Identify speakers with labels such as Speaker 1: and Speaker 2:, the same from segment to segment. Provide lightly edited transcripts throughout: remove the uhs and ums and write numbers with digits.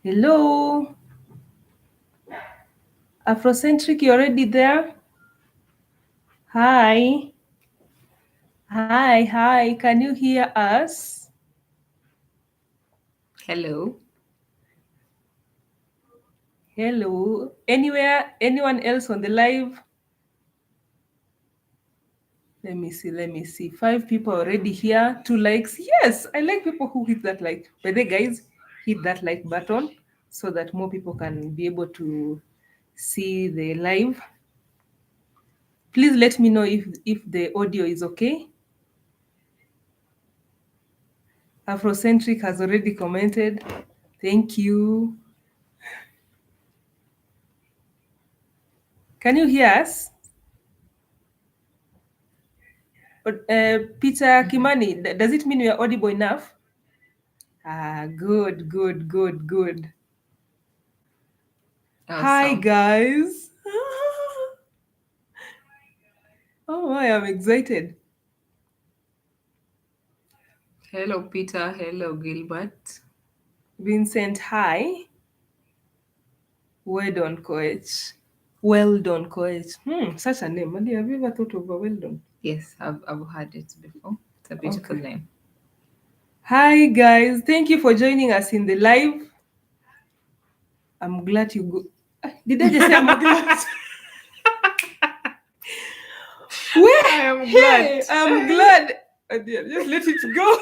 Speaker 1: Hello? Afrocentric, you already there? Hi. Hi. Can you hear us?
Speaker 2: Hello.
Speaker 1: Hello. Anyone else on the live? Let me see. 5 people already here. 2 likes. Yes, I like people who hit that like. By the way, guys, hit that like button so that more people can be able to see the live. Please let me know if the audio is okay. Afrocentric has already commented. Thank you. Can you hear us? Peter Kimani, does it mean we are audible enough? Good. Hi,
Speaker 2: Awesome.
Speaker 1: guys. Oh, I am excited.
Speaker 2: Hello, Peter. Hello, Gilbert.
Speaker 1: Vincent, hi. Well done, coach. Such a name. Madi, have you ever thought of a well done?
Speaker 2: Yes, I've heard it before. It's a beautiful name.
Speaker 1: Hi, guys. Thank you for joining us in the live. I'm glad you go. Did I just say I'm glad?
Speaker 2: I am glad.
Speaker 1: I'm glad. Just let it go.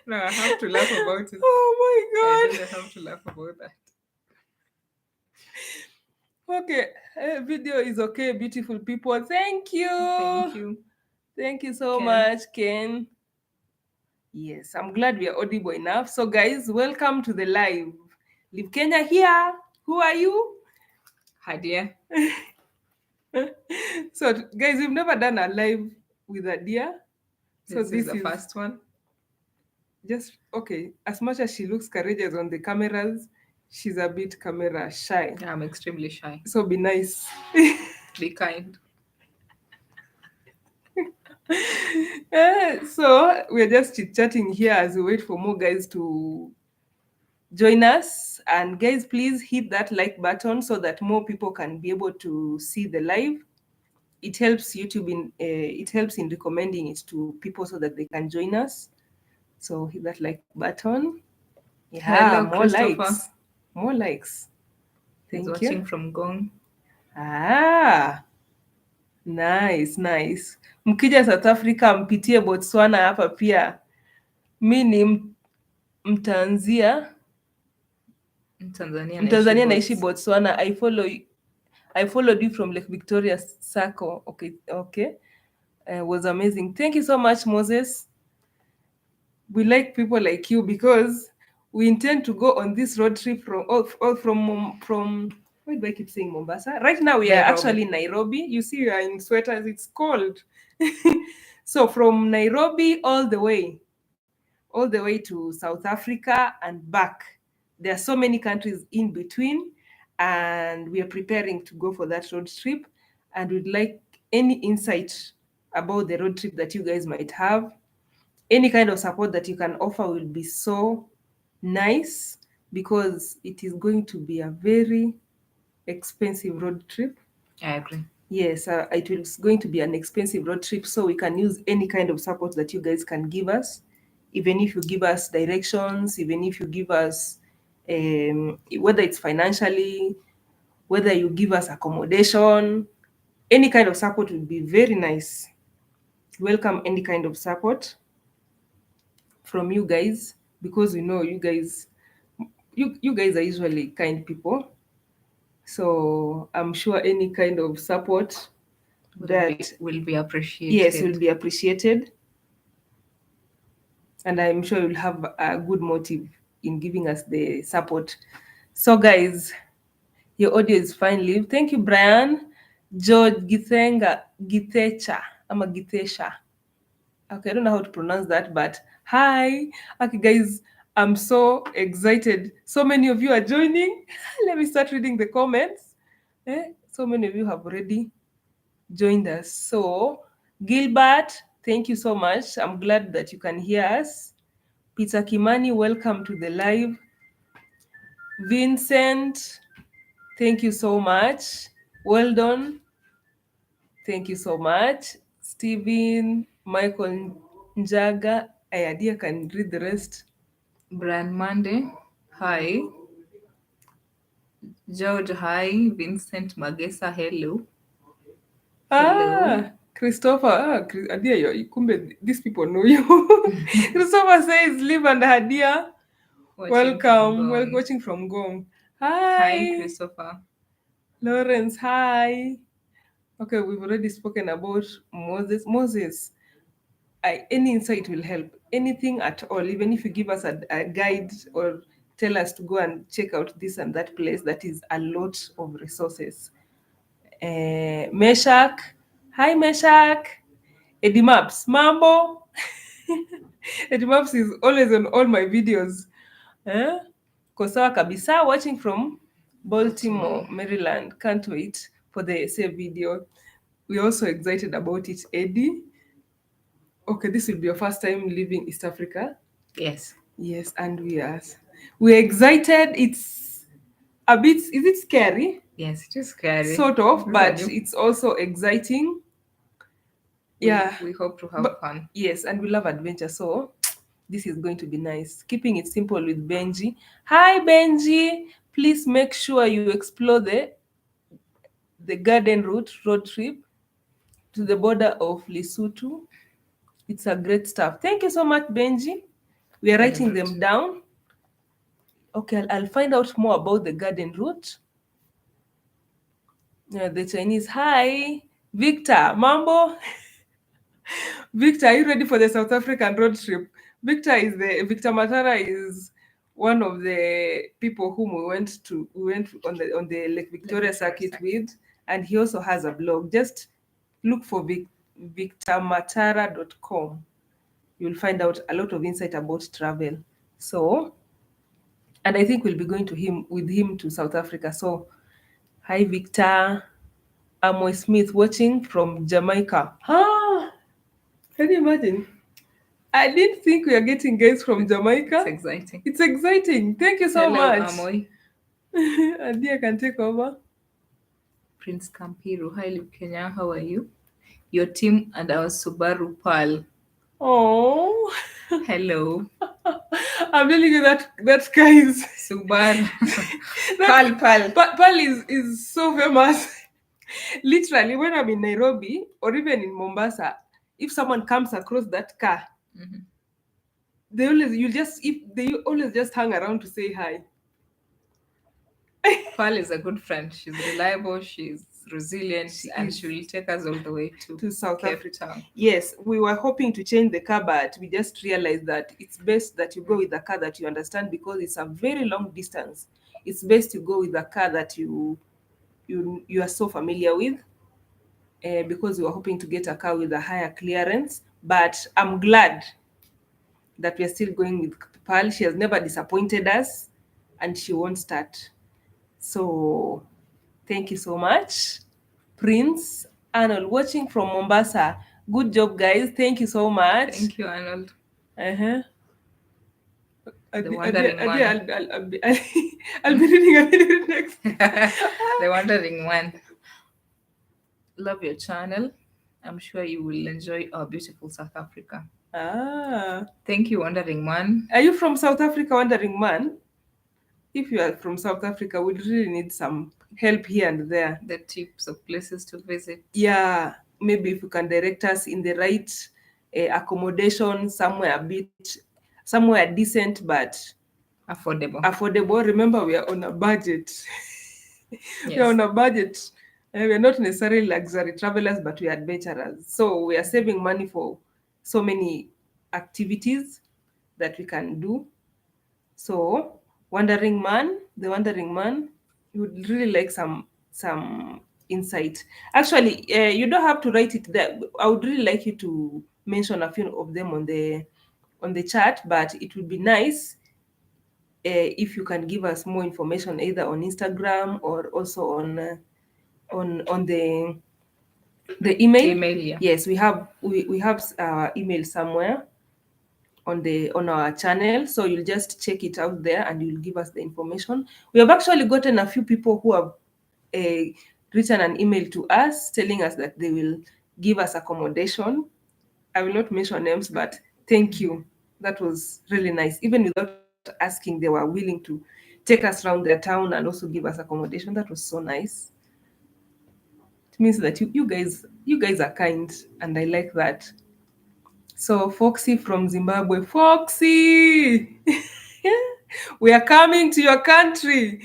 Speaker 2: No, I have to laugh about it.
Speaker 1: Oh my
Speaker 2: I
Speaker 1: god.
Speaker 2: really have to laugh about that.
Speaker 1: Okay, video is okay, beautiful people. Thank you.
Speaker 2: Thank you.
Speaker 1: Thank you so
Speaker 2: Ken.
Speaker 1: much, Ken. Yes, I'm glad we are audible enough. So, guys, welcome to the live. Live Kenya here. Who are you?
Speaker 2: Hi, dear.
Speaker 1: So, guys, we've never done a live with a deer. So
Speaker 2: This is the first one.
Speaker 1: Just okay. As much as she looks courageous on the cameras, she's a bit camera shy.
Speaker 2: I'm extremely shy.
Speaker 1: So be nice.
Speaker 2: Be kind.
Speaker 1: So we're just chit-chatting here as we wait for more guys to join us. And guys, please hit that like button so that more people can be able to see the live. It helps YouTube it helps in recommending it to people so that they can join us. So hit that like button. Yeah,
Speaker 2: Hello,
Speaker 1: more
Speaker 2: Christopher.
Speaker 1: likes. More likes.
Speaker 2: He's
Speaker 1: Thank
Speaker 2: watching
Speaker 1: you.
Speaker 2: from Gong.
Speaker 1: Nice. Mkija South Africa mpitie Botswana hapa pia. Mi ni Mtanzania. Mtanzania naishi Botswana. I followed you from Lake Victoria Circle. Okay. Was amazing. Thank you so much, Moses. We like people like you because we intend to go on this road trip from why do I keep saying Mombasa? Right now we are actually in Nairobi. You see, we are in sweaters. It's cold. So from Nairobi all the way to South Africa and back. There are so many countries in between, and we are preparing to go for that road trip. And we'd like any insight about the road trip that you guys might have. Any kind of support that you can offer will be so nice because it is going to be a very expensive road trip.
Speaker 2: I agree.
Speaker 1: Yes, it is going to be an expensive road trip, so we can use any kind of support that you guys can give us. Even if you give us directions, even if you give us, whether it's financially, whether you give us accommodation, any kind of support would be very nice. Welcome any kind of support from you guys because we know you guys are usually kind people. So I'm sure any kind of support
Speaker 2: will be appreciated.
Speaker 1: Yes, will be appreciated. And I'm sure you'll have a good motive in giving us the support. So guys, your audio is fine, Liv. Thank you, Brian. George Githecha. I'm a Githesha. Okay, I don't know how to pronounce that, but hi. Okay, guys, I'm so excited. So many of you are joining. Let me start reading the comments. So many of you have already joined us. So, Gilbert, Thank you so much. I'm glad that you can hear us. Peter Kimani, welcome to the live. Vincent, thank you so much. Well done. Thank you so much. Stephen, Michael Njaga, Ayadia can read the rest.
Speaker 2: Brian Monday, hi. George, hi. Vincent Magesa, hello. Hello.
Speaker 1: Christopher, Adia, kumbe, these people know you. Christopher says, Liv and Hadia,
Speaker 2: Watching from
Speaker 1: welcome. Well,
Speaker 2: Gong.
Speaker 1: watching from Gong.
Speaker 2: Hi,
Speaker 1: Hi.
Speaker 2: Christopher.
Speaker 1: Lawrence, hi. Okay, we've already spoken about Moses. Moses, any insight will help. Anything at all, even if you give us a guide or tell us to go and check out this and that place, that is a lot of resources. Meshach, hi Meshach. Eddie Maps, Mambo. Eddie Maps is always on all my videos. Eh? Kosawa Kabisa, watching from Baltimore, Maryland. Can't wait for the same video. We're also excited about it, Eddie. Okay, this will be your first time leaving East Africa.
Speaker 2: Yes.
Speaker 1: Yes, and we're excited. It's a bit, is it scary?
Speaker 2: Yes, it is scary.
Speaker 1: Sort of,
Speaker 2: These are
Speaker 1: but
Speaker 2: new.
Speaker 1: it's also exciting. Yeah.
Speaker 2: We hope to have
Speaker 1: But
Speaker 2: fun.
Speaker 1: yes, and we love adventure. So this is going to be nice. Keeping it simple with Benji. Hi Benji. Please make sure you explore the garden route road trip to the border of Lesotho. It's a great stuff. Thank you so much, Benji. We are
Speaker 2: Garden
Speaker 1: writing
Speaker 2: route.
Speaker 1: them down. Okay, I'll find out more about the garden route. Yeah, the Chinese. Hi, Victor. Mambo. Victor, are you ready for the South African road trip? Victor Matara is one of the people whom we went on the Lake Victoria circuit with, and he also has a blog. Just look for victormatara.com. You'll find out a lot of insight about travel. So, and I think we'll be going to him with him to South Africa. So, hi Victor. Amoy Smith watching from Jamaica. Can you imagine? I didn't think we are getting guys from Jamaica.
Speaker 2: It's exciting.
Speaker 1: It's exciting. Thank you so
Speaker 2: Hello,
Speaker 1: much.
Speaker 2: Amoy.
Speaker 1: Adia can take over.
Speaker 2: Prince Kampiru, hi, Liv Kenya, how are you? Your team and our Subaru Pal.
Speaker 1: Oh,
Speaker 2: Hello.
Speaker 1: I'm telling you that guy is
Speaker 2: Subaru. Pal.
Speaker 1: Pal is so famous. Literally, when I'm in Nairobi or even in Mombasa, if someone comes across that car,
Speaker 2: Mhm.
Speaker 1: they always just hang around to say hi.
Speaker 2: Pal is a good friend. She's reliable, she's resilient,
Speaker 1: She
Speaker 2: and
Speaker 1: is
Speaker 2: she will take us all the way to
Speaker 1: South
Speaker 2: Cape
Speaker 1: Africa.
Speaker 2: Town.
Speaker 1: Yes, we were hoping to change the car, but we just realized that it's best that you go with a car that you understand because it's a very long distance. It's best to go with a car that you are so familiar with, because we were hoping to get a car with a higher clearance. But I'm glad that we are still going with Pearl. She has never disappointed us, and she won't start. So thank you so much, Prince Arnold, watching from Mombasa. Good job, guys. Thank you so much.
Speaker 2: Thank you, Arnold.
Speaker 1: Uh-huh.
Speaker 2: The Wandering
Speaker 1: I'll,
Speaker 2: Man.
Speaker 1: I'll be reading a video next.
Speaker 2: The Wandering Man. Love your channel. I'm sure you will enjoy our beautiful South Africa. Thank you, Wandering Man.
Speaker 1: Are you from South Africa, Wandering Man? If you are from South Africa, we really need some help here and there.
Speaker 2: The tips of places to visit.
Speaker 1: Yeah, maybe if you can direct us in the right accommodation, somewhere decent but
Speaker 2: Affordable.
Speaker 1: affordable. Remember, we are on a budget. We are
Speaker 2: Yes.
Speaker 1: on a budget. We are not necessarily luxury travelers, but we are adventurers. So we are saving money for so many activities that we can do. So, the Wandering Man, you would really like some insight. Actually, you don't have to write it there. I would really like you to mention a few of them on the chat, but it would be nice if you can give us more information either on Instagram or also on the The email?
Speaker 2: Email, yeah.
Speaker 1: Yes, we have email somewhere on our channel, so you'll just check it out there and you'll give us the information. We have actually gotten a few people who have uh, written an email to us telling us that they will give us accommodation. I will not mention names, but thank you. That was really nice. Even without asking, they were willing to take us around their town and also give us accommodation. That was so nice. It means that you guys are kind, and I like that. So Foxy from Zimbabwe, Foxy, we are coming to your country.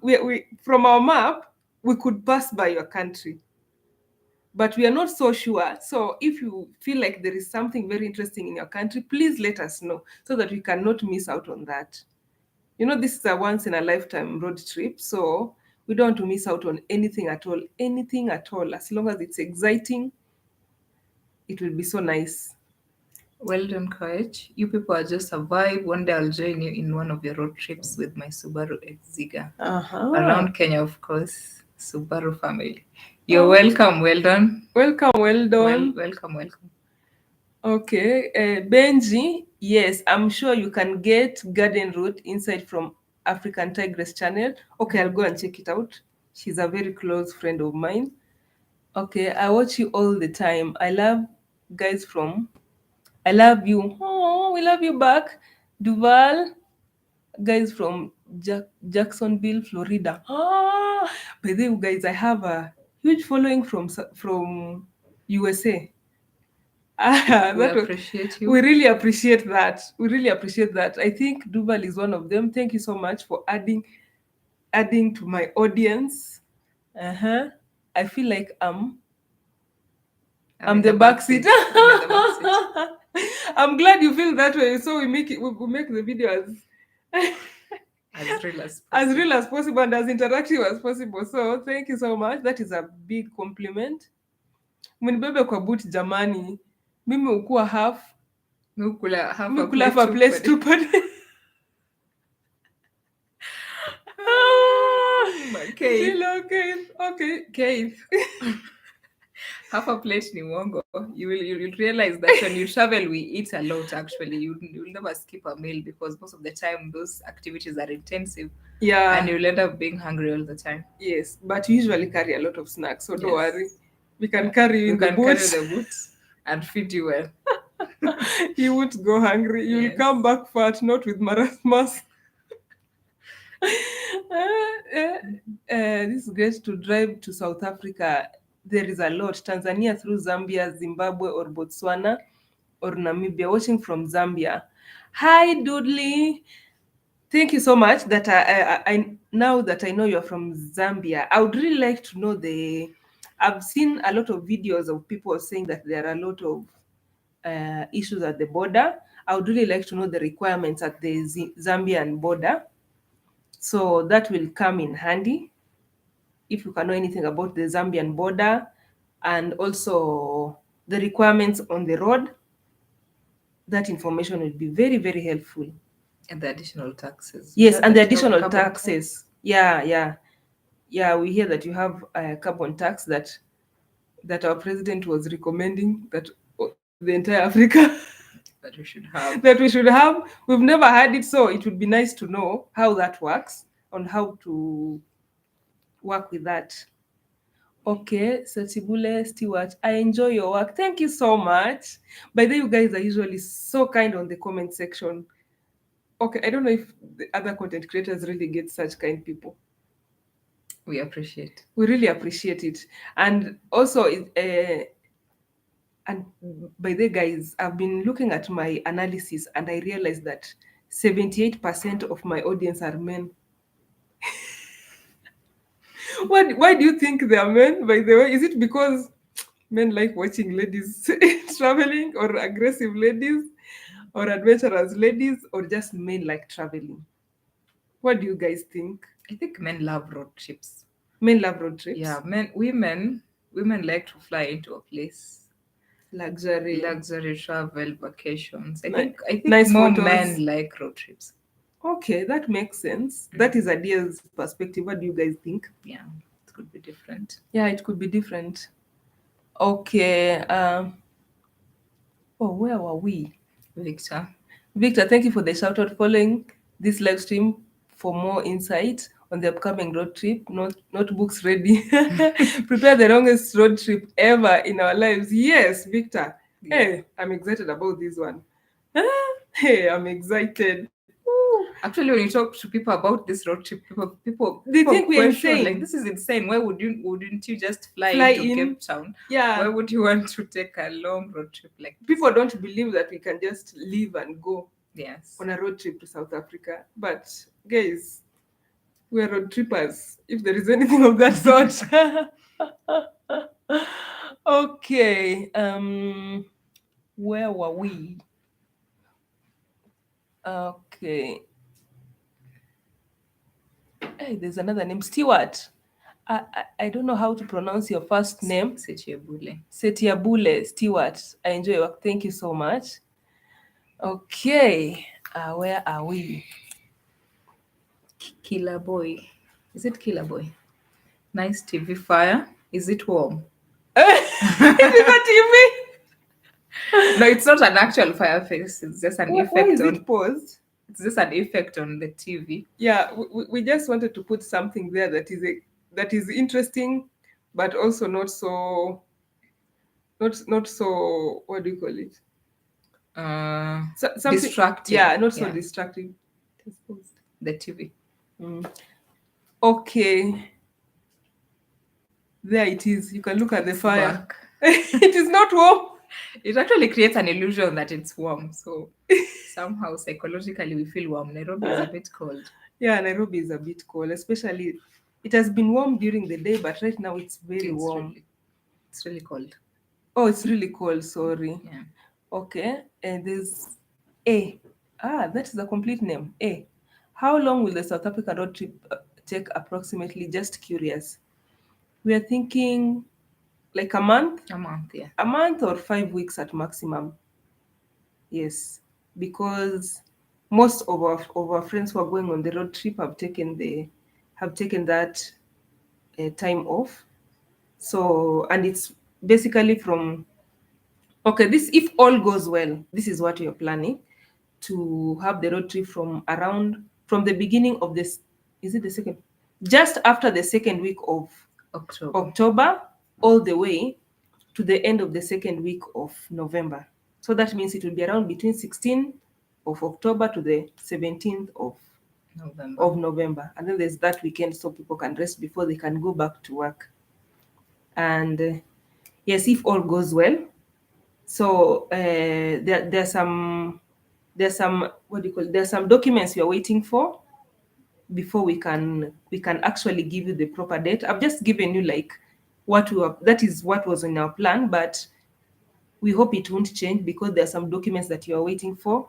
Speaker 1: We from our map we could pass by your country, but we are not so sure. So if you feel like there is something very interesting in your country, please let us know so that we cannot miss out on that. This is a once in a lifetime road trip, so we don't want to miss out on anything at all. Anything at all, as long as it's exciting, it will be so nice.
Speaker 2: Well done, coach. You people are just a vibe. One day I'll join you in one of your road trips with my Subaru Exiga. Around Kenya, of course. Subaru family. You're welcome. Well done.
Speaker 1: Welcome, well done.
Speaker 2: Welcome.
Speaker 1: Okay, Benji, yes, I'm sure you can get garden route inside from African Tigress channel. Okay, I'll go and check it out. She's a very close friend of mine. Okay, I watch you all the time. Guys from I love you. Oh, we love you back. Duval, guys from Jacksonville, Florida. Ah, by the way, guys, I have a huge following from USA.
Speaker 2: We appreciate you.
Speaker 1: We really appreciate that. We really appreciate that. I think Duval is one of them. Thank you so much for adding to my audience. I feel like I'm the backseat. I'm glad you feel that way. So we make the video
Speaker 2: as real as possible.
Speaker 1: As real as possible and as interactive as possible. So thank you so much. That is a big compliment. Mnibebe kwa boot jamani. Mimi ukua half.
Speaker 2: Mikula half
Speaker 1: a place too pade.
Speaker 2: Keith. Half a plate ni wongo. You'll realize that when you travel, we eat a lot. Actually, you'll never skip a meal because most of the time those activities are intensive.
Speaker 1: Yeah,
Speaker 2: and you'll end up being hungry all the time.
Speaker 1: Yes, but you usually carry a lot of snacks, so don't worry. We can carry you in the boots.
Speaker 2: Carry the boots and feed you well.
Speaker 1: You won't go hungry. You'll come back fat, not with marasmus. This is great to drive to South Africa. There is a lot. Tanzania through Zambia, Zimbabwe, or Botswana, or Namibia. Watching from Zambia. Hi, Dudley. Thank you so much. That I now that I know you're from Zambia, I would really like to know I've seen a lot of videos of people saying that there are a lot of issues at the border. I would really like to know the requirements at the Zambian border. So that will come in handy if you can know anything about the Zambian border and also the requirements on the road. That information will be very, very helpful.
Speaker 2: And the additional taxes.
Speaker 1: Yes, and the additional taxes. Yeah. We hear that you have a carbon tax that our president was recommending that the entire Africa
Speaker 2: that we should have.
Speaker 1: We've never had it, so it would be nice to know how that works, on how to work with that. Okay, Satibule Stewart, I enjoy your work. Thank you so much. By the way, you guys are usually so kind on the comment section. Okay, I don't know if the other content creators really get such kind people.
Speaker 2: We appreciate.
Speaker 1: We really appreciate it. And also, and by the way, guys, I've been looking at my analysis and I realized that 78% of my audience are men. Why do you think they are men, by the way? Is it because men like watching ladies traveling, or aggressive ladies, or adventurous ladies, or just men like traveling? What do you guys think?
Speaker 2: I think men love road trips.
Speaker 1: Men love road trips?
Speaker 2: Yeah, women like to fly into a place.
Speaker 1: Luxury
Speaker 2: travel, vacations. I think
Speaker 1: nice
Speaker 2: more
Speaker 1: photos.
Speaker 2: Men like road trips.
Speaker 1: Okay, that makes sense. That is Adia's perspective. What do you guys think?
Speaker 2: Yeah, it could be different.
Speaker 1: Yeah, it could be different. Okay. Oh, where were we?
Speaker 2: Victor.
Speaker 1: Victor, thank you for the shout out. Following this live stream for more insight on the upcoming road trip. Notebooks ready. Prepare the longest road trip ever in our lives. Yes, Victor.
Speaker 2: Yeah.
Speaker 1: Hey, I'm excited about this one. Hey, I'm excited. Woo.
Speaker 2: Actually, when you talk to people about this road trip,
Speaker 1: They
Speaker 2: people
Speaker 1: think we are
Speaker 2: question, like,
Speaker 1: insane.
Speaker 2: this is insane. Wouldn't you just fly
Speaker 1: Fly
Speaker 2: into
Speaker 1: in.
Speaker 2: Cape Town?
Speaker 1: Yeah.
Speaker 2: Why would you want to take a long road trip like this?
Speaker 1: People don't believe that we can just leave and go
Speaker 2: Yes.
Speaker 1: on a road trip to South Africa. But guys, we're road trippers, if there is anything of that sort. Okay. Where were we? Okay. Hey, there's another name, Stewart. I don't know how to pronounce your first name.
Speaker 2: Setiabule.
Speaker 1: Setiabule Stewart. I enjoy your work. Thank you so much. Okay. Where are we?
Speaker 2: Killer Boy. Is it Killer Boy? Nice TV fire. Is it warm?
Speaker 1: It is a TV.
Speaker 2: No, it's not an actual fire face. It's just an
Speaker 1: Why
Speaker 2: effect
Speaker 1: is
Speaker 2: on.
Speaker 1: it paused?
Speaker 2: It's just an effect on the TV.
Speaker 1: Yeah, we just wanted to put something there that is interesting, but also not so, what do you call it? Something
Speaker 2: Distracting.
Speaker 1: Yeah, not so distracting. It's paused.
Speaker 2: The TV.
Speaker 1: Okay. There it is. You can look at the fire.
Speaker 2: Back.
Speaker 1: It is not warm.
Speaker 2: It actually creates an illusion that it's warm. So somehow psychologically we feel warm. Nairobi is a bit cold.
Speaker 1: Yeah, Nairobi is a bit cold, especially it has been warm during the day, but right now it's very warm.
Speaker 2: It's really cold.
Speaker 1: Oh, it's really cold, sorry.
Speaker 2: Yeah.
Speaker 1: Okay, and there's A. That is a complete name. A. How long will the South African road trip take approximately? Just curious. We are thinking like a month?
Speaker 2: A month, yeah.
Speaker 1: A month or 5 weeks at maximum. Yes, because most of our friends who are going on the road trip have taken that time off. So, and it's basically from, okay, this, if all goes well, this is what we are planning to have the road trip from the beginning of this, is it the second? Just after the second week of October, all the way to the end of the second week of November. So that means it will be around between 16th of October to the 17th of November. And then there's that weekend so people can rest before they can go back to work. And yes, if all goes well. So there's some what do you call it? There's some documents we are waiting for before we can actually give you the proper date. I've just given you like that is what was in our plan, but we hope it won't change because there are some documents that you are waiting for,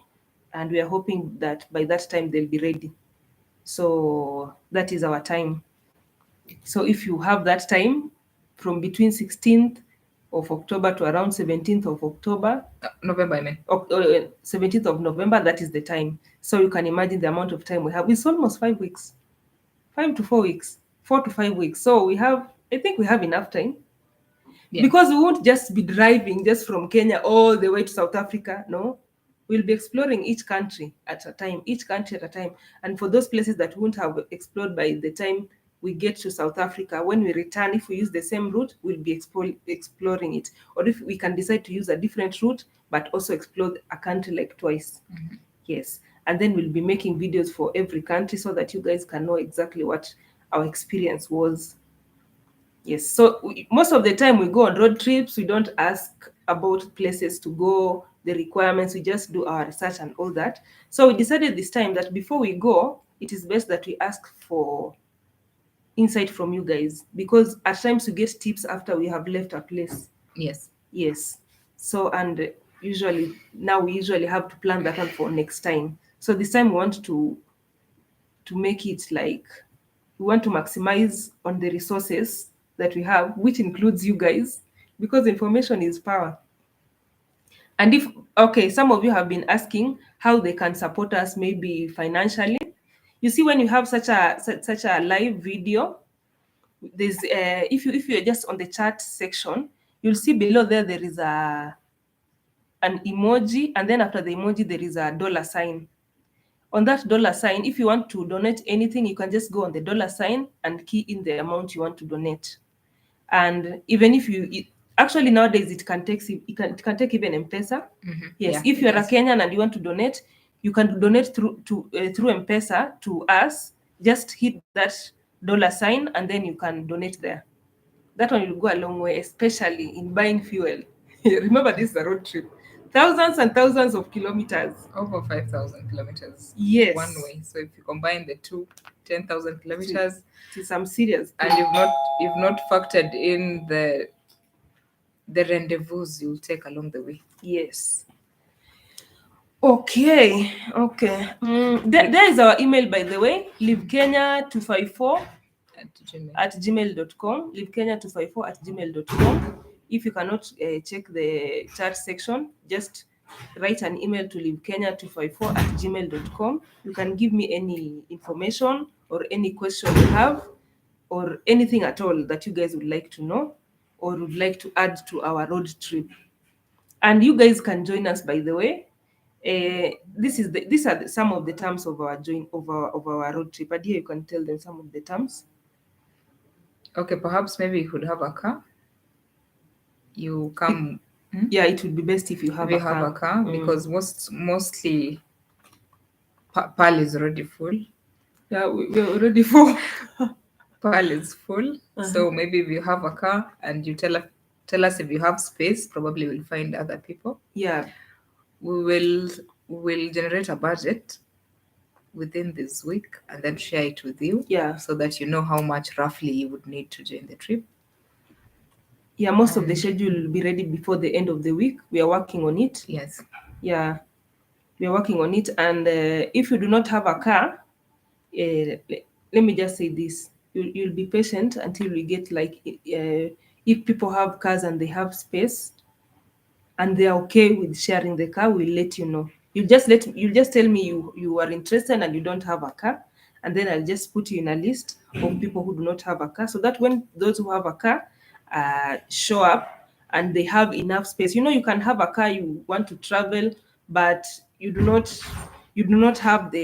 Speaker 1: and we are hoping that by that time they'll be ready. So that is our time. So if you have that time from between 16th of October to around 17th of October.
Speaker 2: November, I mean.
Speaker 1: 17th of November, that is the time. So you can imagine the amount of time we have. It's almost 5 weeks. 5 to 4 weeks. 4 to 5 weeks. So I think we have enough time. Yeah. Because we won't just be driving just from Kenya all the way to South Africa. No. We'll be exploring each country at a time. And for those places that we won't have explored by the time we get to South Africa, when we return, if we use the same route, we'll be exploring it. Or if we can decide to use a different route, but also explore a country like twice. Mm-hmm. Yes. And then we'll be making videos for every country so that you guys can know exactly what our experience was. Yes. So most of the time we go on road trips, we don't ask about places to go, the requirements, we just do our research and all that. So we decided this time that before we go, it is best that we ask for insight from you guys, because at times we get tips after we have left a place. Yes. So, and we usually have to plan that one for next time. So this time we want to make it like we want to maximize on the resources that we have, which includes you guys, because information is power. And some of you have been asking how they can support us, maybe financially. You see, when you have such a live video, there's if you're just on the chat section, you'll see below there is an emoji, and then after the emoji there is a dollar sign. On that dollar sign, if you want to donate anything, you can just go on the dollar sign and key in the amount you want to donate. And even if actually nowadays it can take even M-Pesa. Yes,
Speaker 2: Yeah,
Speaker 1: if
Speaker 2: it
Speaker 1: you're a
Speaker 2: does.
Speaker 1: Kenyan and you want to donate, you can donate through M-Pesa to us. Just hit that dollar sign and then you can donate there. That one will go a long way, especially in buying fuel. Remember, this is a road trip, thousands and thousands of kilometers.
Speaker 2: Over 5,000 kilometers
Speaker 1: Yes.
Speaker 2: one way. So if you combine the two, 10,000 kilometers,
Speaker 1: it is some serious
Speaker 2: and
Speaker 1: thing.
Speaker 2: you've not factored in the rendezvous you'll take along the way.
Speaker 1: Yes. Okay. There is our email, by the way, livekenya254
Speaker 2: At Gmail.
Speaker 1: @gmail.com, livekenya254 @gmail.com. If you cannot check the chat section, just write an email to livekenya254 @gmail.com. You can give me any information or any question you have, or anything at all that you guys would like to know or would like to add to our road trip. And you guys can join us, by the way. These are some of the terms of our road trip. Adia, you can tell them some of the terms.
Speaker 2: Okay, perhaps maybe you could have a car. You come.
Speaker 1: Yeah, it would be best if you have a car.
Speaker 2: Because mostly Pal is already full.
Speaker 1: Yeah, we're already full.
Speaker 2: Pal is full. So maybe if you have a car and you tell us if you have space, probably we'll find other people.
Speaker 1: Yeah.
Speaker 2: We will generate a budget within this week and then share it with you.
Speaker 1: Yeah.
Speaker 2: So that you know how much roughly you would need to join the trip.
Speaker 1: Yeah, most of the schedule will be ready before the end of the week. We are working on it.
Speaker 2: Yes.
Speaker 1: Yeah, we are working on it. And if you do not have a car, let me just say this: you'll be patient until we get if people have cars and they have space, and they are okay with sharing the car, we'll let you know. You'll just tell me you are interested and you don't have a car, and then I'll just put you in a list of people who do not have a car, so that when those who have a car show up and they have enough space. You can have a car, you want to travel, but you do not have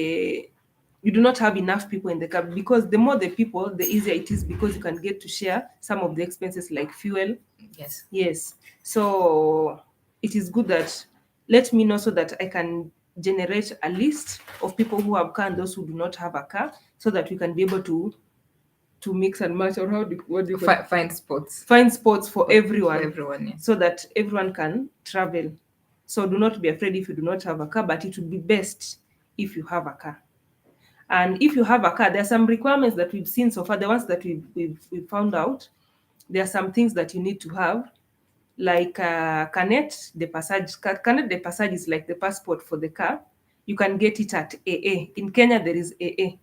Speaker 1: enough people in the car, because the more the people, the easier it is, because you can get to share some of the expenses like fuel. Yes. So it is good that let me know, so that I can generate a list of people who have car and those who do not have a car, so that we can be able to mix and match, or what do you call it?
Speaker 2: Find spots.
Speaker 1: Find spots for everyone.
Speaker 2: For everyone, yeah.
Speaker 1: So that everyone can travel. So do not be afraid if you do not have a car, but it would be best if you have a car. And if you have a car, there are some requirements that we've seen so far. The ones that we've found out, there are some things that you need to have, like Canet de Passage. Canet de Passage is like the passport for the car. You can get it at AA. In Kenya, there is AA.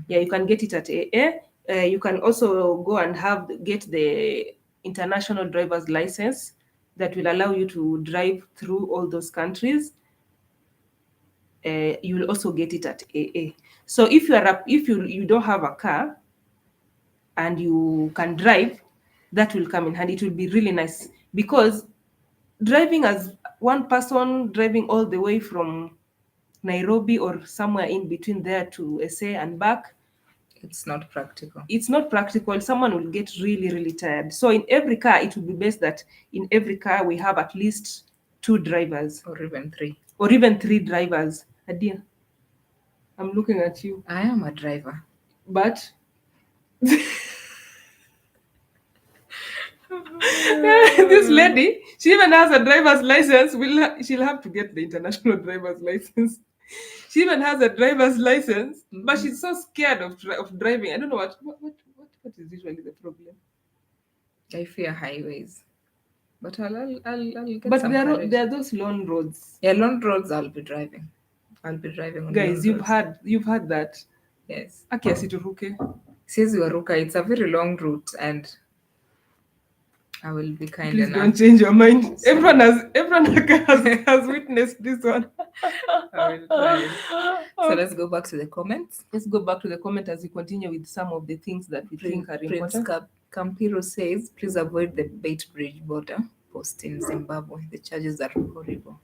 Speaker 1: Yeah, you can get it at AA. You can also go and get the international driver's license that will allow you to drive through all those countries. You will also get it at AA. So if you don't have a car and you can drive, that will come in handy. It will be really nice, because driving as one person, driving all the way from Nairobi or somewhere in between there to SA and back,
Speaker 2: it's not practical.
Speaker 1: Someone will get really, really tired. So in every car, it would be best that in every car we have at least 2 drivers.
Speaker 2: Or even 3.
Speaker 1: Or even 3 drivers. Adia, I'm looking at you.
Speaker 2: I am a driver.
Speaker 1: But this lady, she even has a driver's license. She'll have to get the international driver's license. She even has a driver's license, but she's so scared of driving. I don't know what is usually the problem.
Speaker 2: I fear highways, but I'll get
Speaker 1: but
Speaker 2: some
Speaker 1: there are those long roads.
Speaker 2: Yeah, long roads. I'll be driving on.
Speaker 1: Guys, you've had that.
Speaker 2: Yes.
Speaker 1: Akiyasituruke.
Speaker 2: Says Waruka, it's a very long route, and I will be kind
Speaker 1: Please
Speaker 2: enough.
Speaker 1: don't change your mind. Everyone has witnessed this one.
Speaker 2: I will try. So let's go back to the comments.
Speaker 1: Let's go back to the comment as we continue with some of the things that we think are important.
Speaker 2: Prince Campiro says, please avoid the Bait Bridge border post in Zimbabwe. The charges are horrible.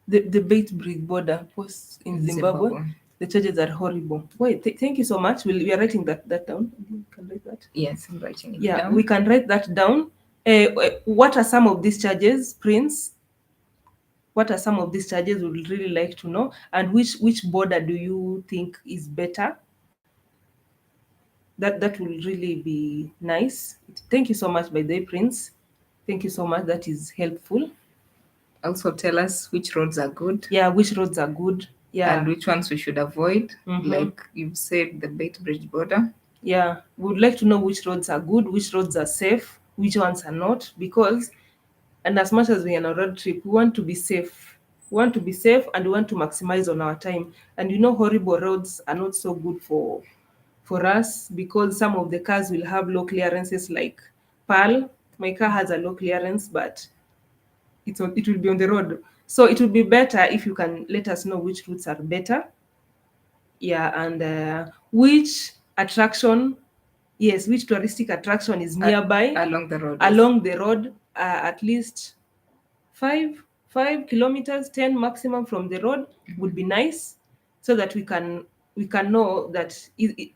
Speaker 1: The Bait Bridge border post in Zimbabwe. The charges are horrible. Wait, thank you so much. We are writing that down. You can write that.
Speaker 2: Yes, I'm writing it down.
Speaker 1: Yeah, we can write that down. What are some of these charges, Prince? What are some of these charges? We would really like to know. And which border do you think is better? That will really be nice. Thank you so much, by the way, Prince. Thank you so much. That is helpful.
Speaker 2: Also tell us which roads are good.
Speaker 1: Yeah, which roads are good. Yeah.
Speaker 2: And which ones we should avoid. Like you've said, the Bait Bridge border.
Speaker 1: Yeah, we would like to know which roads are good, which roads are safe, which ones are not, because, and as much as we are on a road trip, we want to be safe. We want to be safe and we want to maximize on our time. And horrible roads are not so good for us, because some of the cars will have low clearances, like Pearl. My car has a low clearance, but it will be on the road. So it would be better if you can let us know which routes are better. Yeah, and which attraction, yes, which touristic attraction is nearby
Speaker 2: along the road.
Speaker 1: At least 5 kilometers, 10 maximum from the road would be nice, so that we can know that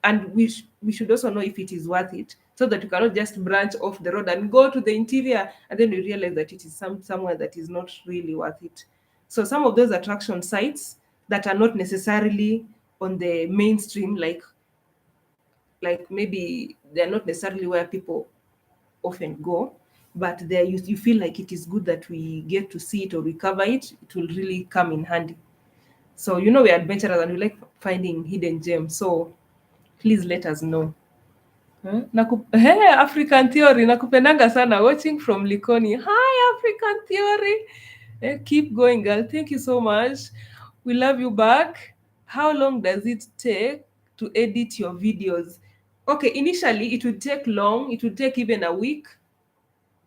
Speaker 1: and we should also know if it is worth it, so that we cannot just branch off the road and go to the interior and then we realize that it is somewhere that is not really worth it. So some of those attraction sites that are not necessarily on the mainstream, like maybe they're not necessarily where people often go, but there you feel like it is good that we get to see it or recover it. It will really come in handy. So we're adventurers and we like finding hidden gems, so please let us know. Hey, African Theory, nakupendanga sana, watching from Likoni. Hi, African Theory. Keep going, girl. Thank you so much. We love you back. How long does it take to edit your videos? Okay, initially it would take long. It would take even a week.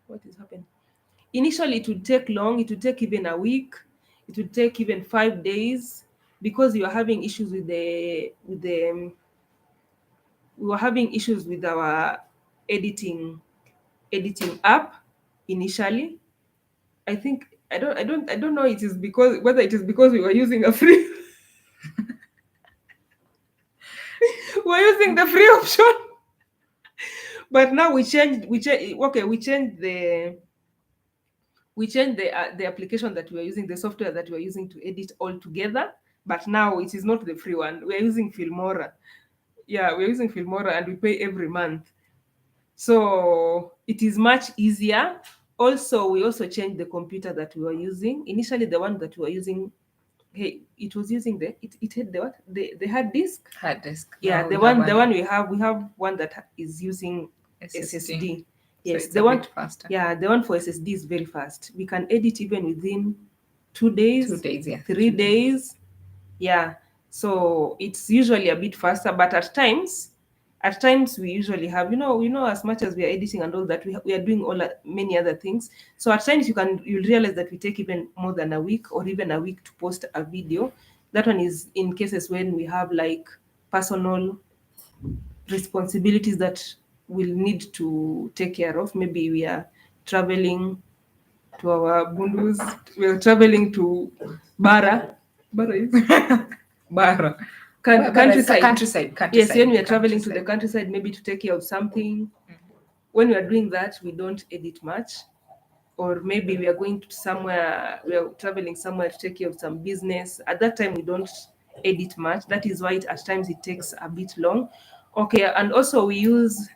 Speaker 1: What is happening? Initially it would take long. It would take even a week. It would take even 5 days, because you are having issues with the we were having issues with our editing app initially. I think I don't know, it is because whether it is because we were using a free we're using the free option. But now we changed the application that we are using, the software that we are using to edit all together. But now it is not the free one. We are using Filmora. Yeah, we're using Filmora and we pay every month. So it is much easier. Also, we also changed the computer that we were using. Initially, the one that we were using, it was using it had the hard disk. Yeah, the one we have one that is using SSD. Yes,
Speaker 2: so the one faster.
Speaker 1: Yeah, the one for SSD is very fast. We can edit even within 2 days.
Speaker 2: 2 days, yeah.
Speaker 1: 3 days. Yeah. So it's usually a bit faster, but at times we usually have, as much as we are editing and all that, we are doing many other things. So at times you'll realize that we take even more than a week or even a week to post a video. That one is in cases when we have like personal responsibilities that we'll need to take care of. Maybe we are traveling to our bundus, we are traveling to Bara is
Speaker 2: Bara.
Speaker 1: Countryside. Yes, when we are traveling to the countryside, maybe to take care of something. When we are doing that, we don't edit much. Or maybe we are going to somewhere, we are traveling somewhere to take care of some business. At that time, we don't edit much. That is why at times it takes a bit long. Okay, and also we use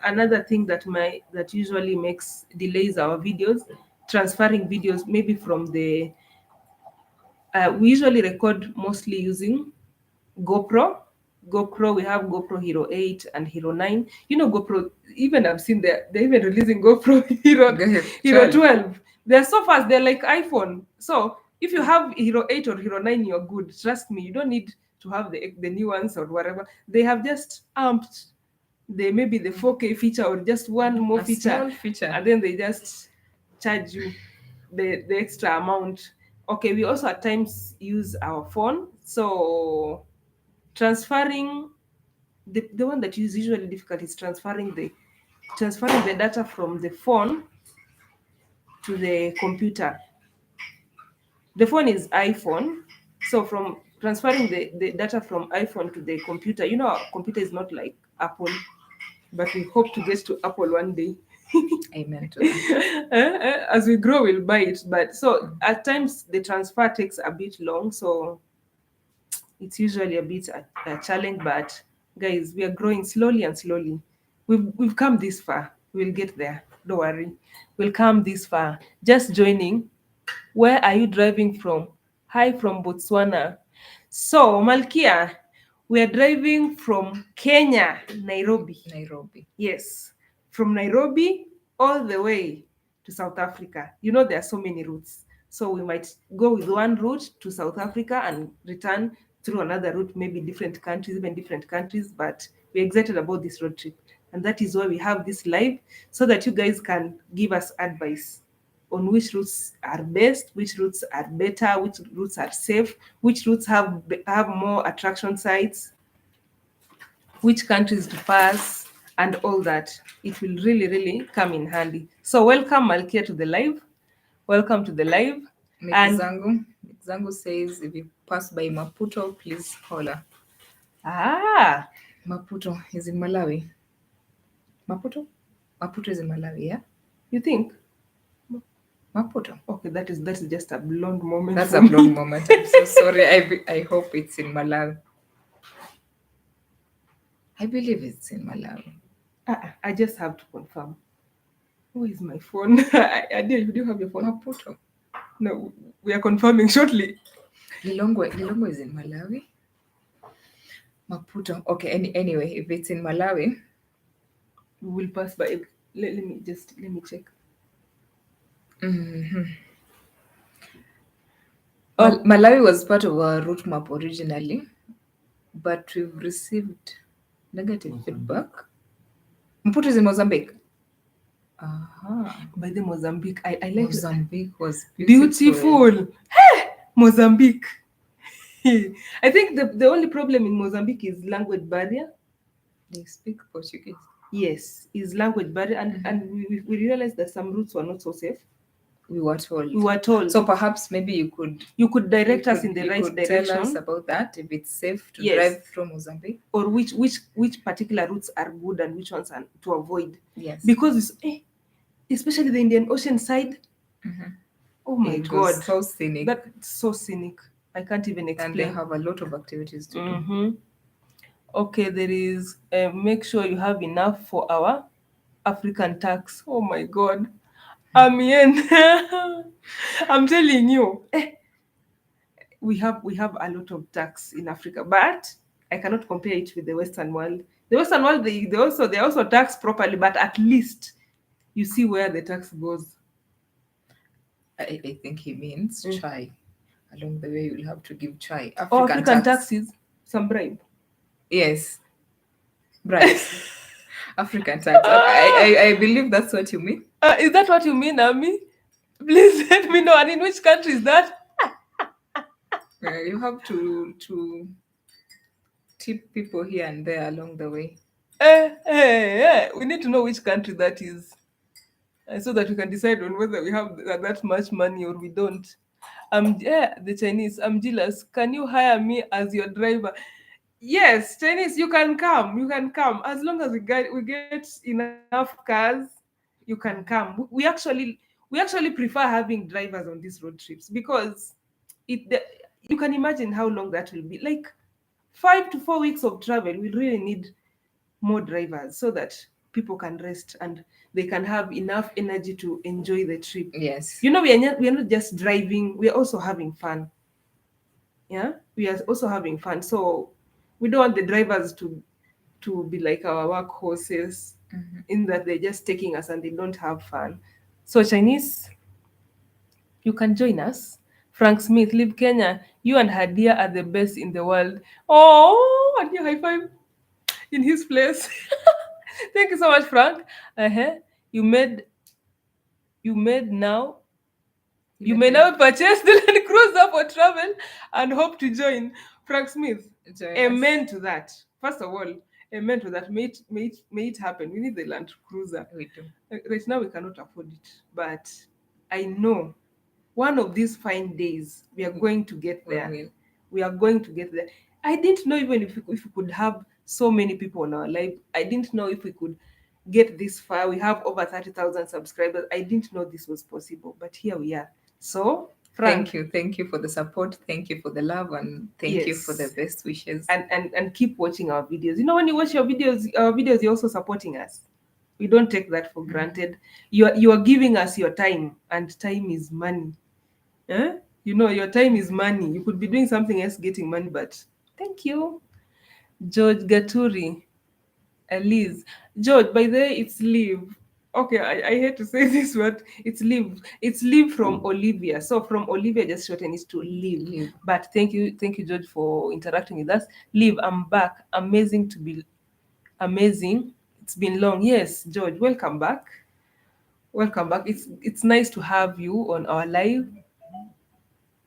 Speaker 1: another thing that usually delays our videos, transferring videos maybe from the we usually record mostly using GoPro. We have GoPro Hero 8 and Hero 9. GoPro, even I've seen they're even releasing GoPro Hero 12. They're so fast, they're like iPhone. So if you have Hero 8 or Hero 9, you're good. Trust me, you don't need to have the new ones or whatever. They have just amped maybe the 4K feature or just one more
Speaker 2: feature,
Speaker 1: and then they just charge you the extra amount. Okay, we also at times use our phone. So transferring the one that is usually difficult is transferring the data from the phone to the computer. The phone is iPhone, so from transferring the data from iPhone to the computer, our computer is not like Apple, but we hope to get to Apple one day.
Speaker 2: Amen to that.
Speaker 1: As we grow, we'll buy it. But so at times the transfer takes a bit long, so it's usually a bit a challenge. But guys, we are growing slowly and slowly. We've come this far. We'll get there. Don't worry. We'll come this far. Just joining. Where are you driving from? Hi from Botswana. So Malkia, we are driving from Kenya, Nairobi.
Speaker 2: Nairobi.
Speaker 1: Yes, from Nairobi all the way to South Africa. There are so many routes. So we might go with one route to South Africa and return through another route, maybe different countries, even different countries. But we're excited about this road trip. And that is why we have this live, so that you guys can give us advice on which routes are best, which routes are better, which routes are safe, which routes have more attraction sites, which countries to pass, and all that. It will really, really come in handy. So welcome, Malkia, to the live. Welcome to the live.
Speaker 2: Zangu says, if you pass by Maputo, please holler. Maputo is in Malawi. Maputo is in Malawi, yeah?
Speaker 1: You think?
Speaker 2: Maputo.
Speaker 1: Okay, that is just a blonde moment.
Speaker 2: That's a blonde moment. I'm so sorry. I hope it's in Malawi. I believe it's in Malawi.
Speaker 1: I just have to confirm. Where is my phone? You do have your phone?
Speaker 2: Maputo.
Speaker 1: No, we are confirming shortly.
Speaker 2: Lilongwe is in Malawi. Maputo. Okay, anyway, if it's in Malawi,
Speaker 1: we will pass by. Let me check.
Speaker 2: Mm-hmm. Malawi was part of our route map originally, but we've received negative feedback. Maputo is in Mozambique.
Speaker 1: By the Mozambique, I like
Speaker 2: Mozambique was
Speaker 1: beautiful. Hey, Mozambique. I think the only problem in Mozambique is language barrier.
Speaker 2: They speak Portuguese.
Speaker 1: Yes, is language barrier, and we realized that some routes were not so safe.
Speaker 2: We were told. So perhaps maybe you could direct us in the right direction. Tell us about that, if it's safe to drive through Mozambique,
Speaker 1: or which particular routes are good and which ones are to avoid.
Speaker 2: Yes,
Speaker 1: because especially the Indian Ocean side.
Speaker 2: Mm-hmm.
Speaker 1: Oh my God,
Speaker 2: so scenic.
Speaker 1: That's so scenic. I can't even explain.
Speaker 2: And they have a lot of activities to
Speaker 1: do. Okay, there is make sure you have enough for our African tax. Oh my God. I'm telling you, we have a lot of tax in Africa, but I cannot compare it with the Western world. The Western world, they also tax properly, but at least you see where the tax goes.
Speaker 2: I think he means chai. Along the way, you'll have to give chai.
Speaker 1: African taxes, some bribe.
Speaker 2: Yes, bribes. African tax. I believe that's what you mean.
Speaker 1: Is that what you mean, Ami? Please let me know. And in which country is that?
Speaker 2: You have to tip people here and there along the way.
Speaker 1: We need to know which country that is, so that we can decide on whether we have that much money or we don't. The Chinese. I'm jealous. Can you hire me as your driver? Yes, Chinese. You can come. As long as we get enough cars, you can come. We actually prefer having drivers on these road trips, because you can imagine how long that will be. Like 5 to 4 weeks of travel. We really need more drivers so that people can rest and they can have enough energy to enjoy the trip.
Speaker 2: Yes.
Speaker 1: We are not just driving, we are also having fun. Yeah, we are also having fun. So we don't want the drivers to be like our workhorses, in that they're just taking us and they don't have fun. So Chinese, you can join us. Frank Smith, leave Kenya. You and Hadia are the best in the world. Oh, Hadia, high five in his place. Thank you so much, Frank. You may now purchase the Land Cruiser for travel and hope to join. Frank Smith, amen to that. First of all, Amen to that. May it happen. We need the Land Cruiser.
Speaker 2: We do.
Speaker 1: Right now we cannot afford it, but I know one of these fine days we are going to get
Speaker 2: We
Speaker 1: there.
Speaker 2: will.
Speaker 1: We are going to get there. I didn't know even if we could have so many people on our live. I didn't know if we could get this far. We have over 30,000 subscribers. I didn't know this was possible, but here we are. So, Frank,
Speaker 2: Thank you for the support. Thank you for the love, and thank you for the
Speaker 1: yes,
Speaker 2: best wishes.
Speaker 1: and keep watching our videos. You know, when you watch our videos, you're also supporting us. We don't take that for granted. You are giving us your time, and time is money. Eh? You know, your time is money. You could be doing something else getting money, but thank you. George Gaturi, Liz. George, by the way, it's leave. Okay, I hate to say this, but it's leave. It's leave from Olivia. So from Olivia, just shorten it to leave.
Speaker 2: Leave.
Speaker 1: But thank you, George, for interacting with us. Leave, I'm back. Amazing to be amazing. It's been long. Yes, George, welcome back. Welcome back. It's nice to have you on our live.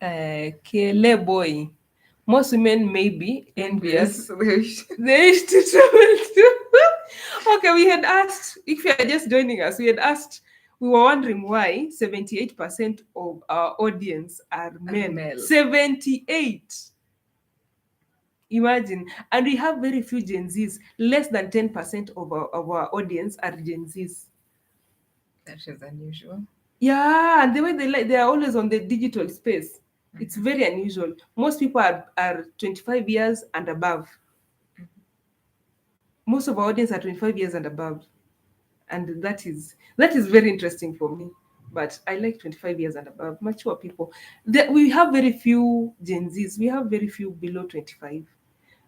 Speaker 1: Kele boy. Most women may be envious.
Speaker 2: Envious.
Speaker 1: They used to travel too. Okay, we had asked, if you're just joining us, we were wondering why 78% of our audience are men.
Speaker 2: male.
Speaker 1: 78. Imagine. And we have very few Gen Zs. Less than 10% of our audience are Gen Zs.
Speaker 2: That is unusual.
Speaker 1: Yeah, and the way they are always on the digital space. It's very unusual. Most people are 25 years and above. Most of our audience are 25 years and above. And that is very interesting for me. But I like 25 years and above, mature people. We have very few Gen Zs. We have very few below 25.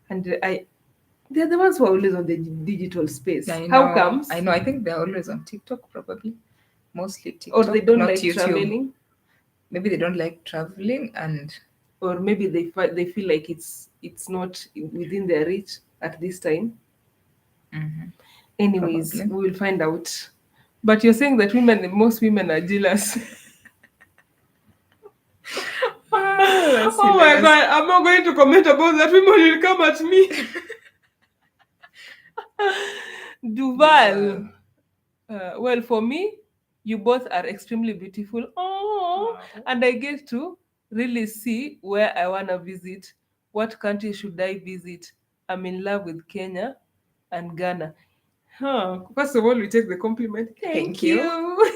Speaker 1: And they're the ones who are always on the digital space. How comes?
Speaker 2: I know. I think they're always on TikTok, probably. Mostly TikTok.
Speaker 1: Or they don't
Speaker 2: not
Speaker 1: like
Speaker 2: YouTube.
Speaker 1: traveling.
Speaker 2: Maybe they don't like traveling,
Speaker 1: Or maybe they feel like it's not within their reach at this time. Anyways,
Speaker 2: Probably.
Speaker 1: we will find out. But you're saying that most women are jealous. Oh my God, I'm not going to comment about that. Women will come at me. Duval. Well, for me, you both are extremely beautiful. Oh, wow. And I get to really see where I want to visit. What country should I visit? I'm in love with Kenya and Ghana. First of all, we take the compliment. Thank you.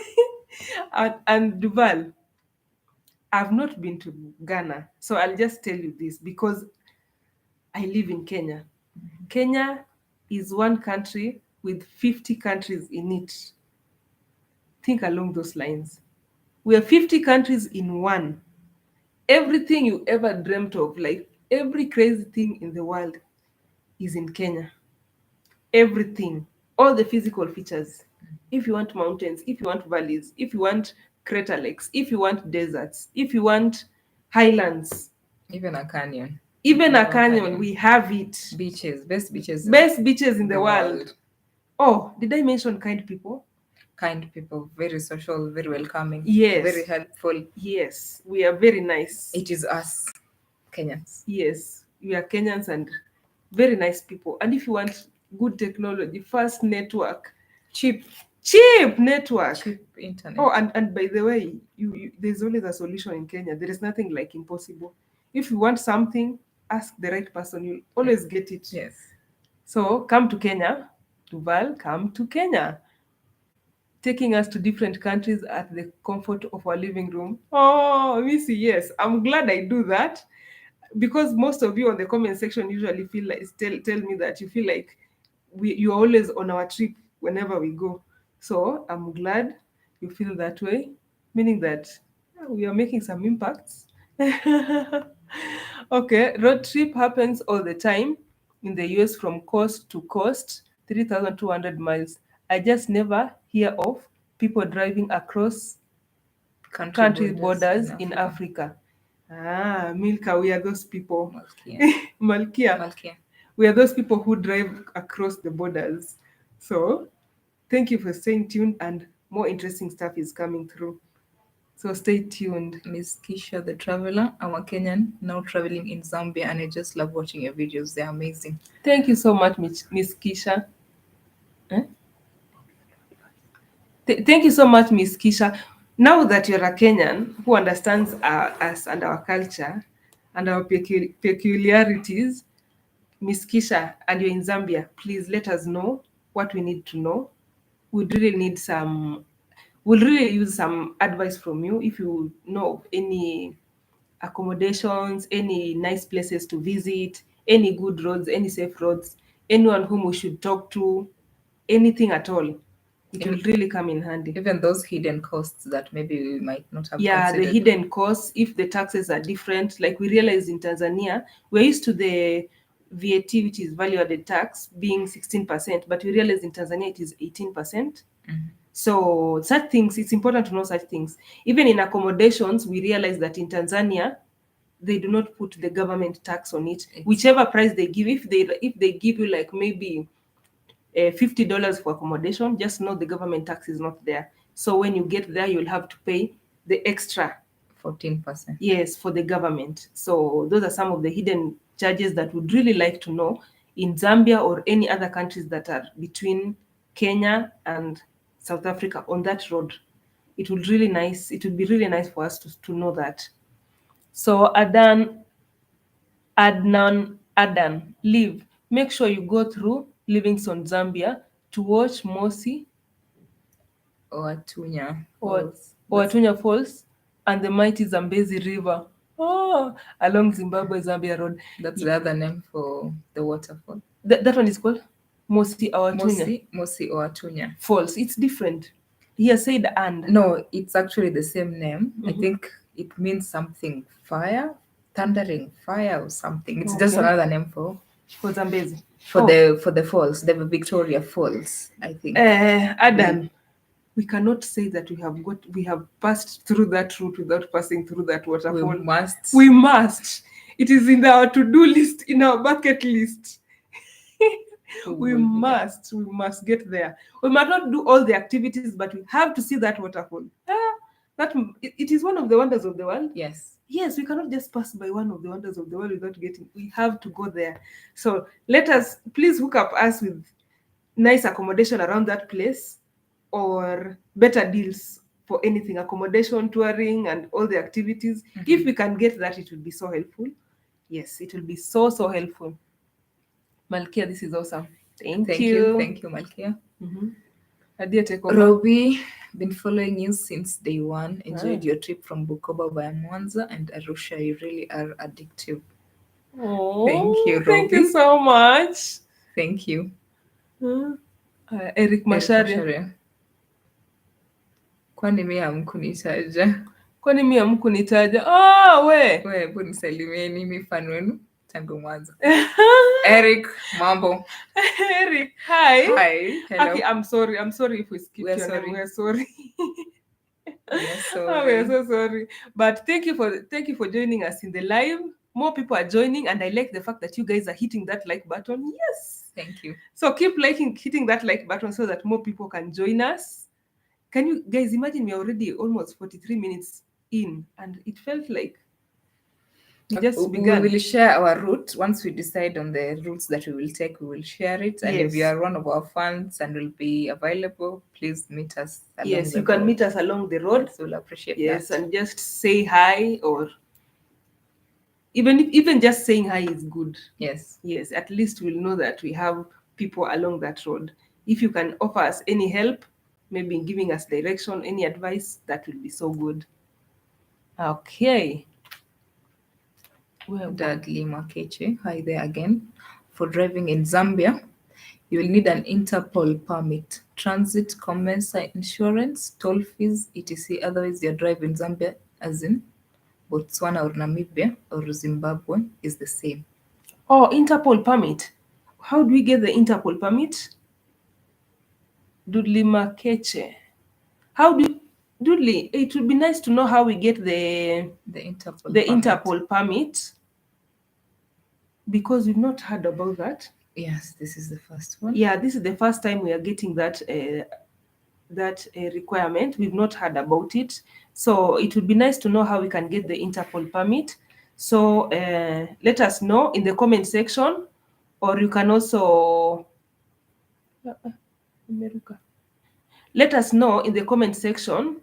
Speaker 1: and Duval, I've not been to Ghana, so I'll just tell you this because I live in Kenya. Kenya is one country with 50 countries in it. Think along those lines. We are 50 countries in one. Everything you ever dreamt of, like every crazy thing in the world, is in Kenya. Everything, all the physical features. If you want mountains, if you want valleys, if you want crater lakes, if you want deserts, if you want highlands,
Speaker 2: even a canyon.
Speaker 1: Even a canyon, we have it.
Speaker 2: Beaches, best beaches.
Speaker 1: Best beaches in the world. Oh, did I mention kind people?
Speaker 2: Kind people, very social, very welcoming.
Speaker 1: Yes.
Speaker 2: Very helpful.
Speaker 1: Yes, we are very nice.
Speaker 2: It is us, Kenyans.
Speaker 1: Yes, we are Kenyans and very nice people. And if you want good technology, fast network, cheap network,
Speaker 2: cheap internet.
Speaker 1: Oh, and by the way, there's always a solution in Kenya. There is nothing like impossible. If you want something, ask the right person. You'll always get it.
Speaker 2: Yes.
Speaker 1: So come to Kenya. Duval, come to Kenya. Taking us to different countries at the comfort of our living room. Oh, Missy, yes. I'm glad I do that. Because most of you on the comment section usually feel like tell me that you feel like you're always on our trip whenever we go. So I'm glad you feel that way, meaning that we are making some impacts. Okay, road trip happens all the time in the US from coast to coast, 3,200 miles. I just never hear of people driving across country borders in Africa. Milka, we are those people. Malkia. We are those people who drive across the borders. So, thank you for staying tuned, and more interesting stuff is coming through. So stay tuned.
Speaker 2: Miss Kisha the Traveler. I'm a Kenyan now traveling in Zambia, and I just love watching your videos. They're amazing.
Speaker 1: Thank you so much, Miss Kisha. Eh? Thank you so much, Miss Kisha. Now that you're a Kenyan who understands us and our culture and our peculiarities, Miss Kisha, and you're in Zambia, please let us know what we need to know. We'd really need some, we'll really use some advice from you if you know of any accommodations, any nice places to visit, any good roads, any safe roads, anyone whom we should talk to, anything at all. It will really come in handy.
Speaker 2: Even those hidden costs that maybe we might not have
Speaker 1: Yeah,
Speaker 2: considered.
Speaker 1: the hidden costs, if the taxes are different, like we realized in Tanzania, we're used to the VAT, which is value added tax, being 16%, but we realized in Tanzania it is 18%. So such things, it's important to know such things. Even in accommodations, we realize that in Tanzania, they do not put the government tax on it. Whichever price they give, if they give you like maybe $50 for accommodation, just know the government tax is not there. So when you get there, you'll have to pay the extra
Speaker 2: 14%.
Speaker 1: Yes, for the government. So those are some of the hidden charges that we'd really like to know in Zambia or any other countries that are between Kenya and South Africa on that road. It would be really nice for us to know that. So Adnan, leave. Make sure you go through Livingstone, Zambia to watch Mosi
Speaker 2: Atunya
Speaker 1: or
Speaker 2: Falls.
Speaker 1: Atunya Falls and the mighty Zambezi River. Oh, along Zimbabwe Zambia Road.
Speaker 2: That's the other name for the waterfall.
Speaker 1: That one is called Mosi Atunya
Speaker 2: Mosi Atunya
Speaker 1: Falls. It's different. He has said and.
Speaker 2: No, it's actually the same name. I think it means something fire, thundering fire or something. It's just another name for
Speaker 1: Zambezi.
Speaker 2: For the falls, the Victoria Falls, I think.
Speaker 1: Adam, we cannot say that we have passed through that route without passing through that waterfall. We must. It is in our to-do list, in our bucket list. we must get there. We might not do all the activities, but we have to see that waterfall. It is one of the wonders of the world.
Speaker 2: Yes,
Speaker 1: we cannot just pass by one of the wonders of the world without we have to go there. So please hook up us with nice accommodation around that place or better deals for anything, accommodation, touring, and all the activities. If we can get that, it will be so helpful. Yes, it will be so helpful. Malkia, this is awesome. Thank you.
Speaker 2: Thank you, Malkia.
Speaker 1: Adia, take over.
Speaker 2: Robbie, been following you since day one. Enjoyed your trip from Bukoba via Mwanza and Arusha. You really are addictive.
Speaker 1: Oh,
Speaker 2: thank you, Robbie.
Speaker 1: Thank you so much.
Speaker 2: Thank you.
Speaker 1: Eric Masharia.
Speaker 2: Kwani mimi hamkunitaja?
Speaker 1: Kwani mimi hamkunitaja? Ah,
Speaker 2: hebu nisalimieni mimi fan wenu tangu mwanzo. Eric, mambo.
Speaker 1: Eric, hi.
Speaker 2: Hello.
Speaker 1: Okay, I'm sorry if we skipped your name. We're sorry. We are so sorry. But thank you for joining us in the live. More people are joining, and I like the fact that you guys are hitting that like button. Yes.
Speaker 2: Thank you.
Speaker 1: So keep hitting that like button so that more people can join us. Can you guys imagine we're already almost 43 minutes in, and it felt like we just began.
Speaker 2: We will share our route. Once we decide on the routes that we will take, we will share it. And if you are one of our fans and will be available, please meet us along the road.
Speaker 1: Yes, you can meet us along the road.
Speaker 2: Yes, we'll appreciate that.
Speaker 1: Yes, and just say hi, or even just saying hi is good.
Speaker 2: Yes,
Speaker 1: at least we'll know that we have people along that road. If you can offer us any help, maybe in giving us direction, any advice, that will be so good. Okay.
Speaker 2: Dudley Makeche, hi there again. For driving in Zambia, you will need an Interpol permit, transit, COMESA insurance, toll fees, etc. Otherwise, your drive in Zambia, as in Botswana or Namibia or Zimbabwe, is the same.
Speaker 1: Oh, Interpol permit. How do we get the Interpol permit? Dudley Makeche. Dudley, it would be nice to know how we get the Interpol permit, because we've not heard about that.
Speaker 2: Yes, this is the first one.
Speaker 1: Yeah, this is the first time we are getting that requirement. We've not heard about it. So it would be nice to know how we can get the Interpol permit. So let us know in the comment section, or you can also let us know in the comment section.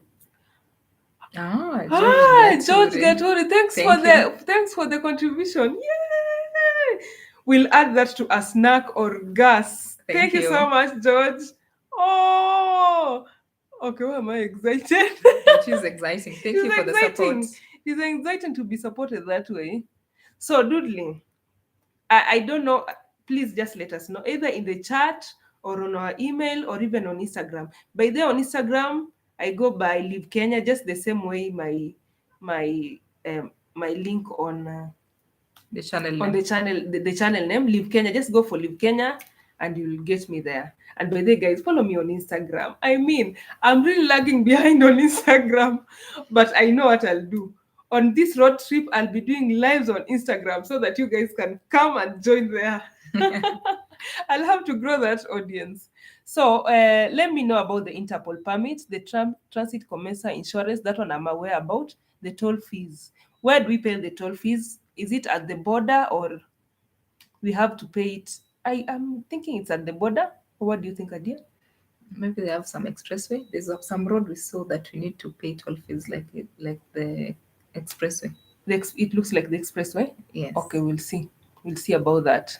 Speaker 1: George Gaturi, thanks for the contribution. Yay! We'll add that to a snack or gas. Thank you so much, George. Oh, okay. Why am I excited?
Speaker 2: Which is exciting. Thank you for the support.
Speaker 1: It's exciting to be supported that way. So, Doodling, I don't know. Please just let us know either in the chat or on our email or even on Instagram. By there on Instagram, I go by Live Kenya, just the same way my link on
Speaker 2: the channel
Speaker 1: on
Speaker 2: name.
Speaker 1: the channel name Live Kenya. Just go for Live Kenya and you'll get me there. And by the way, guys, follow me on Instagram. I mean, I'm really lagging behind on Instagram, but I know what I'll do. On this road trip, I'll be doing lives on Instagram so that you guys can come and join there. I'll have to grow that audience. So let me know about the Interpol permit, the transit commencer insurance, that one I'm aware about, the toll fees. Where do we pay the toll fees? Is it at the border or we have to pay it? I am thinking it's at the border. Or what do you think, Adia?
Speaker 2: Maybe they have some expressway. There's some road we saw that we need to pay toll fees like the expressway.
Speaker 1: It looks like the expressway?
Speaker 2: Yes.
Speaker 1: Okay, we'll see. We'll see about that.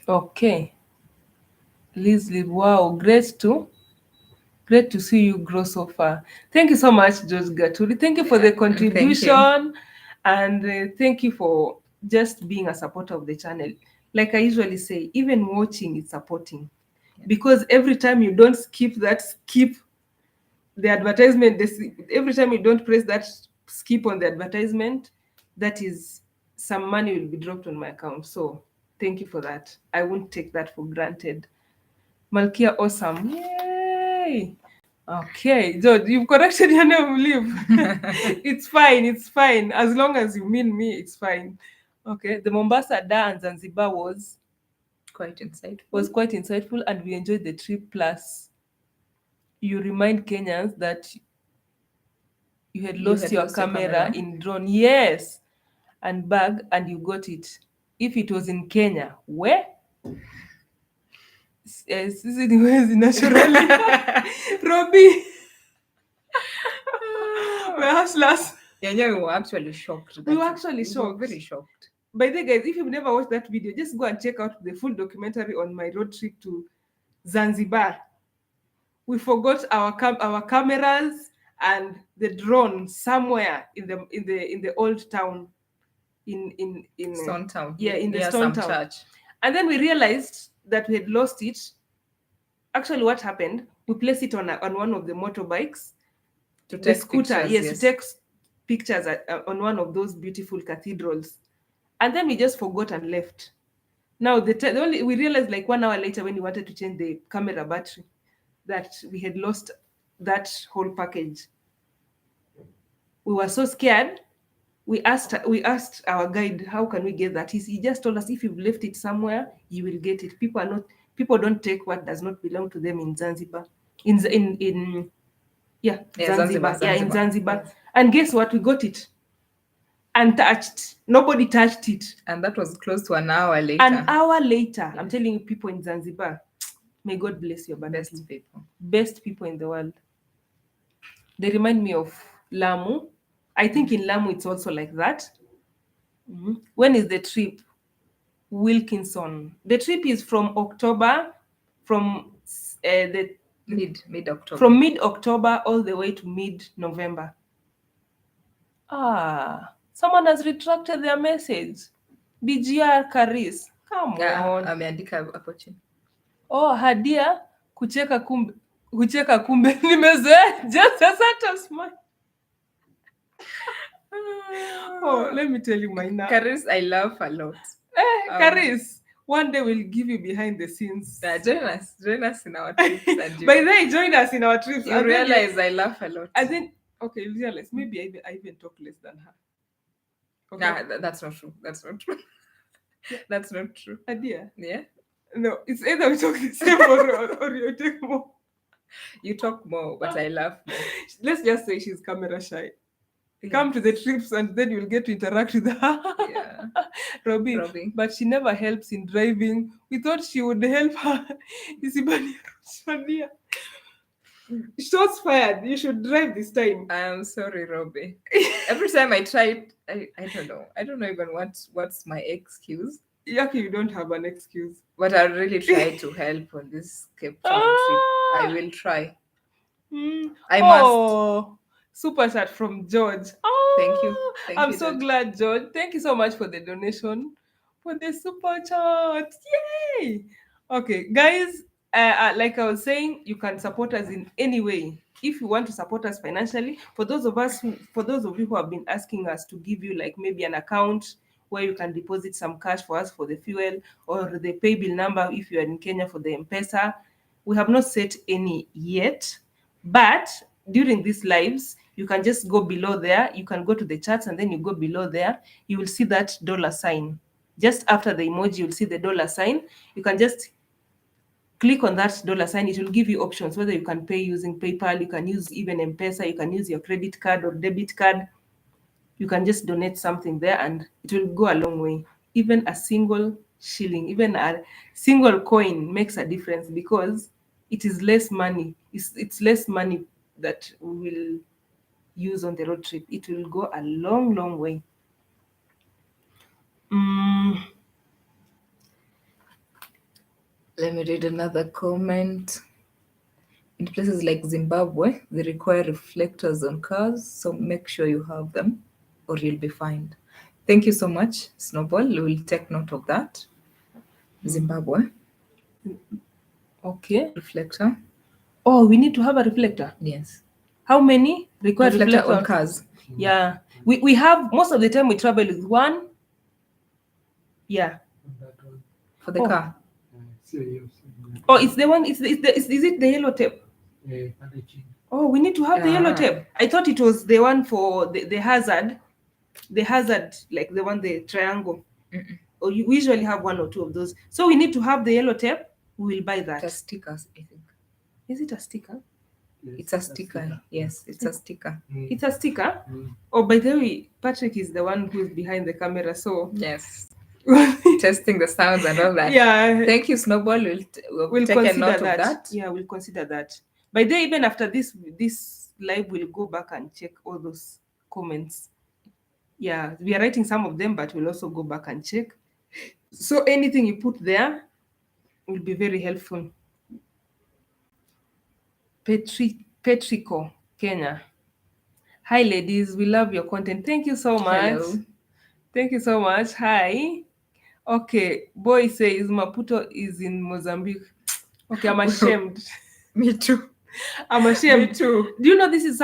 Speaker 1: Okay. Liz, wow, great to see you grow so far. Thank you so much, George Gaturi. Thank you for the contribution. And thank you for just being a supporter of the channel. Like I usually say, even watching is supporting. Yeah. Because every time you don't skip the advertisement, every time you don't press that skip on the advertisement, that is some money will be dropped on my account. So thank you for that. I won't take that for granted. Malkia, awesome. Yay! Okay, George, you've corrected your name, Liv. It's fine. As long as you mean me, it's fine. Okay, the Mombasa, Da, and Zanzibar was
Speaker 2: quite insightful.
Speaker 1: And we enjoyed the trip. Plus, you remind Kenyans that you had lost your camera in drone. Yes, and bag, and you got it. If it was in Kenya, where? Sisi ni wezi naturally. Robbie. We're hustlers.
Speaker 2: Yeah, we were actually shocked.
Speaker 1: We were very
Speaker 2: shocked.
Speaker 1: By the way, guys, if you've never watched that video, just go and check out the full documentary on my road trip to Zanzibar. We forgot our cameras and the drone somewhere in the old town in
Speaker 2: Stone Town.
Speaker 1: Yeah, in the Stone Town. Church. And then we realized that we had lost it. Actually, what happened? We placed it on one of the motorbikes.
Speaker 2: To take scooter,
Speaker 1: pictures, yes, to take pictures on one of those beautiful cathedrals. And then we just forgot and left. Now, we realized like 1 hour later when we wanted to change the camera battery that we had lost that whole package. We were so scared. We asked our guide, how can we get that? He just told us, if you've left it somewhere, you will get it. People don't take what does not belong to them in Zanzibar. Zanzibar. In Zanzibar. Yes. And guess what? We got it. Untouched. Nobody touched it.
Speaker 2: And that was close to an hour later.
Speaker 1: Yes. I'm telling you, people in Zanzibar, may God bless you. Best people in the world. They remind me of Lamu. I think in Lamu it's also like that. Mm-hmm. When is the trip? Wilkinson. The trip is from October, from the
Speaker 2: mid-October.
Speaker 1: From mid-October all the way to mid-November. Someone has retracted their message. BGR Karis. Come on.
Speaker 2: Ameandika hapo chini.
Speaker 1: Oh, Hadia kucheka kumbe nimezoea just a smile. Oh, let me tell you mine now.
Speaker 2: Karis, I laugh a lot.
Speaker 1: Karis, one day we'll give you behind the scenes.
Speaker 2: Join us in our trips.
Speaker 1: By the way, join us in our trips.
Speaker 2: You realize I laugh a lot.
Speaker 1: And then, okay, you realize maybe I even talk less than her.
Speaker 2: Okay. Nah, that's not true. That's not true.
Speaker 1: Adia?
Speaker 2: Yeah?
Speaker 1: No, it's either we talk the same or you take more.
Speaker 2: You talk more, but I laugh more.
Speaker 1: Let's just say she's camera shy. Come to the trips and then you'll get to interact with her.
Speaker 2: Yeah.
Speaker 1: Robbie.
Speaker 2: Robbie.
Speaker 1: But she never helps in driving. We thought she would help her. Isibania. Shots fired. You should drive this time.
Speaker 2: I am sorry, Robbie. Every time I try it, I don't know. I don't know even what's my excuse.
Speaker 1: Yaki, you don't have an excuse.
Speaker 2: But I'll really try to help on this Cape Town trip. I will try. I must.
Speaker 1: Super chat from George.
Speaker 2: Thank you.
Speaker 1: I'm
Speaker 2: you,
Speaker 1: so
Speaker 2: George.
Speaker 1: glad, George. Thank you so much for the donation, for the super chat. Yay! Okay, guys, like I was saying, you can support us in any way. If you want to support us financially, for those of you who have been asking us to give you like maybe an account where you can deposit some cash for us for the fuel, or the pay bill number if you are in Kenya for the M-Pesa, we have not set any yet. But during these lives, you can just go below there. You can go to the charts and then you go below there. You will see that dollar sign. Just after the emoji, you'll see the dollar sign. You can just click on that dollar sign. It will give you options, whether you can pay using PayPal, you can use even M-Pesa, you can use your credit card or debit card. You can just donate something there and it will go a long way. Even a single shilling, even a single coin makes a difference, because it is less money. It's less money that we will use on the road trip. It will go a long, long way.
Speaker 2: Let me read another comment. In places like Zimbabwe, they require reflectors on cars, so make sure you have them or you'll be fined. Thank you so much, Snowball. We will take note of that. Zimbabwe.
Speaker 1: Okay.
Speaker 2: Reflector.
Speaker 1: Oh, we need to have a reflector?
Speaker 2: Yes.
Speaker 1: How many require
Speaker 2: reflector on cars?
Speaker 1: Yeah. We have, most of the time we travel with one. Yeah.
Speaker 2: For the car?
Speaker 1: Oh, it's the one, is it the yellow tape? Oh, we need to have the yellow tape. I thought it was the one for the hazard. The hazard, like the one, the triangle. Or you usually have one or two of those. So we need to have the yellow tape. We will buy that.
Speaker 2: It's a sticker, I think.
Speaker 1: Is it a sticker?
Speaker 2: Yes, it's a sticker. Yes, it's a sticker.
Speaker 1: It's a sticker? Oh, by the way, Patrick is the one who's behind the camera, so...
Speaker 2: Yes. Testing the sounds and all that.
Speaker 1: Yeah.
Speaker 2: Thank you, Snowball. We'll take a note of that.
Speaker 1: Yeah, we'll consider that. By the way, even after this live, we'll go back and check all those comments. Yeah, we are writing some of them, but we'll also go back and check. So anything you put there will be very helpful. Petrico, Kenya. Hi, ladies. We love your content. Thank you so much.
Speaker 2: Hello.
Speaker 1: Thank you so much. Hi. Okay. Boy says Maputo is in Mozambique. Okay, I'm ashamed.
Speaker 2: Me too.
Speaker 1: I'm ashamed.
Speaker 2: Me too.
Speaker 1: Do you know this is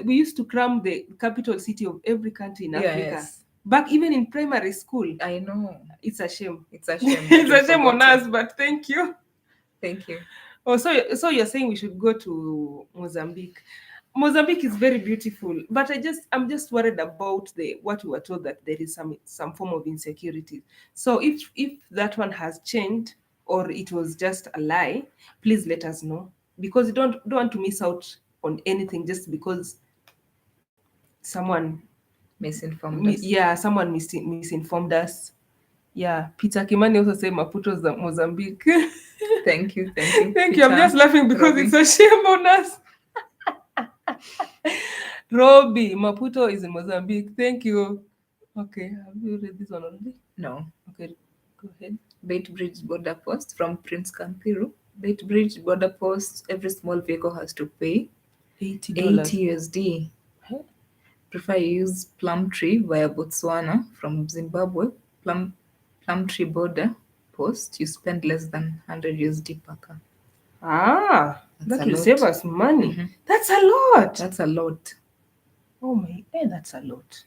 Speaker 1: we used to cram the capital city of every country in Africa.
Speaker 2: Yes.
Speaker 1: Back even in primary school.
Speaker 2: I know.
Speaker 1: It's a shame.
Speaker 2: It's a shame.
Speaker 1: It's a shame on us, but thank you.
Speaker 2: Thank you.
Speaker 1: Oh, so you're saying we should go to Mozambique. Mozambique is very beautiful, but I'm just worried about what we were told, that there is some form of insecurity. So if that one has changed or it was just a lie, please let us know, because you don't want to miss out on anything just because someone
Speaker 2: misinformed us.
Speaker 1: Yeah, someone misinformed us. Yeah, Peter Kimani also said Maputo is Mozambique.
Speaker 2: Thank you. Thank
Speaker 1: you. I'm just laughing because it's a shame on us. Robbie, Maputo is in Mozambique. Thank you. Okay, have you read this one already?
Speaker 2: No.
Speaker 1: Okay, go ahead.
Speaker 2: Bait Bridge border post from Prince Kampiru. Bait Bridge border post, every small vehicle has to pay $80 USD. Huh? Prefer you use Plumtree via Botswana from Zimbabwe. Plumtree border post, you spend less than 100 USD per car.
Speaker 1: That will save us money. Mm-hmm. That's a lot.
Speaker 2: That's a lot.
Speaker 1: Oh my, that's a lot.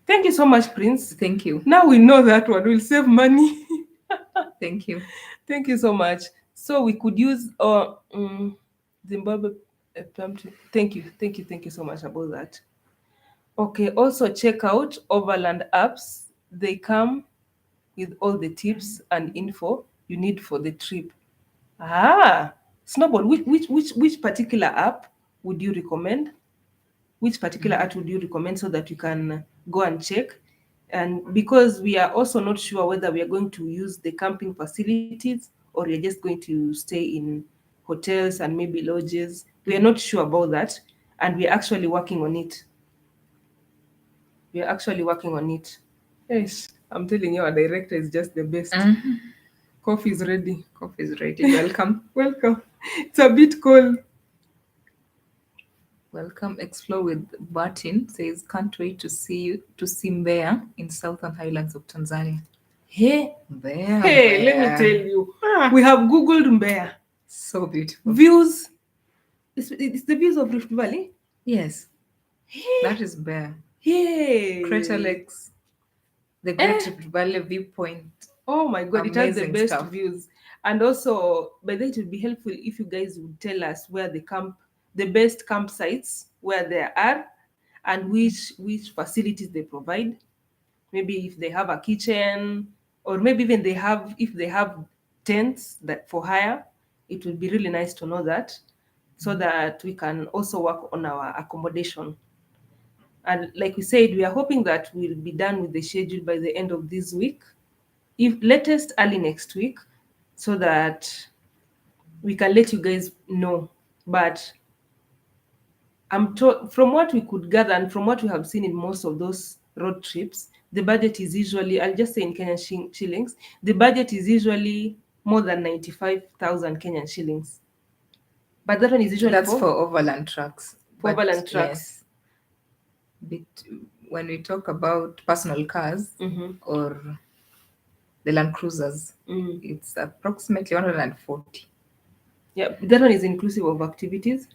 Speaker 1: Thank you so much, Prince.
Speaker 2: Thank you.
Speaker 1: Now we know that one will save money.
Speaker 2: Thank you.
Speaker 1: Thank you so much. So we could use Zimbabwe Plumtree. Thank you so much about that. Okay, also check out Overland apps. They come with all the tips and info you need for the trip. Snowball, which particular app would you recommend? Which particular app would you recommend so that you can go and check? And because we are also not sure whether we are going to use the camping facilities or we are just going to stay in hotels and maybe lodges. We are not sure about that, and we are actually working on it. We are actually working on it. Yes, I'm telling you, our director is just the best. Coffee is ready.
Speaker 2: Coffee is ready. Welcome.
Speaker 1: Welcome. It's a bit cold.
Speaker 2: Welcome. Explore with Martin says, can't wait to see Mbeya in southern highlands of Tanzania.
Speaker 1: Hey,
Speaker 2: Mbeya,
Speaker 1: hey, let me
Speaker 2: Mbeya.
Speaker 1: tell you. We have Googled Mbeya.
Speaker 2: So beautiful.
Speaker 1: Views. It's the views of Rift Valley.
Speaker 2: Yes.
Speaker 1: Hey.
Speaker 2: That is Mbeya.
Speaker 1: Hey.
Speaker 2: Crater Lakes. The Great Rift Valley viewpoint.
Speaker 1: Oh my God,
Speaker 2: Amazing
Speaker 1: it has the best
Speaker 2: stuff.
Speaker 1: views. And also, by the way, it would be helpful if you guys would tell us where the best campsites, where they are, and which facilities they provide. Maybe if they have a kitchen, or maybe even if they have tents that for hire. It would be really nice to know that, so that we can also work on our accommodation. And like we said, we are hoping that we'll be done with the schedule by the end of this week, if latest early next week, so that we can let you guys know. But from what we could gather and from what we have seen in most of those road trips, the budget is usually, I'll just say in Kenyan shillings, the budget is usually more than 95,000 Kenyan shillings. But that one is usually
Speaker 2: That's for overland trucks.
Speaker 1: For overland trucks.
Speaker 2: Yes. When we talk about personal cars or the Land Cruisers, it's approximately 140.
Speaker 1: Yeah, that one is inclusive of activities?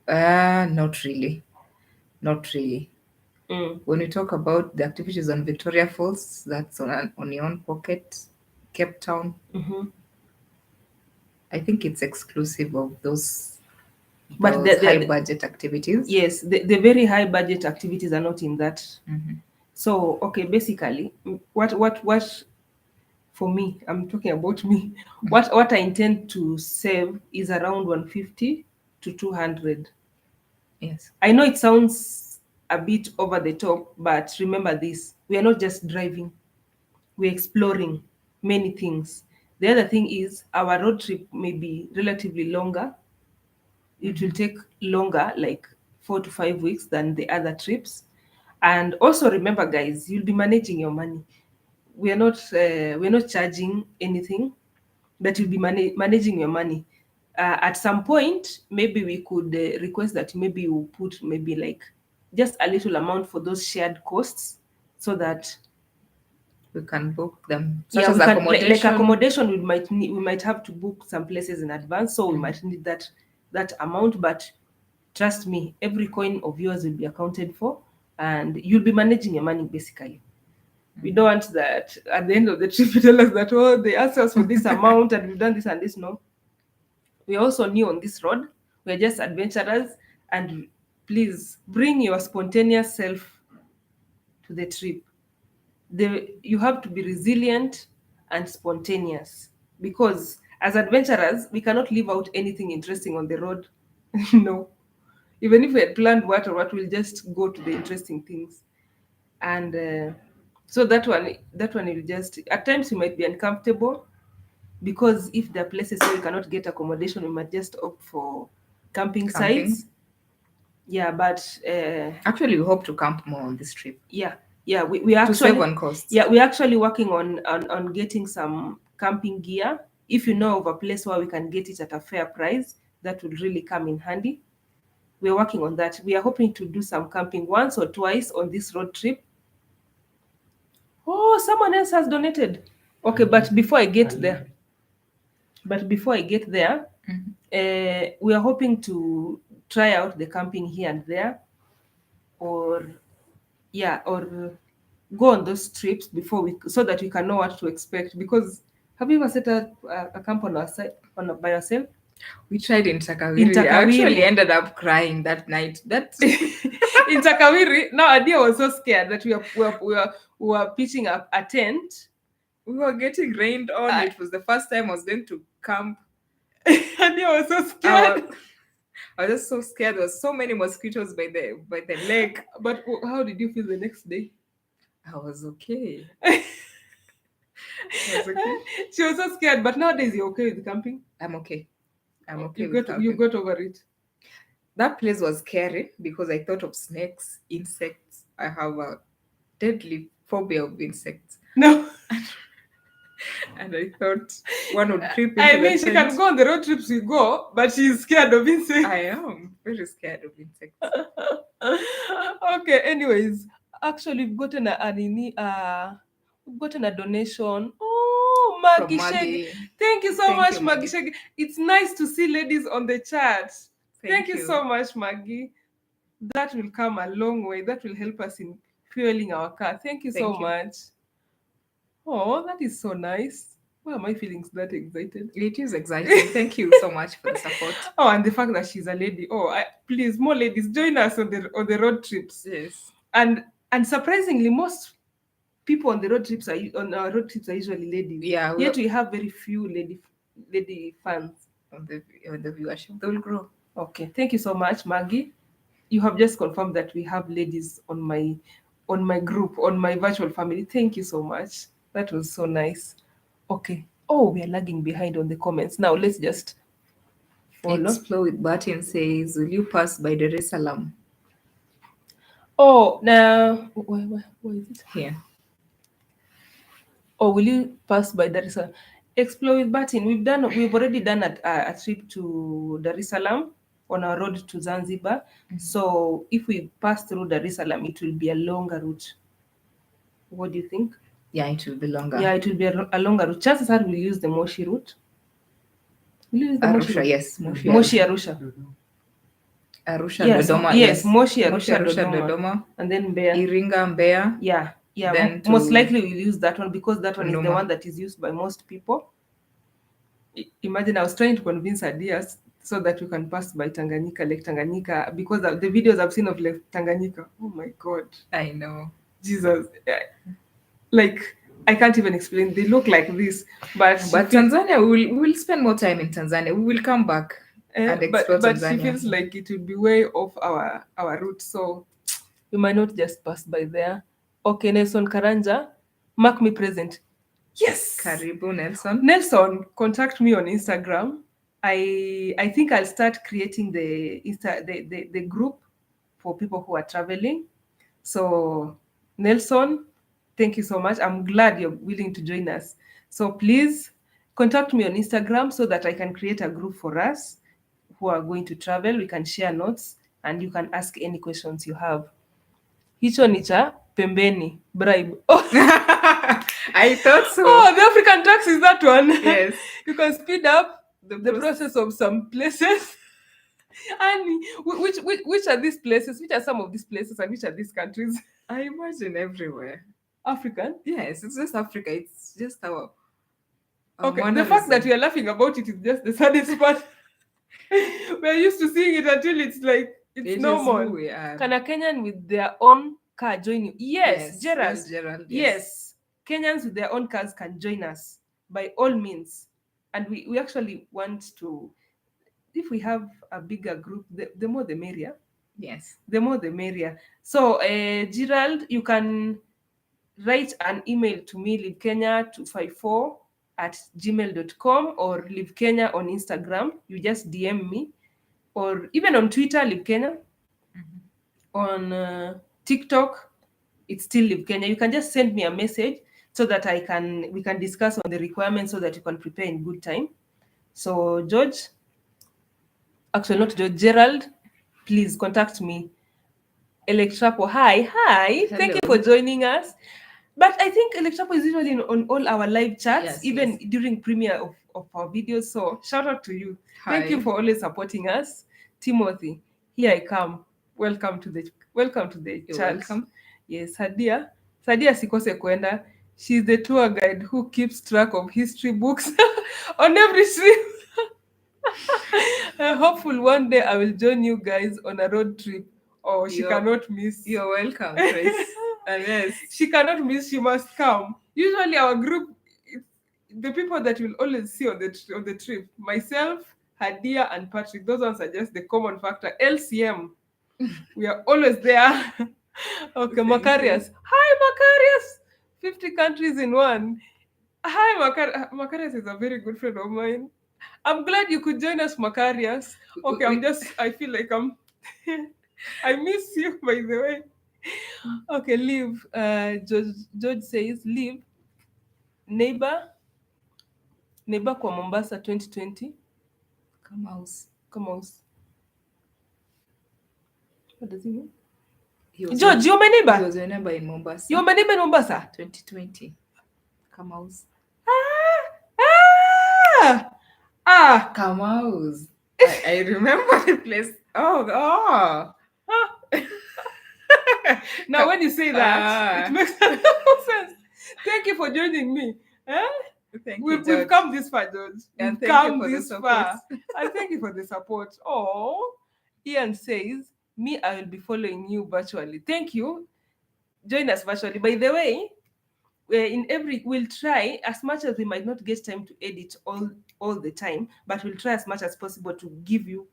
Speaker 2: Not really. Not really. When we talk about the activities on Victoria Falls, that's on your own pocket. Cape Town, I think it's exclusive of those high budget activities.
Speaker 1: Yes, the very high budget activities are not in that. So, okay, basically, what for me, I'm talking about me, what I intend to save is around 150 to 200.
Speaker 2: Yes.
Speaker 1: I know it sounds a bit over the top, but remember this, we are not just driving, we're exploring many things. The other thing is our road trip may be relatively longer. It will take longer, like 4 to 5 weeks than the other trips. And also remember, guys, you'll be managing your money. We're not charging anything, but you'll be managing your money. At some point, maybe we could request that maybe you put maybe like just a little amount for those shared costs, so that
Speaker 2: we can book them. Such
Speaker 1: yeah,
Speaker 2: as
Speaker 1: we can,
Speaker 2: accommodation.
Speaker 1: like accommodation, we might have to book some places in advance, so we might need that amount. But trust me, every coin of yours will be accounted for, and you'll be managing your money basically. We don't want that at the end of the trip you tell us that, oh, they asked us for this amount and we've done this and this. No. We're also new on this road. We're just adventurers, and please bring your spontaneous self to the trip. You have to be resilient and spontaneous, because as adventurers, we cannot leave out anything interesting on the road. No. Even if we had planned what or what, we'll just go to the interesting things. And so that one will just, at times you might be uncomfortable, because if there are places where you cannot get accommodation, we might just opt for camping sites. Yeah, but
Speaker 2: actually we hope to camp more on this trip.
Speaker 1: Yeah, we actually,
Speaker 2: to save on costs.
Speaker 1: Yeah, we're actually working on getting some camping gear. If you know of a place where we can get it at a fair price, that would really come in handy. We're working on that. We are hoping to do some camping once or twice on this road trip. Oh, someone else has donated. Okay, but before I get there, we are hoping to try out the camping here and there, or go on those trips so that we can know what to expect. Because have you ever set up a camp on our side by yourself?
Speaker 2: We tried in Takawiri. I actually ended up crying that night.
Speaker 1: In Takawiri, now Adia was so scared that we were pitching up a tent.
Speaker 2: We were getting rained on. It was the first time I was going to camp
Speaker 1: Hadia was so
Speaker 2: I
Speaker 1: scared.
Speaker 2: was, I was just so scared. There was so many mosquitoes by the leg.
Speaker 1: But how did you feel the next day?
Speaker 2: I was okay. I was okay.
Speaker 1: She was so scared, but nowadays you're okay with camping.
Speaker 2: I'm okay. I'm okay
Speaker 1: You
Speaker 2: with
Speaker 1: got you
Speaker 2: camping.
Speaker 1: got over it.
Speaker 2: That place was scary because I thought of snakes, insects. I have a deadly phobia of insects.
Speaker 1: No,
Speaker 2: And I thought one would creep
Speaker 1: I
Speaker 2: into the
Speaker 1: mean she can
Speaker 2: tent.
Speaker 1: go on the road trips we go, but she's scared of insects.
Speaker 2: I am very scared of insects.
Speaker 1: Okay. Anyways, actually, we've gotten a donation. Oh,
Speaker 2: From
Speaker 1: Maggie Shaggy.
Speaker 2: Maggie.
Speaker 1: Thank you so
Speaker 2: Thank
Speaker 1: much,
Speaker 2: you,
Speaker 1: Maggie
Speaker 2: Maggie.
Speaker 1: Shaggy. It's nice to see ladies on the chat. Thank you
Speaker 2: you.
Speaker 1: so much, Maggie. That will come a long way. That will help us in fueling our car. Thank you so
Speaker 2: Thank you.
Speaker 1: much. Oh, that is so nice. Why am I feeling that excited?
Speaker 2: It is exciting. Thank you so much for the support.
Speaker 1: Oh, and the fact that she's a lady. Oh, please, more ladies, join us on the road trips.
Speaker 2: Yes.
Speaker 1: And surprisingly, most people on our road trips are usually ladies.
Speaker 2: Yeah.
Speaker 1: Yet we have very few lady fans.
Speaker 2: On the viewership, they will grow.
Speaker 1: Okay, thank you so much, Maggie. You have just confirmed that we have ladies on my group, on my virtual family. Thank you so much. That was so nice. Okay. Oh, we are lagging behind on the comments. Now let's just follow.
Speaker 2: Explore with Martin says, will you pass by Dar es Salaam?
Speaker 1: Oh, now where is it?
Speaker 2: Here.
Speaker 1: Or will you pass by Dar es Salaam? Explore with Batin. We've already done a trip to Dar es Salaam on our road to Zanzibar.
Speaker 2: Mhm.
Speaker 1: So if we pass through Dar es Salaam, it will be a longer route. What do you think?
Speaker 2: Yeah, it will be longer.
Speaker 1: Yeah, it will be a longer route. Chances are we'll use the Moshi route. Will you use the Moshi
Speaker 2: Arusha,
Speaker 1: route?
Speaker 2: yes.
Speaker 1: Moshi Arusha.
Speaker 2: Arusha,
Speaker 1: Yes,
Speaker 2: Dodoma,
Speaker 1: yes, Moshi
Speaker 2: Moshi,
Speaker 1: Arusha,
Speaker 2: Arusha,
Speaker 1: Dodoma.
Speaker 2: Dodoma.
Speaker 1: And then Mbeya.
Speaker 2: Iringa, Mbeya.
Speaker 1: Yeah.
Speaker 2: Then
Speaker 1: Most
Speaker 2: to
Speaker 1: likely we'll use that one because that one is the
Speaker 2: Dodoma.
Speaker 1: one that is used by most people. Imagine I was trying to convince Adias so that we can pass by Tanganyika, Lake Tanganyika, because of the videos I've seen of Lake Tanganyika. Oh my God.
Speaker 2: I know.
Speaker 1: Jesus. Like, I can't even explain. They look like this. But
Speaker 2: Tanzania, we will spend more time in Tanzania. We will come back and explore
Speaker 1: but
Speaker 2: Tanzania.
Speaker 1: She feels like it will be way off our route. So we might not just pass by there. Okay, Nelson Karanja, mark me present. Yes.
Speaker 2: Karibu, Nelson.
Speaker 1: Nelson, contact me on Instagram. I think I'll start creating the group for people who are traveling. So Nelson, thank you so much. I'm glad you're willing to join us. So please contact me on Instagram so that I can create a group for us who are going to travel. We can share notes and you can ask any questions you have. Hicho ni cha pembeni, bribe. Oh.
Speaker 2: I thought so.
Speaker 1: Oh, the African tax is that one.
Speaker 2: Yes.
Speaker 1: You can speed up the process of some places. And which are these places? Which are some of these places and which are these countries?
Speaker 2: I imagine everywhere.
Speaker 1: African?
Speaker 2: Yes, it's just Africa. It's just our
Speaker 1: okay, the fact that we are laughing about it is just the saddest part. We're used to seeing it until it's like it's normal. Can a Kenyan with their own car join you? Yes, Gerald.
Speaker 2: Yes, Gerald.
Speaker 1: Yes. Kenyans with their own cars can join us by all means. And we actually want to, if we have a bigger group, the more the merrier.
Speaker 2: Yes.
Speaker 1: The more the merrier. So, Gerald, you can write an email to me, livekenya254@gmail.com, or livekenya on Instagram. You just DM me, or even on Twitter, livekenya.
Speaker 2: Mm-hmm.
Speaker 1: On TikTok, it's still livekenya. You can just send me a message so that we can discuss on the requirements so that you can prepare in good time. So Gerald, please contact me. Electrapo, hi. Hello. Thank you for joining us. But I think Electrapo is usually on all our live chats, even during premiere of our videos. So shout out to you. Hi. Thank you for always supporting us. Timothy, here I come. Welcome to the
Speaker 2: You're
Speaker 1: chat.
Speaker 2: Welcome.
Speaker 1: Yes, Sadia sikose kwenda. She's the tour guide who keeps track of history books on every trip. Hopefully one day I will join you guys on a road trip. Oh, she cannot miss.
Speaker 2: You're welcome, Chris. And yes,
Speaker 1: she cannot miss. She must come. Usually our group, the people that you'll always see on the trip, myself, Hadia and Patrick. Those ones are just the common factor. LCM, we are always there. Okay,
Speaker 2: Thank you.
Speaker 1: Macarius. Hi, Macarius. 50 countries in one. Hi, Macarius is a very good friend of mine. I'm glad you could join us, Macarius. Okay, I feel like I miss you, by the way. Okay, leave. George says, leave. Neighbor. Neighbor kwa Mombasa 2020.
Speaker 2: Kamaus.
Speaker 1: Kamaus. What does it mean?
Speaker 2: George,
Speaker 1: you're my neighbor.
Speaker 2: He was your neighbor in Mombasa.
Speaker 1: You're my neighbor in Mombasa.
Speaker 2: 2020. Kamaus. Kamaus. I remember the place. Oh.
Speaker 1: Now, when you say that, it makes sense. Thank you for joining me. We've come this far, George.
Speaker 2: And
Speaker 1: We've come this far. And thank you for the support. Oh, Ian says, me, I will be following you virtually. Thank you. Join us virtually. By the way, we'll try as much as we might not get time to edit all the time, but we'll try as much as possible to give you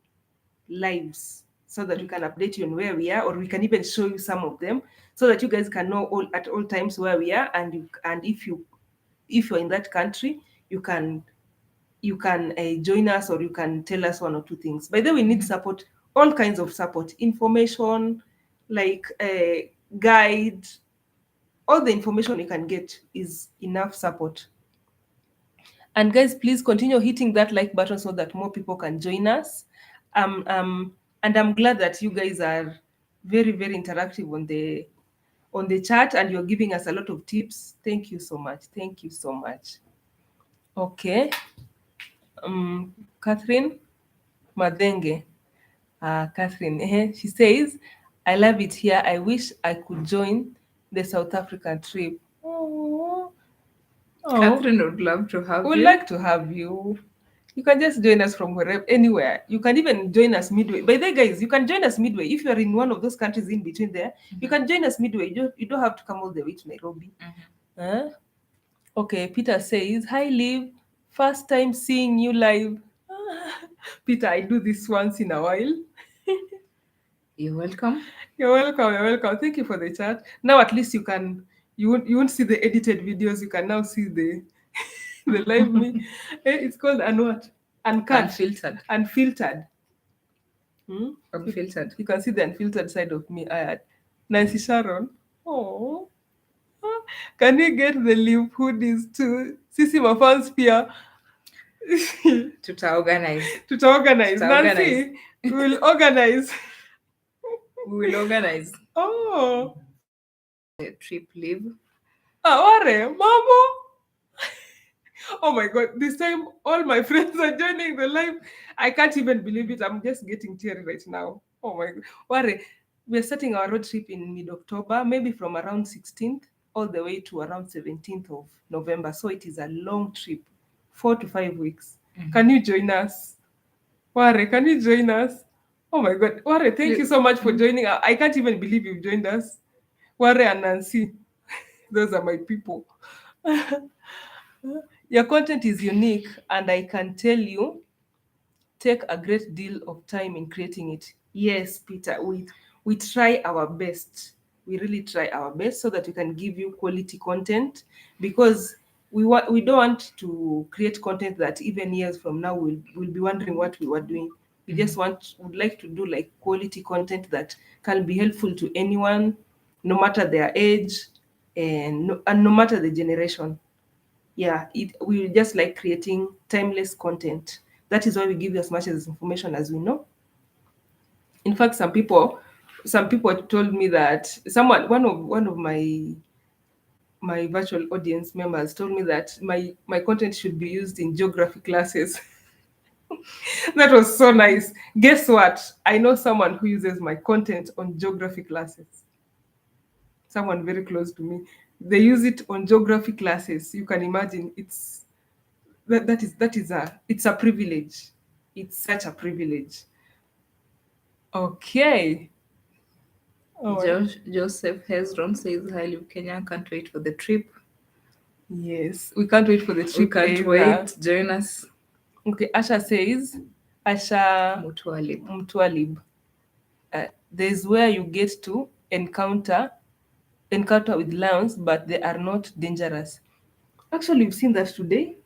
Speaker 1: lives so that we can update you on where we are, or we can even show you some of them so that you guys can know at all times where we are, and if you're in that country, you can join us, or you can tell us one or two things. By the way, we need support, all kinds of support, information, like guide. All the information you can get is enough support. And guys, please continue hitting that like button so that more people can join us. And I'm glad that you guys are very, very interactive on the chat, and you're giving us a lot of tips. Thank you so much. Thank you so much. Okay. Catherine Madenge. Catherine, she says, I love it here. I wish I could join the South African trip. Oh,
Speaker 2: Catherine would love to have you.
Speaker 1: We'd like to have you. You can just join us from wherever, anywhere. You can even join us midway. By the way, guys, you can join us midway. If you're in one of those countries in between there, you can join us midway. You don't have to come all the way to Nairobi. Okay, Peter says, hi, Liv. First time seeing you live. Peter, I do this once in a while.
Speaker 2: You're welcome.
Speaker 1: You're welcome. You're welcome. Thank you for the chat. Now at least you won't see the edited videos. You can now see the live me. It's called uncut.
Speaker 2: Unfiltered.
Speaker 1: Unfiltered.
Speaker 2: Unfiltered.
Speaker 1: You can see the unfiltered side of me. Nancy Sharon. Oh. Can you get the Liv hoodies too? Sisi mafans pia.
Speaker 2: Tutaorganize.
Speaker 1: Nancy, we will organize.
Speaker 2: We will organize.
Speaker 1: Oh.
Speaker 2: The trip Liv.
Speaker 1: Ware, Mamo. Oh my God, this time all my friends are joining the live. I can't even believe it. I'm just getting teary right now. Oh my God. Ware, we're starting our road trip in mid-October, maybe from around 16th all the way to around 17th of November. So it is a long trip, 4 to 5 weeks. Can you join us? Ware, can you join us? Oh my God. Ware, thank you so much for joining. I can't even believe you've joined us. Ware and Nancy, those are my people. Your content is unique, and I can tell you take a great deal of time in creating it. Yes, Peter, we try our best. We really try our best so that we can give you quality content, because we don't want to create content that even years from now we'll be wondering what we were doing. We just would like to do like quality content that can be helpful to anyone, no matter their age and no matter the generation. Yeah, we just like creating timeless content. That is why we give you as much as information as we know. In fact, some people told me that one of my virtual audience members told me that my content should be used in geography classes. That was so nice. Guess what? I know someone who uses my content on geography classes. Someone very close to me. They use it on geography classes. You can imagine it's a privilege. It's such a privilege. Okay.
Speaker 2: Joseph Hezron says, hi, Liv Kenya. Can't wait for the trip.
Speaker 1: Yes, we can't wait for the trip.
Speaker 2: We can't wait. Join us.
Speaker 1: Okay, Asha says, Asha
Speaker 2: Mutwalib.
Speaker 1: Mtwalib. There's where you get to encounter with lions, but they are not dangerous. Actually, we've seen that today.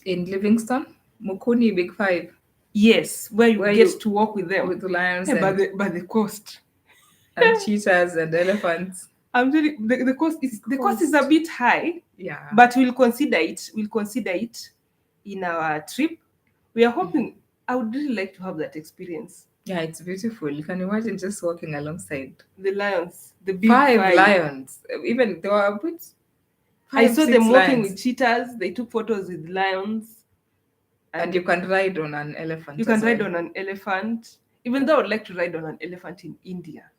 Speaker 2: In Livingston, Mukuni Big Five.
Speaker 1: Yes, where you
Speaker 2: Where
Speaker 1: get
Speaker 2: you-
Speaker 1: to walk with them.
Speaker 2: with lions
Speaker 1: Hey,
Speaker 2: and,
Speaker 1: by the coast.
Speaker 2: and cheetahs and elephants.
Speaker 1: I'm telling you, the cost is the cost is a
Speaker 2: Cost.
Speaker 1: bit high,
Speaker 2: Yeah.
Speaker 1: but we'll consider it. We'll consider it in our trip. We are hoping. I would really like to have that experience.
Speaker 2: Yeah, it's beautiful. You can imagine just walking alongside
Speaker 1: The lions, the big
Speaker 2: five lions. Even there were a bit.
Speaker 1: I
Speaker 2: Five,
Speaker 1: saw them
Speaker 2: six
Speaker 1: walking
Speaker 2: lions.
Speaker 1: with cheetahs. They took photos with lions.
Speaker 2: And you can ride on an elephant.
Speaker 1: You can
Speaker 2: as
Speaker 1: ride
Speaker 2: well.
Speaker 1: on an elephant. Even though I would like to ride on an elephant in India.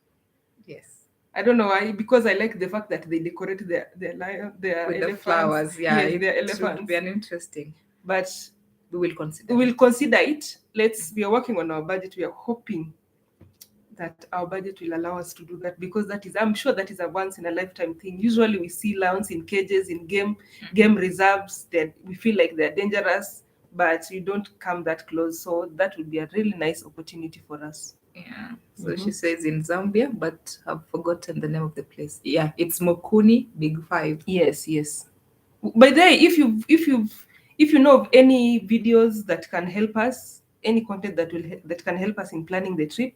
Speaker 2: Yes.
Speaker 1: I don't know why, because I like the fact that they decorate their lion, their
Speaker 2: With
Speaker 1: elephants.
Speaker 2: the flowers. Yeah,
Speaker 1: yes, their
Speaker 2: it
Speaker 1: elephants.
Speaker 2: should be an interesting.
Speaker 1: But
Speaker 2: We will consider.
Speaker 1: we will consider it. We are working on our budget. We are hoping that our budget will allow us to do that, because that is, I'm sure that is a once in a lifetime thing. Usually we see lions in cages in game reserves that we feel like they're dangerous, but you don't come that close. So that would be a really nice opportunity for us.
Speaker 2: Yeah. So she says in Zambia, but I've forgotten the name of the place. Yeah, it's Mukuni Big Five.
Speaker 1: Yes. By the way, if you know of any videos that can help us, any content that can help us in planning the trip,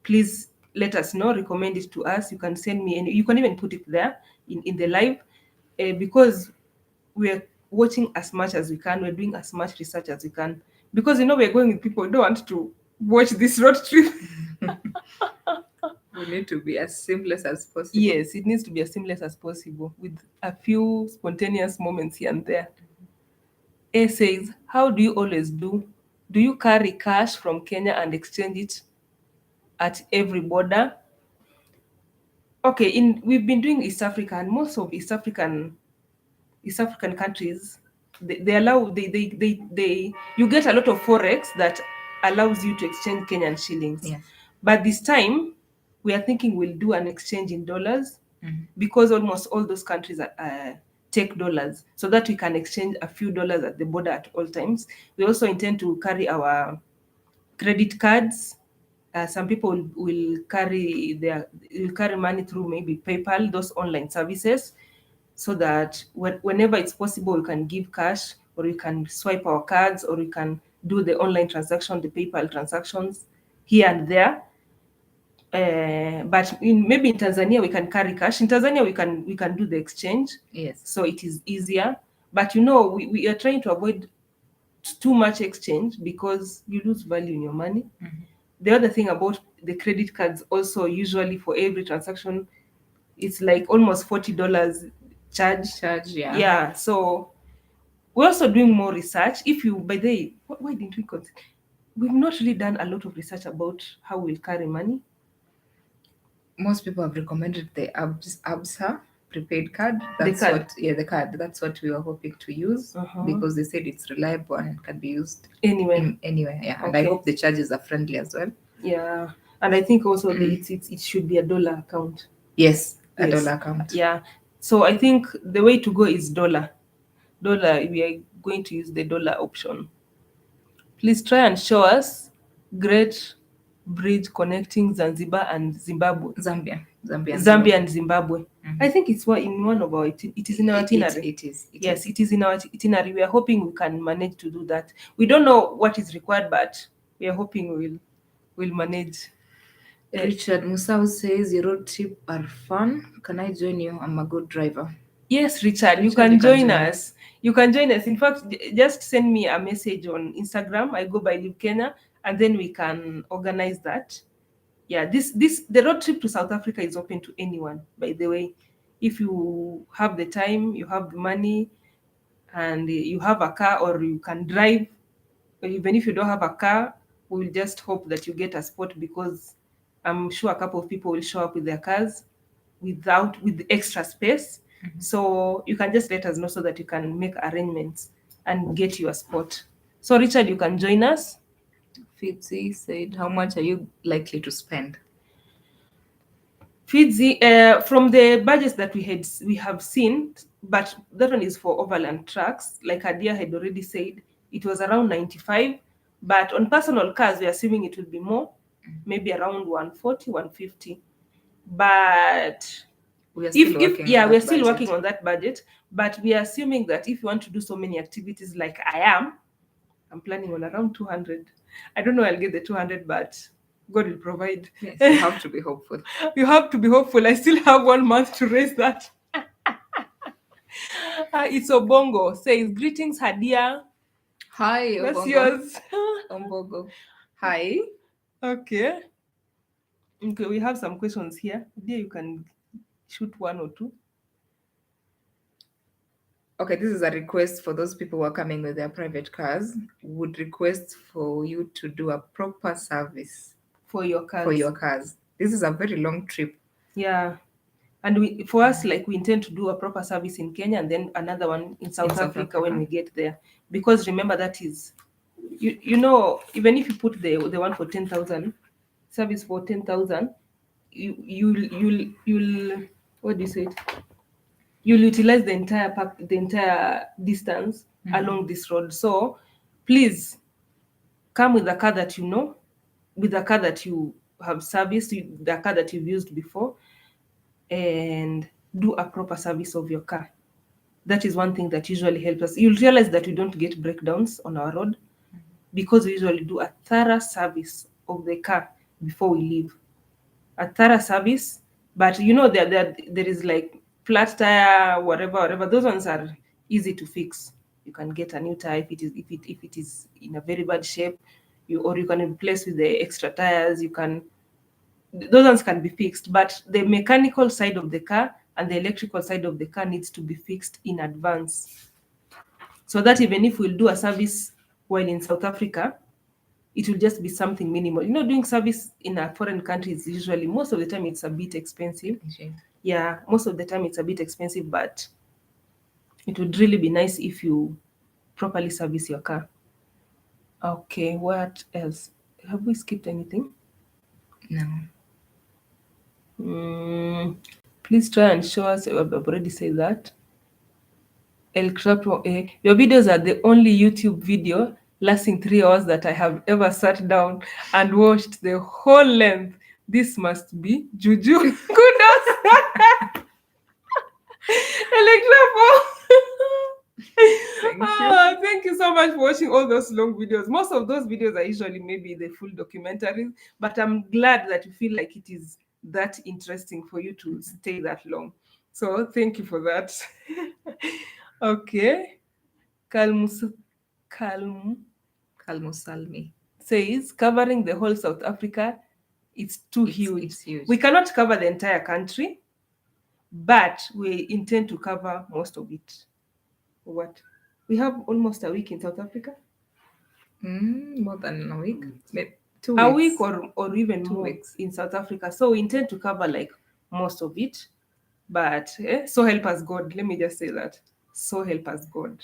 Speaker 1: please let us know. Recommend it to us. You can send me, and you can even put it there in the live, because we're watching as much as we can. We're doing as much research as we can, because we're going with people who don't want to watch this road trip.
Speaker 2: We need to be as seamless as possible.
Speaker 1: Yes, it needs to be as seamless as possible, with a few spontaneous moments here and there. A says, how do you always do? Do you carry cash from Kenya and exchange it at every border? Okay, we've been doing East Africa, and most of East African countries, they allow they you get a lot of forex that allows you to exchange Kenyan shillings.
Speaker 2: Yeah.
Speaker 1: But this time we are thinking we'll do an exchange in dollars, because almost all those countries take dollars, so that we can exchange a few dollars at the border at all times. We also intend to carry our credit cards. Some people will carry money through maybe PayPal, those online services, so that whenever it's possible, we can give cash, or we can swipe our cards, or we can do the online transaction, the PayPal transactions here and there. But maybe in Tanzania we can carry cash. In Tanzania we can do the exchange.
Speaker 2: Yes.
Speaker 1: So it is easier. But we are trying to avoid too much exchange, because you lose value in your money. The other thing about the credit cards also, usually for every transaction, it's like almost $40 charge.
Speaker 2: Yeah.
Speaker 1: Yeah. So we're also doing more research. By the way, why didn't we consider? We've not really done a lot of research about how we'll carry money.
Speaker 2: Most people have recommended the ABSA prepaid card. That's
Speaker 1: card.
Speaker 2: the card. That's what we were hoping to use, because they said it's reliable and can be used
Speaker 1: Anywhere.
Speaker 2: anywhere. Yeah, and I hope the charges are friendly as well.
Speaker 1: Yeah, and I think also it should be a dollar account.
Speaker 2: Yes, a dollar account.
Speaker 1: Yeah, so I think the way to go is dollar. We are going to use the dollar option. Please try and show us Great Bridge connecting Zanzibar and Zimbabwe.
Speaker 2: Zambia
Speaker 1: and Zimbabwe. I think it's in one of our. It is in our itinerary.
Speaker 2: It is.
Speaker 1: Yes, it is in our itinerary. We are hoping we can manage to do that. We don't know what is required, but we are hoping we'll manage.
Speaker 2: Richard Musau says your road trip are fun. Can I join you? I'm a good driver.
Speaker 1: Yes, Richard, you can join us. You can join us. In fact, just send me a message on Instagram. I go by Live Kenya, and then we can organize that. Yeah, the road trip to South Africa is open to anyone, by the way. If you have the time, you have the money, and you have a car, or you can drive. Even if you don't have a car, we'll just hope that you get a spot, because I'm sure a couple of people will show up with their cars with extra space. So you can just let us know, so that you can make arrangements and get your spot. So Richard, you can join us.
Speaker 2: Fitzy said, how much are you likely to spend?
Speaker 1: Fitzy, from the budgets that we have seen, but that one is for overland trucks. Like Adia had already said, it was around 95 But on personal cars, we're assuming it will be more, maybe around 140, 150. But
Speaker 2: we are still
Speaker 1: we're still working on that budget. But we are assuming that if you want to do so many activities like I'm planning on around 200. I don't know I'll get the 200, but God will provide.
Speaker 2: Yes, you have to be hopeful.
Speaker 1: You have to be hopeful. I still have 1 month to raise that. It's Obongo says, greetings, Hadia.
Speaker 2: Hi,
Speaker 1: That's
Speaker 2: Obongo.
Speaker 1: yours.
Speaker 2: Obongo. Hi.
Speaker 1: Okay. Okay, we have some questions here. Hadia, you can shoot one or two.
Speaker 2: Okay, this is a request for those people who are coming with their private cars. Would request for you to do a proper service
Speaker 1: for your cars.
Speaker 2: This is a very long trip.
Speaker 1: Yeah. And for us, like, we intend to do a proper service in Kenya and then another one in South Africa when we get there. Because remember, that is, you know, even if you put the one for 10,000, service for 10,000, you'll what do you say it? You'll utilize the entire distance along this road. So please come with a car that you know, with a car that you have serviced, the car that you've used before, and do a proper service of your car. That is one thing that usually helps us. You'll realize that we don't get breakdowns on our road because we usually do a thorough service of the car before we leave. A thorough service, but you know, there is like flat tire, whatever. Those ones are easy to fix. You can get a new tire if it is in a very bad shape, or you can replace with the extra tires. Those ones can be fixed, but the mechanical side of the car and the electrical side of the car needs to be fixed in advance, so that even if we'll do a service while in South Africa, it will just be something minimal. You know, doing service in a foreign country is usually, most of the time, it's a bit expensive.
Speaker 2: Okay.
Speaker 1: Yeah, most of the time it's a bit expensive, but it would really be nice if you properly service your car. Okay, what else? Have we skipped anything?
Speaker 2: No.
Speaker 1: Please try and show us. I've already said that. El Crapo, your videos are the only YouTube video lasting 3 hours that I have ever sat down and watched the whole length. This must be Juju. Kudos. El Crapo. Thank you so much for watching all those long videos. Most of those videos are usually maybe the full documentaries, but I'm glad that you feel like it is that interesting for you to stay that long. So thank you for that. Okay.
Speaker 2: Kalmusalmi
Speaker 1: says, covering the whole South Africa, it's huge.
Speaker 2: It's huge.
Speaker 1: We cannot cover the entire country, but we intend to cover most of it. What? We have almost a week in South Africa?
Speaker 2: More than a week. Maybe 2 weeks.
Speaker 1: A week or even
Speaker 2: 2
Speaker 1: more
Speaker 2: weeks
Speaker 1: in South Africa. So we intend to cover like most of it. But so help us God. Let me just say that. So help us God.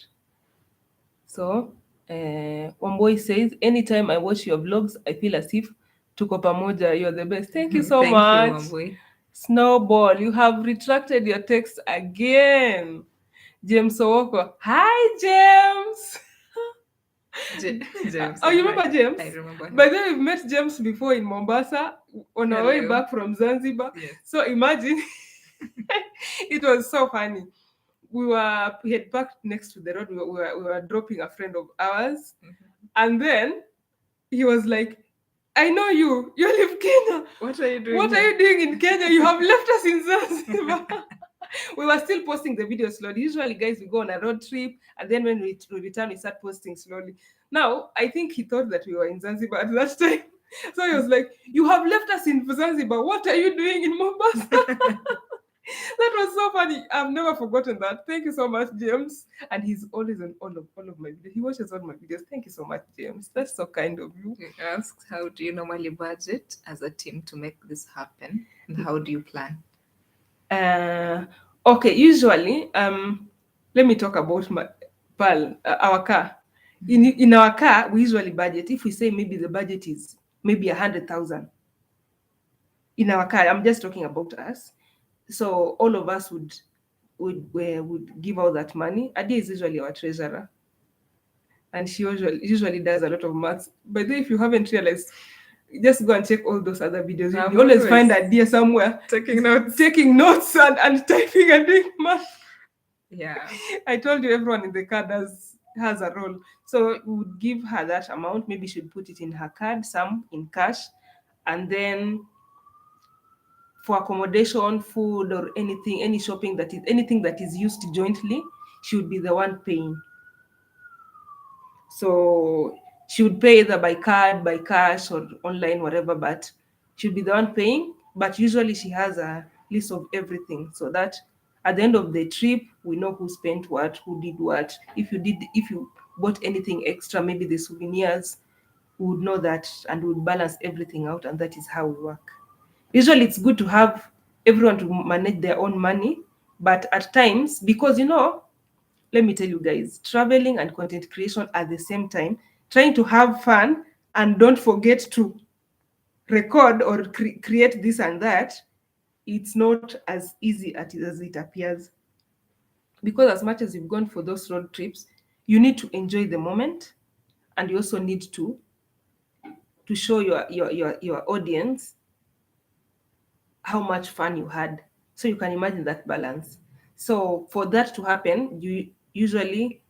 Speaker 1: So Omboy says, anytime I watch your vlogs, I feel as if tuko pamoja, you're the best. Thank you so much.
Speaker 2: Thank you,
Speaker 1: Snowball, you have retracted your text again. James Owoko. Hi, James.
Speaker 2: James.
Speaker 1: Oh, you remember James?
Speaker 2: I remember him.
Speaker 1: By the way, we've met James before in Mombasa on our way back from Zanzibar.
Speaker 2: Yes.
Speaker 1: So imagine, it was so funny. We had parked next to the road. We were dropping a friend of ours. And then he was like, I know you live Kenya.
Speaker 2: What are you doing?
Speaker 1: What are you doing in Kenya? You have left us in Zanzibar. We were still posting the video slowly. Usually, guys, we go on a road trip, and then when we return, we start posting slowly. Now, I think he thought that we were in Zanzibar at that time. So he was like, you have left us in Zanzibar. What are you doing in Mombasa? That was so funny. I've never forgotten that. Thank you so much, James. And he's always on all of my videos. He watches all my videos. Thank you so much, James. That's so kind of you.
Speaker 2: He asks, how do you normally budget as a team to make this happen? And how do you plan?
Speaker 1: Okay, usually, let me talk about our car. In our car, we usually budget. If we say maybe the budget is maybe 100,000 in our car, I'm just talking about us. So all of us would give out that money. Adi is usually our treasurer. and she usually does a lot of maths. By the way, if you haven't realized, just go and check all those other videos. You always find a deer somewhere
Speaker 2: taking notes
Speaker 1: and typing and doing math.
Speaker 2: Yeah.
Speaker 1: I told you everyone in the card has a role. So we would give her that amount. Maybe she'd put it in her card, some in cash, and then for accommodation, food, or anything, any shopping anything that is used jointly, she would be the one paying. So she would pay either by card, by cash, or online, whatever, but she would be the one paying. But usually she has a list of everything so that at the end of the trip, we know who spent what, who did what. If you bought anything extra, maybe the souvenirs, we would know that and we would balance everything out, and that is how we work. Usually it's good to have everyone to manage their own money, but at times, because let me tell you guys, traveling and content creation at the same time, trying to have fun and don't forget to record or create this and that, it's not as easy as it appears. Because as much as you've gone for those road trips, you need to enjoy the moment, and you also need to show your audience how much fun you had. So you can imagine that balance. So for that to happen, you usually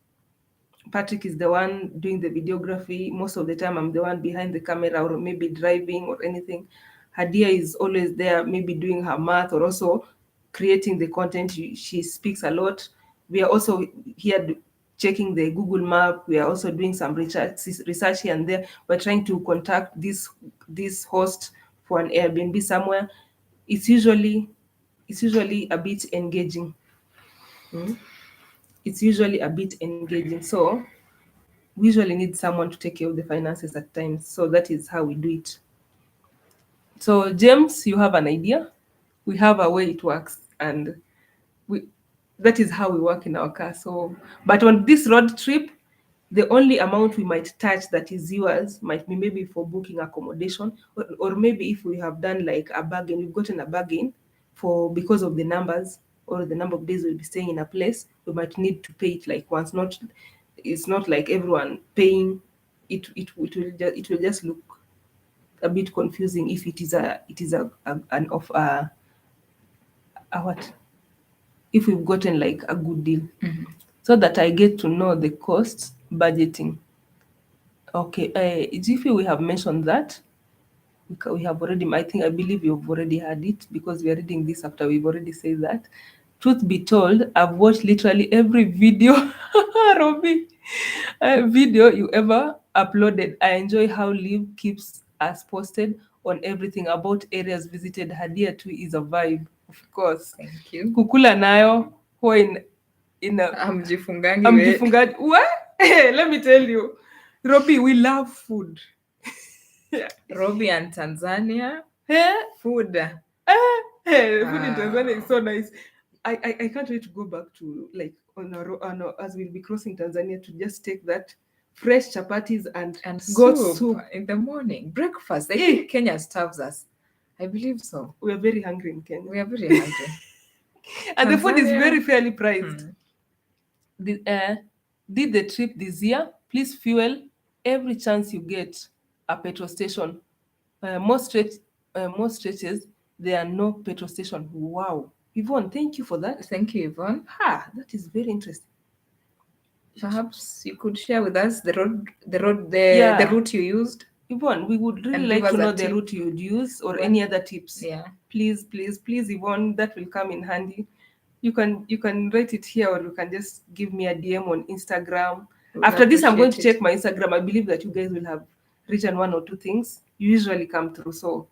Speaker 1: Patrick is the one doing the videography. Most of the time, I'm the one behind the camera or maybe driving or anything. Hadia is always there, maybe doing her math or also creating the content. She speaks a lot. We are also here checking the Google map. We are also doing some research here and there. We're trying to contact this host for an Airbnb somewhere. It's usually a bit engaging. It's usually a bit engaging. So we usually need someone to take care of the finances at times. So that is how we do it. So James, you have an idea. We have a way it works, and we that is how we work in our car. So, but on this road trip, the only amount we might touch that is yours might be maybe for booking accommodation, or maybe if we have done like a bargain, we've gotten a bargain for because of the numbers or the number of days we'll be staying in a place, we might need to pay it like once. It's not like everyone paying it. It will just look a bit confusing if it is an of a what if we've gotten like a good deal, so that I get to know the cost budgeting. Okay, Jiffy, we have mentioned that. We have already, I believe you've already heard it because we are reading this after we've already said that. Truth be told, I've watched literally every video, Robbie, video you ever uploaded. I enjoy how Liv keeps us posted on everything about areas visited. Hadia too is a vibe, of course.
Speaker 2: Thank you.
Speaker 1: Kukula nayo, huwa in a
Speaker 2: Amjifungangi.
Speaker 1: What? Let me tell you, Robbie, we love food.
Speaker 2: Yeah. Robbie and Tanzania. Food.
Speaker 1: Food in Tanzania is so nice. I can't wait to go back to like as we'll be crossing Tanzania to just take that fresh chapatis and goat soup
Speaker 2: in the morning. Breakfast. I think Kenya starves us. I believe so.
Speaker 1: We are very hungry in Kenya.
Speaker 2: We are very hungry.
Speaker 1: And Tanzania, the food is very fairly priced. Did the trip this year? Please fuel every chance you get a petrol station. Most stretches, there are no petrol station. Wow. Yvonne, thank you for that.
Speaker 2: Thank you, Yvonne.
Speaker 1: That is very interesting.
Speaker 2: Perhaps you could share with us the route you used.
Speaker 1: Yvonne, we would really like to know the route you'd use or any other tips.
Speaker 2: Yeah.
Speaker 1: Please, Yvonne, that will come in handy. You can write it here, or you can just give me a DM on Instagram. After this, I'm going to check my Instagram. I believe that you guys will have written one or two things. You usually come through. So,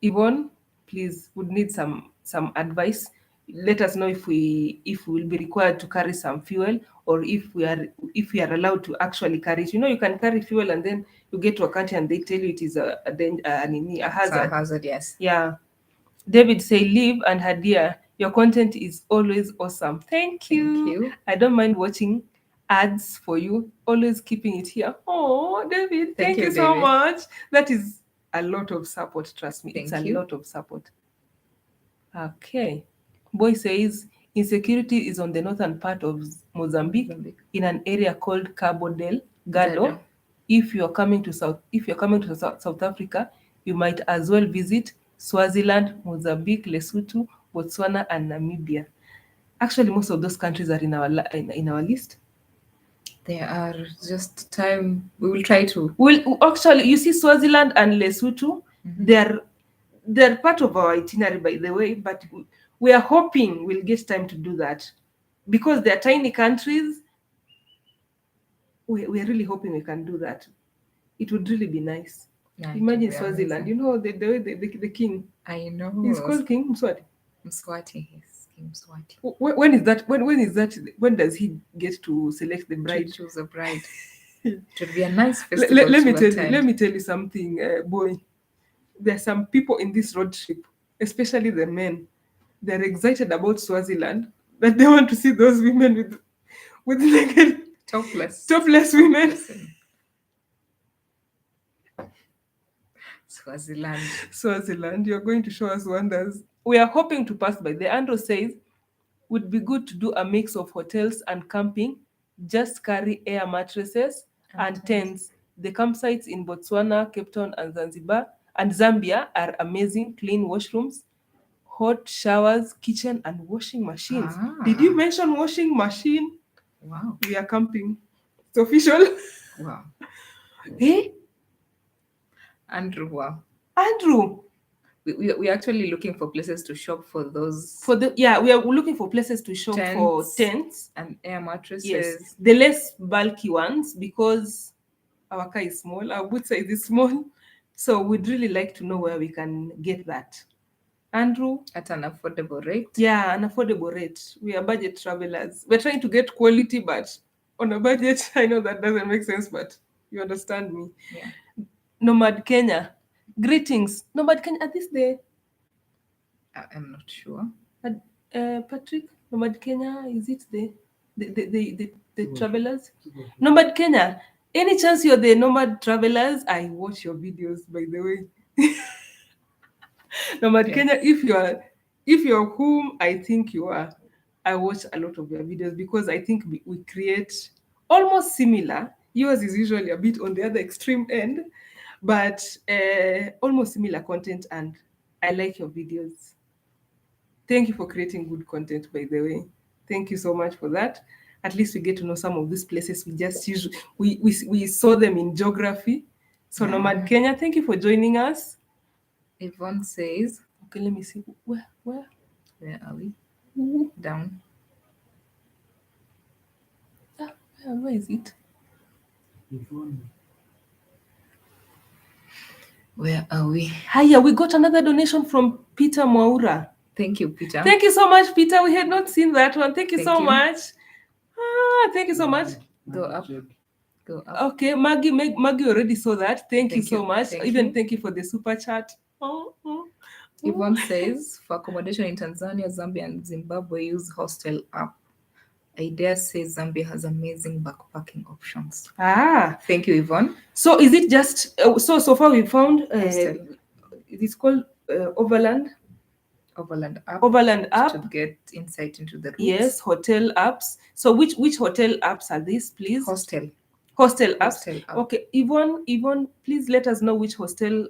Speaker 1: Yvonne, please, would need some advice. Let us know if we will be required to carry some fuel, or if we are allowed to actually carry it. You can carry fuel and then you get to a country and they tell you it is a hazard.
Speaker 2: A hazard, yes.
Speaker 1: Yeah. David say, Liv and Hadia, your content is always awesome. Thank you. I don't mind watching ads for you. Always keeping it here. Oh, David, thank you so much. That is a lot of support. Trust me, it's a lot of support. Okay. Boy says, Insecurity is on the northern part of Mozambique, in an area called Cabo Delgado. If you're coming to South Africa, you might as well visit Swaziland, Mozambique, Lesotho, Botswana, and Namibia. Actually, most of those countries are in our list.
Speaker 2: There are just time. We will try to.
Speaker 1: Well, actually, you see, Swaziland and Lesotho, they're part of our itinerary, by the way. But we are hoping we'll get time to do that because they're tiny countries. We're really hoping we can do that. It would really be nice.
Speaker 2: Yeah,
Speaker 1: imagine Swaziland. You know the king.
Speaker 2: I know.
Speaker 1: He's called King Mswati.
Speaker 2: Mswati, yes, King Mswati.
Speaker 1: When is that? When is that? When does he get to select the bride?
Speaker 2: To choose a bride. It would be a nice festival.
Speaker 1: Let me tell you something, boy. There are some people in this road trip, especially the men. They're excited about Swaziland, that they want to see those women with naked topless women. Swaziland, you're going to show us wonders. We are hoping to pass by. The Andrew says, would be good to do a mix of hotels and camping. Just carry air mattresses and tents. The campsites in Botswana, Cape Town, and Zanzibar and Zambia are amazing. Clean washrooms, hot showers, kitchen, and washing machines. Did you mention washing machine?
Speaker 2: Wow.
Speaker 1: We are camping. It's official.
Speaker 2: Wow.
Speaker 1: Hey?
Speaker 2: Andrew, wow.
Speaker 1: Andrew.
Speaker 2: We're actually looking for places to shop for those.
Speaker 1: We are looking for places to shop for tents
Speaker 2: and air mattresses.
Speaker 1: Yes, the less bulky ones, because our car is small, our boot size is small. So we'd really like to know where we can get that. Andrew?
Speaker 2: At an affordable rate?
Speaker 1: Yeah, an affordable rate. We are budget travelers. We're trying to get quality, but on a budget. I know that doesn't make sense, but you understand me.
Speaker 2: Yeah.
Speaker 1: Nomad Kenya. Greetings. Nomad Kenya, are this there?
Speaker 2: I'm not sure.
Speaker 1: Patrick, Nomad Kenya, is it the travelers? Nomad Kenya, any chance you're the Nomad travelers? I watch your videos, by the way. Nomad Kenya, if you're whom I think you are, I watch a lot of your videos because I think we create almost similar. Yours is usually a bit on the other extreme end, but almost similar content, and I like your videos. Thank you for creating good content, by the way. Thank you so much for that. At least we get to know some of these places. We just usually we saw them in geography. So Nomad Kenya, thank you for joining us.
Speaker 2: Yvonne says,
Speaker 1: okay, let me see. Where
Speaker 2: are we? Down.
Speaker 1: Where is it?
Speaker 2: Where are we?
Speaker 1: Hiya, we got another donation from Peter Mwaura.
Speaker 2: Thank you, Peter.
Speaker 1: Thank you so much, Peter. We had not seen that one. Thank you so much. Thank you so much.
Speaker 2: Go up.
Speaker 1: Okay, Maggie already saw that. Thank you so much. Even thank you for the super chat.
Speaker 2: Yvonne says, for accommodation in Tanzania, Zambia, and Zimbabwe, use Hostel app. I dare say Zambia has amazing backpacking options. Thank you, Yvonne.
Speaker 1: So is it just so far we found it's called Overland app
Speaker 2: to get insight into the routes.
Speaker 1: Yes, hotel apps. So which hotel apps are these, please?
Speaker 2: Hostel
Speaker 1: apps. Okay, Yvonne, please let us know which hostel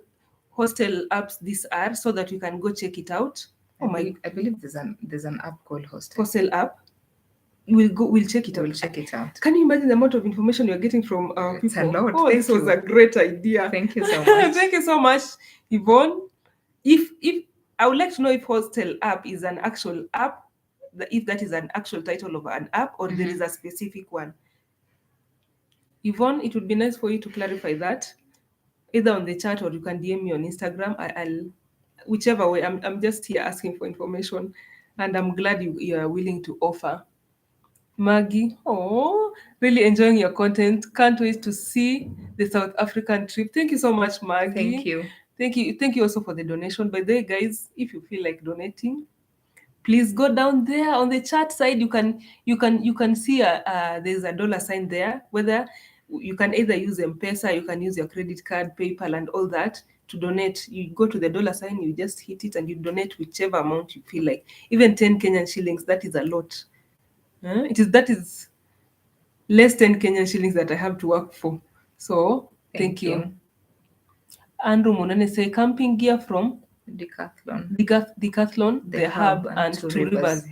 Speaker 1: apps these are so that we can go check it out.
Speaker 2: I believe there's an app called
Speaker 1: Hostel app. We'll check it out.
Speaker 2: We'll check it out.
Speaker 1: Can you imagine the amount of information you're getting from our people?
Speaker 2: It's a lot.
Speaker 1: This was a great idea.
Speaker 2: Thank you so much.
Speaker 1: Thank you so much, Yvonne. If I would like to know if Hostel app is an actual app, if that is an actual title of an app, or there is a specific one. Yvonne, it would be nice for you to clarify that, either on the chat or you can DM me on Instagram. I'll whichever way. I'm just here asking for information, and I'm glad you are willing to offer. Maggie, really enjoying your content. Can't wait to see the South African trip. Thank you so much, Maggie.
Speaker 2: Thank you.
Speaker 1: Thank you also for the donation. By the way, guys, if you feel like donating, please go down there on the chat side. You can see there's a dollar sign there. Whether you can either use M-Pesa, you can use your credit card, PayPal, and all that to donate. You go to the dollar sign, you just hit it, and you donate whichever amount you feel like. Even 10 Kenyan shillings, that is a lot. That is less 10 Kenyan shillings that I have to work for. So thank you. Andrew Monane say camping gear from Decathlon, the Hub, and Two Rivers.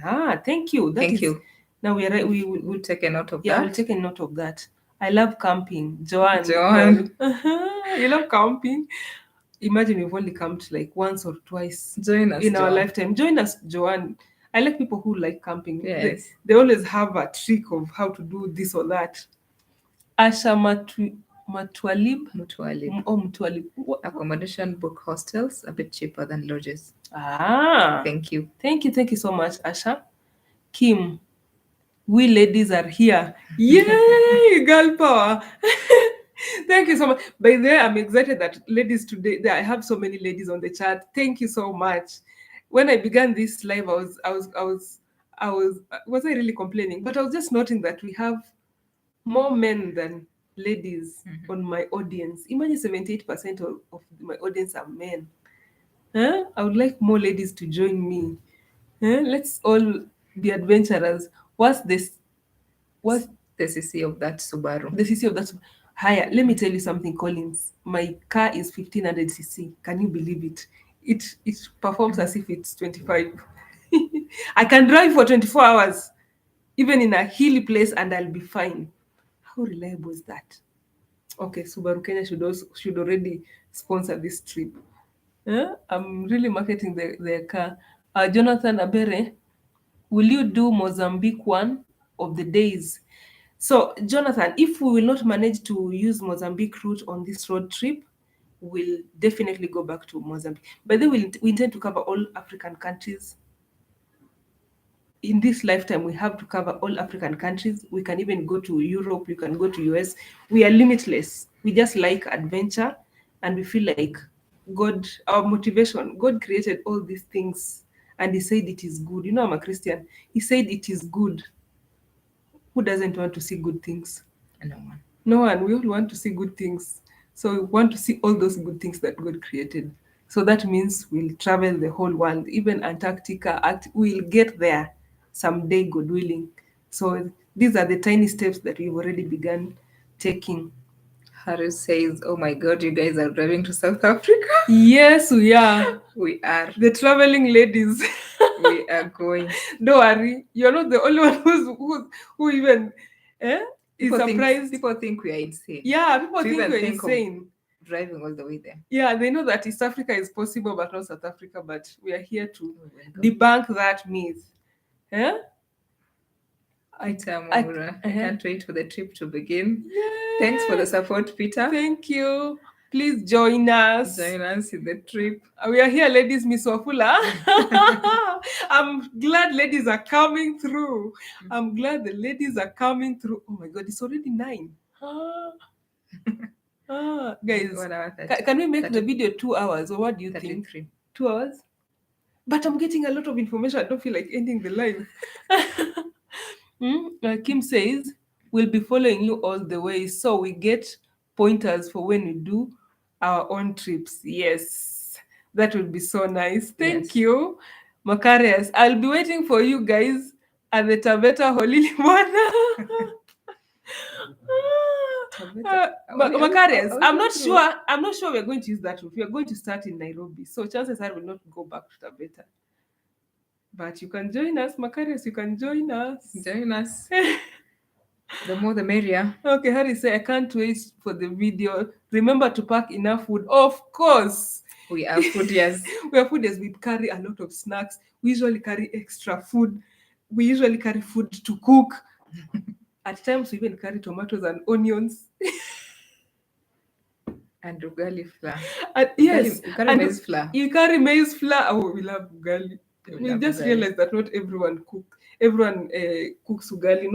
Speaker 1: Thank you.
Speaker 2: Thank you.
Speaker 1: Now we are right. We'll
Speaker 2: take a note of that.
Speaker 1: Yeah, we'll take a note of that. I love camping. Joanne. You love camping? Imagine we've only camped like once or twice
Speaker 2: in
Speaker 1: our lifetime. Join us, Joanne. I like people who like camping.
Speaker 2: Yes.
Speaker 1: They always have a trick of how to do this or that. Asha Mutwalib.
Speaker 2: Accommodation book hostels a bit cheaper than lodges.
Speaker 1: Thank you so much, Asha. Kim, we ladies are here. Yay, girl power. Thank you so much. By the way, I'm excited that ladies today, I have so many ladies on the chat. Thank you so much. When I began this live, was I really complaining? But I was just noting that we have more men than ladies on my audience. Imagine 78% of my audience are men. I would like more ladies to join me. Let's all be adventurers. What's the
Speaker 2: CC of that Subaru?
Speaker 1: The CC of that Subaru. Higher. Let me tell you something, Collins. My car is 1500 cc. Can you believe it? It performs as if it's 25. I can drive for 24 hours, even in a hilly place, and I'll be fine. How reliable is that? Okay, Subaru Kenya should already sponsor this trip. I'm really marketing their car. Jonathan Abere, will you do Mozambique one of the days? So, Jonathan, if we will not manage to use Mozambique route on this road trip, we'll definitely go back to Mozambique. But then we intend to cover all African countries. In this lifetime, we have to cover all African countries. We can even go to Europe. We can go to US. We are limitless. We just like adventure, and we feel like our motivation, God created all these things, and He said it is good. You know, I'm a Christian. He said it is good. Who doesn't want to see good things? No one. We all want to see good things. So we want to see all those good things that God created. So that means we'll travel the whole world, even Antarctica. We'll get there someday, God willing. So these are the tiny steps that we've already begun taking.
Speaker 2: Harris says, oh my God, you guys are driving to South Africa?
Speaker 1: Yes, we are.
Speaker 2: We are.
Speaker 1: The traveling ladies.
Speaker 2: We are going.
Speaker 1: Don't worry. You're not the only one who even is surprised.
Speaker 2: People think we are insane.
Speaker 1: Yeah, people think we're insane.
Speaker 2: Driving all the way there.
Speaker 1: Yeah, they know that East Africa is possible, but not South Africa. But we are here to debunk that myth.
Speaker 2: I can't wait for the trip to begin. Yay! Thanks for the support, Peter.
Speaker 1: Thank you. Please join us.
Speaker 2: Join us in the trip.
Speaker 1: We are here, ladies, Miss Wafula. I'm glad ladies are coming through. I'm glad the ladies are coming through. Oh my God, it's already 9. Guys, can we make the video 2 hours, or what do you
Speaker 2: 33.
Speaker 1: think? 2 hours? But I'm getting a lot of information. I don't feel like ending the live. Kim says, we'll be following you all the way, so we get pointers for when we do our own trips. Yes, that would be so nice. Thank you. Macarius, I'll be waiting for you guys at the Taveta Holy Limana. Macarius, I'm not sure we're going to use that route. We are going to start in Nairobi, so chances are we'll not go back to Taveta. But you can join us, Macarius. You can join us.
Speaker 2: Join us. The more the merrier.
Speaker 1: Okay, Harry say, I can't wait for the video. Remember to pack enough food. Of course.
Speaker 2: We are foodies.
Speaker 1: We are foodies. We carry a lot of snacks. We usually carry extra food. We usually carry food to cook. At times, we even carry tomatoes and onions.
Speaker 2: And ugali flour.
Speaker 1: Yes.
Speaker 2: You carry maize flour.
Speaker 1: You carry maize flour. Oh, we love ugali. We just realized that not everyone cooks. Everyone cooks ugali.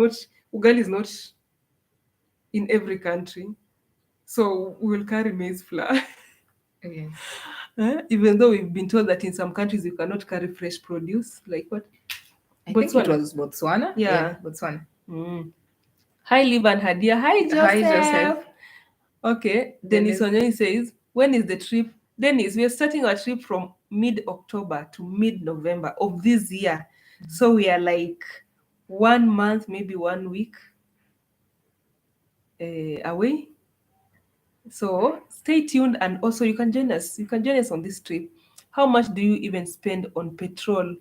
Speaker 1: Ugali is not in every country. So we will carry maize flour.
Speaker 2: Yes.
Speaker 1: Even though we've been told that in some countries you cannot carry fresh produce. Like what?
Speaker 2: I think it was Botswana.
Speaker 1: Yeah.
Speaker 2: Botswana.
Speaker 1: Hi, Liv and Hadia. Hi,
Speaker 2: Hi, Joseph.
Speaker 1: Joseph. Okay, Dennis
Speaker 2: Dennis.
Speaker 1: Onyoni says, when is the trip? Dennis, we are starting our trip from mid-October to mid-November of this year. So we are like 1 month, maybe 1 week away. So stay tuned, and also you can join us. You can join us on this trip. How much do you even spend on petrol?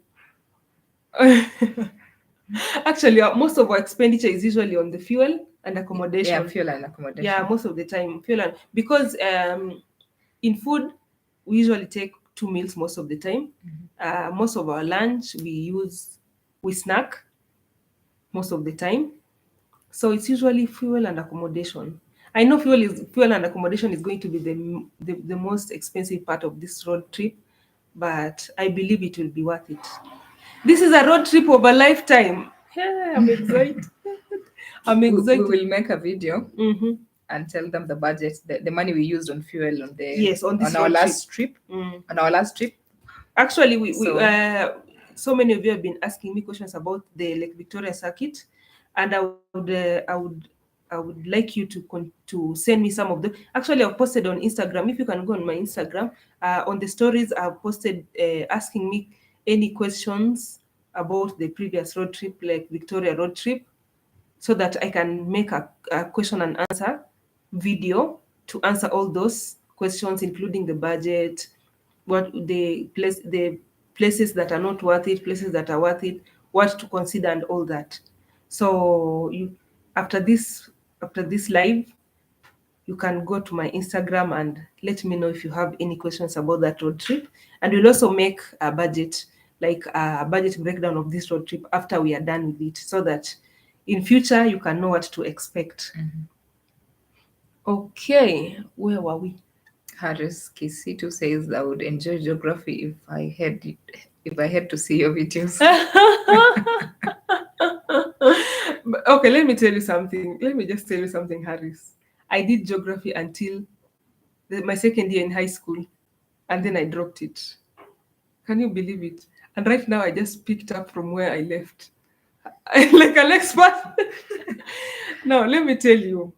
Speaker 1: Actually, most of our expenditure is usually on the fuel and
Speaker 2: Yeah,
Speaker 1: accommodation.
Speaker 2: fuel and
Speaker 1: Yeah,
Speaker 2: accommodation.
Speaker 1: most of the time fuel and because in food we usually take 2 meals most of the time. Most of our lunch we snack most of the time. So it's usually fuel and accommodation. I know fuel and accommodation is going to be the most expensive part of this road trip, but I believe it will be worth it. This is a road trip of a lifetime. Yeah, I'm excited. I'm
Speaker 2: We
Speaker 1: excited.
Speaker 2: will make a video
Speaker 1: Mm-hmm.
Speaker 2: and tell them the budget, the money we used on fuel on the
Speaker 1: Yes, on this
Speaker 2: our
Speaker 1: road
Speaker 2: last
Speaker 1: trip.
Speaker 2: trip. On our last trip.
Speaker 1: Actually, we
Speaker 2: So
Speaker 1: so many of you have been asking me questions about the Lake Victoria circuit, and I would like you to send me some of them. Actually, I've posted on Instagram. If you can go on my Instagram, on the stories I've posted asking me any questions about the previous road trip, like Victoria road trip, so that I can make a question and answer video to answer all those questions, including the budget, what the places that are not worth it, places that are worth it, what to consider, and all that. So you after this after this live, you can go to my Instagram and let me know if you have any questions about that road trip. And we'll also make a budget, like a budget breakdown of this road trip after we are done with it, so that in future you can know what to expect. Okay, where were we?
Speaker 2: Harris Kisitu says I would enjoy geography if I had to see your videos.
Speaker 1: Okay, let me tell you something. Let me just tell you something, Harris. I did geography until my second year in high school, and then I dropped it. Can you believe it? And right now, I just picked up from where I left. I'm like an expert. Now, let me tell you.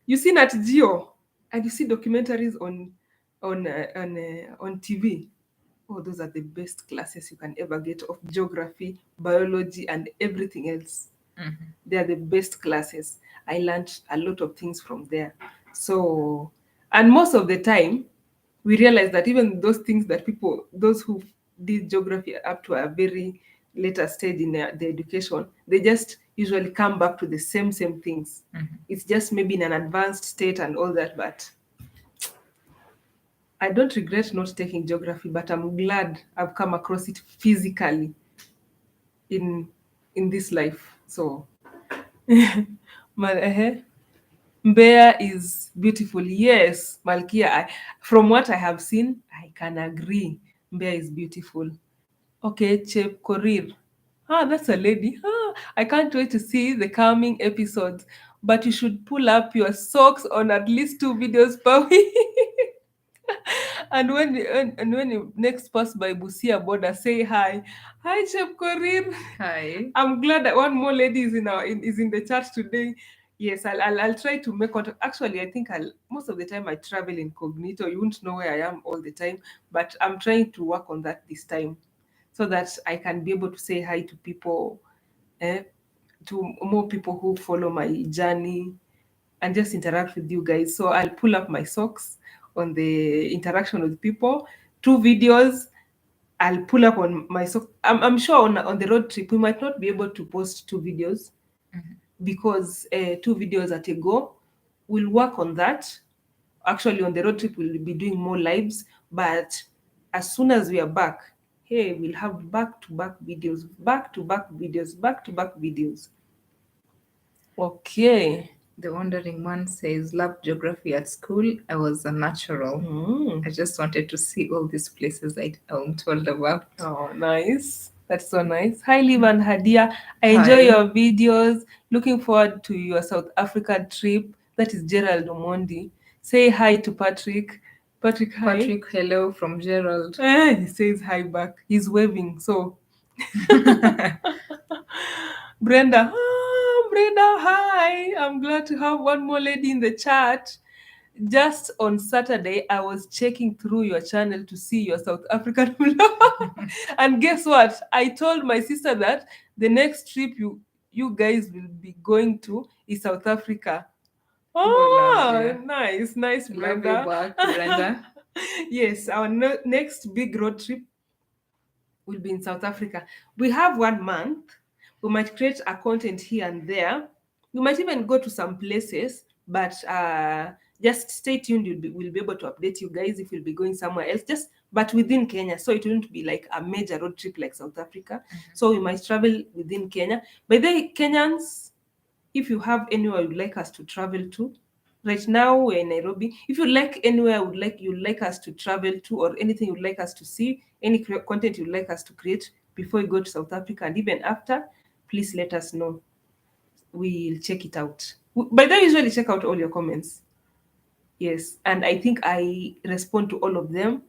Speaker 1: You see Nat Geo, and you see documentaries on TV. Oh, those are the best classes you can ever get of geography, biology, and everything else. They are the best classes. I learned a lot of things from there. So, and most of the time, we realize that even those things that those who did geography up to a very later stage in the education, they just usually come back to the same things. It's just maybe in an advanced state and all that, but I don't regret not taking geography, but I'm glad I've come across it physically in in this life. So, Mbeya is beautiful. Yes, Malkia. From what I have seen, I can agree. Mbeya is beautiful. Okay, Chep Korir. Ah, that's a lady. Ah, I can't wait to see the coming episodes. But you should pull up your socks on at least 2 videos per week. And when you next pass by Busia border, say hi. Hi, Chef Korir.
Speaker 2: Hi.
Speaker 1: I'm glad that one more lady is in the chat today. Yes, I'll try to make contact. Actually, I think I'll most of the time I travel incognito. You won't know where I am all the time, but I'm trying to work on that this time, so that I can be able to say hi to people, eh, to more people who follow my journey, and just interact with you guys. So I'll pull up my socks on the interaction with people. 2 videos I'll pull up on my sock. I'm sure on the road trip we might not be able to post 2 videos, because 2 videos at a go. We'll work on that. Actually, on the road trip we'll be doing more lives, but as soon as we are back, hey, we'll have back-to-back videos, back-to-back videos, back-to-back videos. Okay.
Speaker 2: The Wandering Man says, love geography at school. I was a natural. I just wanted to see all these places I'm told about.
Speaker 1: Oh, nice. That's so nice. Hi, Liv and Hadia. I enjoy
Speaker 2: Hi.
Speaker 1: your videos. Looking forward to your South Africa trip. That is Gerald Omondi. Say hi to Patrick. Patrick, hi.
Speaker 2: Patrick, hello from Gerald.
Speaker 1: He says hi back. He's waving. So, Brenda. Brenda, hi. I'm glad to have one more lady in the chat. Just on Saturday, I was checking through your channel to see your South African vlog. And guess what? I told my sister that the next trip you guys will be going to is South Africa. Oh, nice, Brenda.
Speaker 2: Love you back, Brenda.
Speaker 1: Yes, our next big road trip will be in South Africa. We have 1 month. We might create a content here and there. We might even go to some places, but just stay tuned. We'll be able to update you guys if we'll be going somewhere else, just but within Kenya. So it won't be like a major road trip like South Africa. So we might travel within Kenya. By the way, Kenyans, if you have anywhere you'd like us to travel to, right now we're in Nairobi. If you like anywhere you'd like us to travel to, or anything you'd like us to see, any content you'd like us to create before you go to South Africa and even after, please let us know. We'll check it out. By the way, I usually check out all your comments. Yes, and I think I respond to all of them.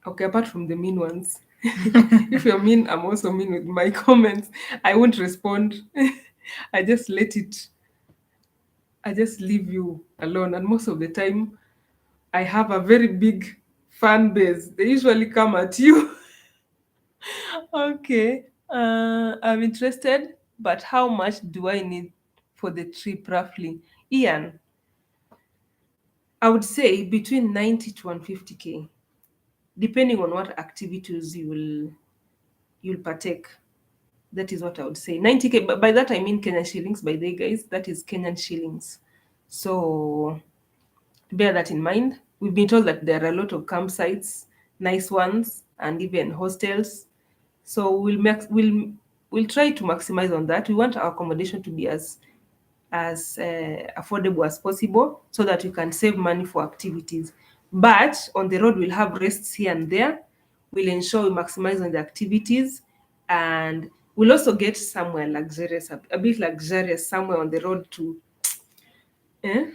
Speaker 1: Okay, apart from the mean ones. If you're mean, I'm also mean with my comments. I won't respond. I just let it. I just leave you alone. And most of the time, I have a very big fan base. They usually come at you. Okay. I'm interested, but how much do I need for the trip roughly? Ian, I would say between 90 to 150K, depending on what activities you'll partake. That is what I would say. 90K, but by that I mean Kenyan shillings, by the way, guys. That is Kenyan shillings. So bear that in mind. We've been told that there are a lot of campsites, nice ones, and even hostels. So we'll try to maximize on that. We want our accommodation to be as affordable as possible, so that we can save money for activities. But on the road, we'll have rests here and there. We'll ensure we maximize on the activities, and we'll also get somewhere luxurious, a bit luxurious somewhere on the road to. Eh?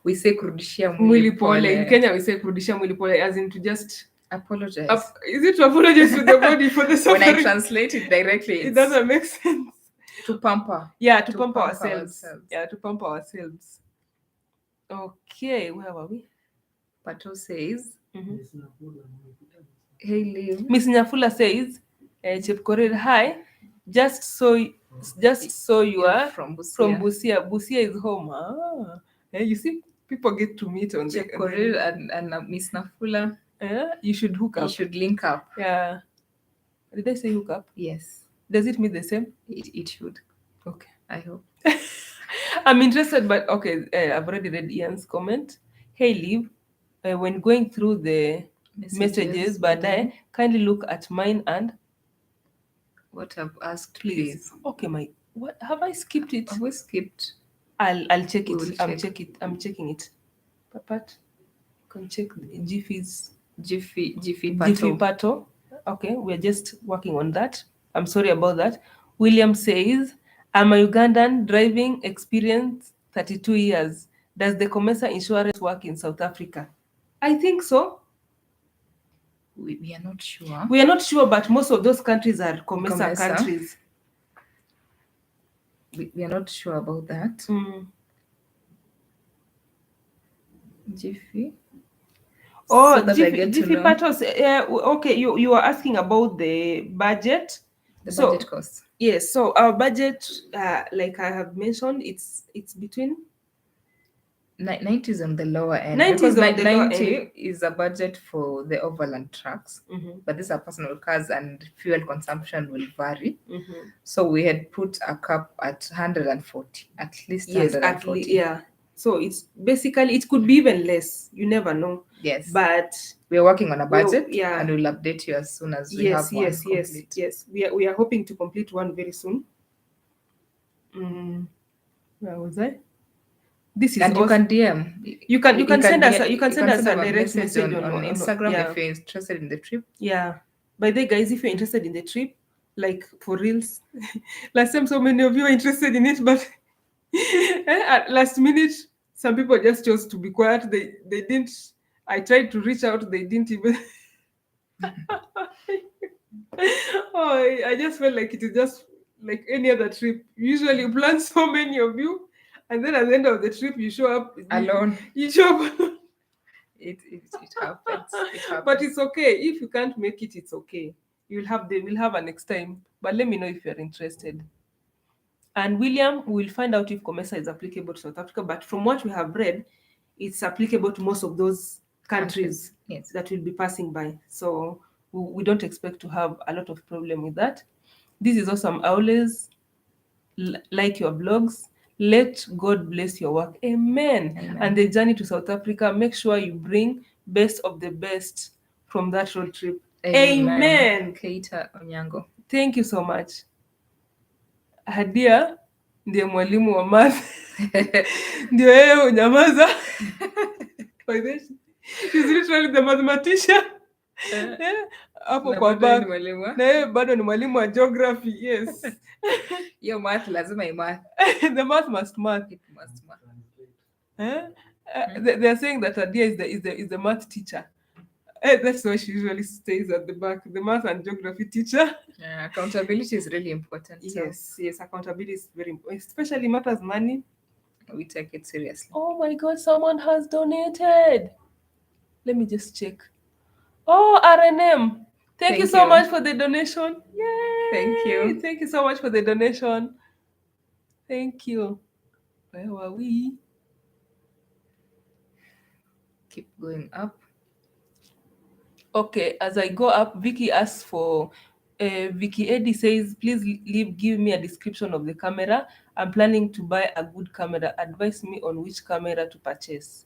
Speaker 2: We say kurudishia
Speaker 1: Mwili pole. In Kenya, we say kurudishia mwili pole, as in to just
Speaker 2: apologize.
Speaker 1: Is it to apologize to the body for the suffering?
Speaker 2: When I translate it directly,
Speaker 1: it doesn't make sense.
Speaker 2: To pamper.
Speaker 1: Yeah, to pamper ourselves. Yeah, to pamper ourselves. Okay, where were we?
Speaker 2: Pato says, hey, Liv.
Speaker 1: Miss Nyafula says, Chepkorir, hi. Just so you are from Busia. Busia is home. You see, people get to meet on
Speaker 2: Chepkorir and Miss Nyafula.
Speaker 1: You should hook up.
Speaker 2: You should link up.
Speaker 1: Yeah. Did I say hook up?
Speaker 2: Yes.
Speaker 1: Does it mean the same?
Speaker 2: It should.
Speaker 1: Okay.
Speaker 2: I hope.
Speaker 1: I'm interested, but okay, I've already read Ian's comment. Hey, Liv, when going through the messages, but kindly look at mine and
Speaker 2: what I've asked, please.
Speaker 1: Okay, what have I skipped it?
Speaker 2: Have we skipped?
Speaker 1: I'll check it. I'm checking it. Papat, can check Jiffy's
Speaker 2: Jiffy
Speaker 1: Pato. Okay, we're just working on that. I'm sorry about that. William says, I'm a Ugandan, driving experience 32 years. Does the Comesa insurance work in South Africa? I think so.
Speaker 2: We are not sure.
Speaker 1: We are not sure, but most of those countries are Comesa countries.
Speaker 2: We are not sure about that. Jiffy.
Speaker 1: Oh, so Jiffy Patos. Okay, you are asking about the budget.
Speaker 2: The budget cost.
Speaker 1: Yes, so our budget, like I have mentioned, it's between
Speaker 2: 90 is on the lower end.
Speaker 1: 90 is on the lower end.
Speaker 2: Is a budget for the overland trucks, but these are personal cars and fuel consumption will vary. So we had put a cap at 140, at least 140.
Speaker 1: Yeah. So it's basically, it could be even less. You never know.
Speaker 2: Yes.
Speaker 1: But
Speaker 2: we're working on a budget, and we'll update you as soon as we have one complete.
Speaker 1: Yes. We are hoping to complete one very soon. Where was I? This is
Speaker 2: and you can DM.
Speaker 1: You can send us a direct message on
Speaker 2: Instagram if you're interested in the trip.
Speaker 1: Yeah. By the way, guys, if you're interested in the trip, like for reals, last time so many of you are interested in it, but at last minute, some people just chose to be quiet. They didn't. I tried to reach out. They didn't even. I just felt like it is just like any other trip. Usually you plan so many of you, and then at the end of the trip you show up
Speaker 2: Alone.
Speaker 1: You show up alone.
Speaker 2: It happens. It happens.
Speaker 1: But it's okay. If you can't make it, it's okay. We'll have a next time. But let me know if you're interested. And William, we'll find out if COMESA is applicable to South Africa. But from what we have read, it's applicable to most of those countries
Speaker 2: Yes.
Speaker 1: that will be passing by. So we don't expect to have a lot of problem with that. This is awesome. I always like your blogs. Let God bless your work. Amen.
Speaker 2: Amen.
Speaker 1: And the journey to South Africa, make sure you bring best of the best from that road trip. Amen.
Speaker 2: Keita Onyango.
Speaker 1: Thank you so much. Hadia ndiye mwalimu wa math. Ndio yeye unyamaza. She's literally the mathematician. Hapo kwa back. Na yeye bado ni mwalimu wa geography. Yes.
Speaker 2: Your math lazima imath.
Speaker 1: The math must math.
Speaker 2: It must math.
Speaker 1: They are saying that Adia is the math teacher. That's why she usually stays at the back, the math and geography teacher.
Speaker 2: Accountability is really important.
Speaker 1: Yes, accountability is very important, especially matters money.
Speaker 2: We take it seriously.
Speaker 1: Oh my God, someone has donated. Let me just check. Oh, RNM. Thank you so much for the donation. Yay!
Speaker 2: Thank you.
Speaker 1: Thank you so much for the donation. Thank you. Where were we?
Speaker 2: Keep going up.
Speaker 1: Okay, as I go up, Vicky asks for, Vicky Eddy says, please give me a description of the camera. I'm planning to buy a good camera. Advise me on which camera to purchase.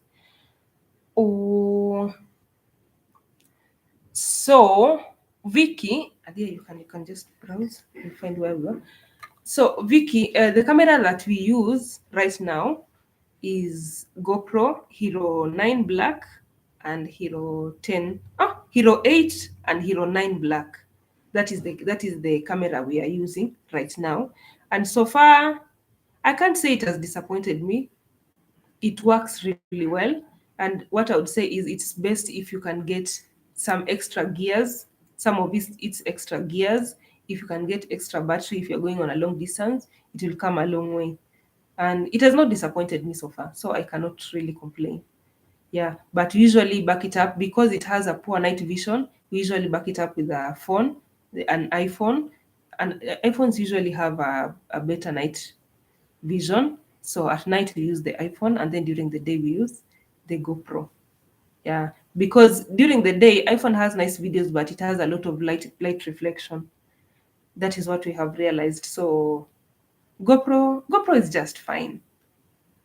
Speaker 1: Oh, so Vicky, Adia, you can just browse and find where we are. So Vicky, the camera that we use right now is GoPro Hero 9 Black and Hero 8 and Hero 9 Black. That is the camera we are using right now. And so far, I can't say it has disappointed me. It works really well. And what I would say is it's best if you can get some extra gears, some of its extra gears. If you can get extra battery, if you're going on a long distance, it will come a long way. And it has not disappointed me so far, so I cannot really complain. Yeah, but usually back it up because it has a poor night vision. We usually back it up with a phone, an iPhone, and iPhones usually have a better night vision. So at night we use the iPhone, and then during the day we use the GoPro. Yeah, because during the day iPhone has nice videos, but it has a lot of light reflection. That is what we have realized. So GoPro is just fine.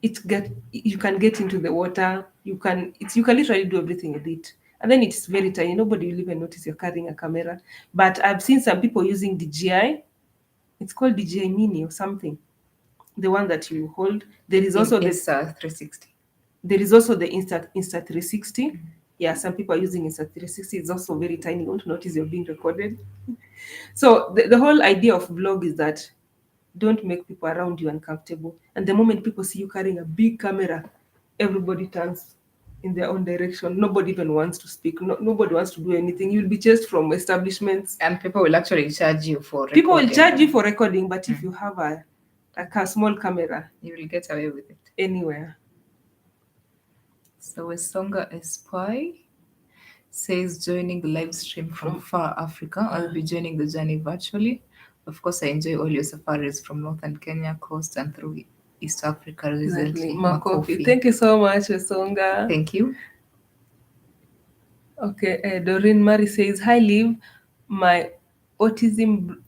Speaker 1: You can get into the water. You can literally do everything with it. And then it's very tiny. Nobody will even notice you're carrying a camera. But I've seen some people using DJI. It's called DJI Mini or something. The one that you hold. There is also the
Speaker 2: Insta360.
Speaker 1: There is also the Insta360. Yeah, some people are using Insta360. It's also very tiny. You won't notice you're being recorded. So the whole idea of vlog is that don't make people around you uncomfortable. And the moment people see you carrying a big camera, everybody turns in their own direction. Nobody even wants to speak. Nobody wants to do anything. You'll be chased from establishments.
Speaker 2: And people will actually charge you for recording.
Speaker 1: People will charge you for recording, but if you have a small camera,
Speaker 2: you will get away with it.
Speaker 1: Anywhere.
Speaker 2: So Wesonga Espy says joining the live stream from far Africa. I'll be joining the journey virtually. Of course, I enjoy all your safaris from northern Kenya coast and through East Africa recently.
Speaker 1: Makofi. Thank you so much, Wesonga.
Speaker 2: Thank you.
Speaker 1: Okay, Doreen Murray says, hi, Liv. My autistic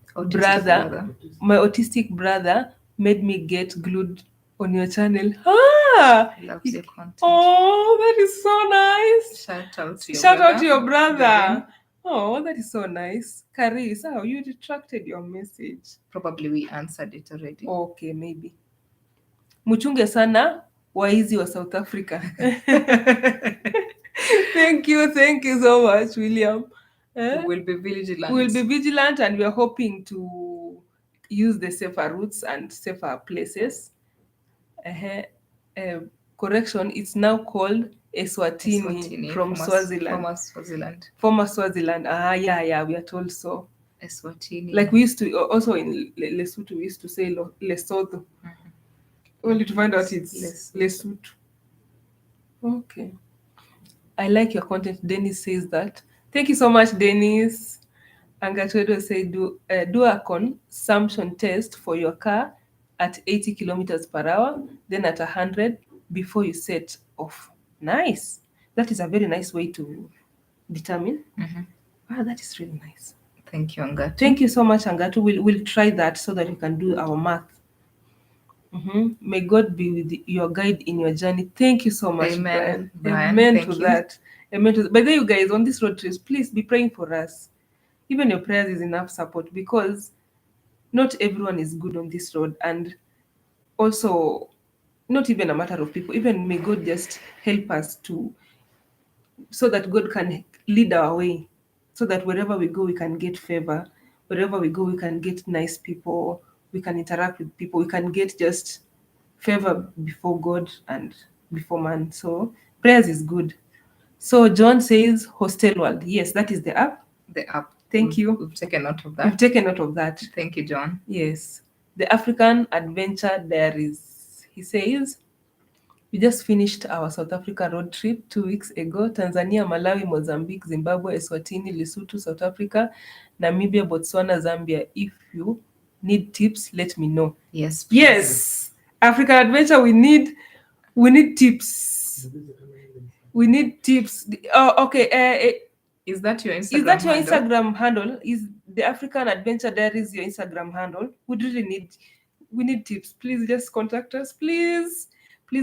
Speaker 1: brother made me get glued on your channel.
Speaker 2: Loves your content.
Speaker 1: Oh, that is so nice.
Speaker 2: Shout out
Speaker 1: to your brother. Oh, that is so nice. Carissa, you retracted your message.
Speaker 2: Probably we answered it already.
Speaker 1: Okay, maybe. Muchunge sana waizi wa South Africa. Thank you so much, William.
Speaker 2: We'll be vigilant.
Speaker 1: We'll be vigilant, and we are hoping to use the safer routes and safer places. Correction, it's now called Eswatini from Swaziland.
Speaker 2: Former Swaziland.
Speaker 1: Former Swaziland. Yeah, we are told so.
Speaker 2: Eswatini.
Speaker 1: Like we used to also in Lesotho, we used to say Lesotho. Only to find out it's Lesotho. Okay. I like your content. Dennis says that. Thank you so much, Dennis. Angatodo say do a consumption test for your car at 80 kilometers per hour, then at 100 before you set off. Nice. That is a very nice way to determine. That is really nice.
Speaker 2: Thank you, Angatu.
Speaker 1: Thank you so much, Angatu. We'll try that so that we can do our math. May God be with your guide in your journey. Thank you so much,
Speaker 2: Amen.
Speaker 1: Brian. Amen
Speaker 2: Thank
Speaker 1: to
Speaker 2: you.
Speaker 1: that. Amen to that. By the way, you guys, on this road trip, please be praying for us. Even your prayers is enough support, because not everyone is good on this road, and also not even a matter of people. Even may God just help us to, so that God can lead our way, so that wherever we go we can get favor, wherever we go we can get nice people, we can interact with people, we can get just favor before God and before man. So prayers is good. So John says Hostel World. Yes, that is the app.
Speaker 2: The app.
Speaker 1: Thank you.
Speaker 2: We've taken note of that.
Speaker 1: We've taken note of that.
Speaker 2: Thank you, John.
Speaker 1: Yes. The African Adventure Diaries. He says, we just finished our South Africa road trip 2 weeks ago. Tanzania, Malawi, Mozambique, Zimbabwe, Eswatini, Lesotho, South Africa, Namibia, Botswana, Zambia. If you need tips, let me know.
Speaker 2: Yes, please.
Speaker 1: Yes. African Adventure, we need tips. We need tips. Oh, okay.
Speaker 2: Is that your Instagram
Speaker 1: Is that your
Speaker 2: handle?
Speaker 1: Instagram handle? Is the African Adventure Diaries your Instagram handle? We need tips. Please just contact us. Please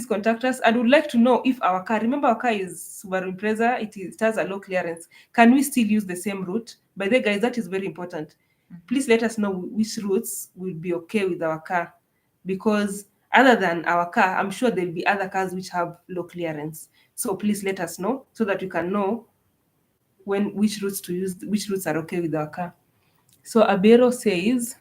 Speaker 1: contact us. And would like to know if our car, remember our car is Subaru Impreza, it has a low clearance. Can we still use the same route? By the way, guys, that is very important. Please let us know which routes will be okay with our car, because other than our car, I'm sure there'll be other cars which have low clearance. So please let us know so that we can know which routes to use, which routes are okay with our car. So Abero says,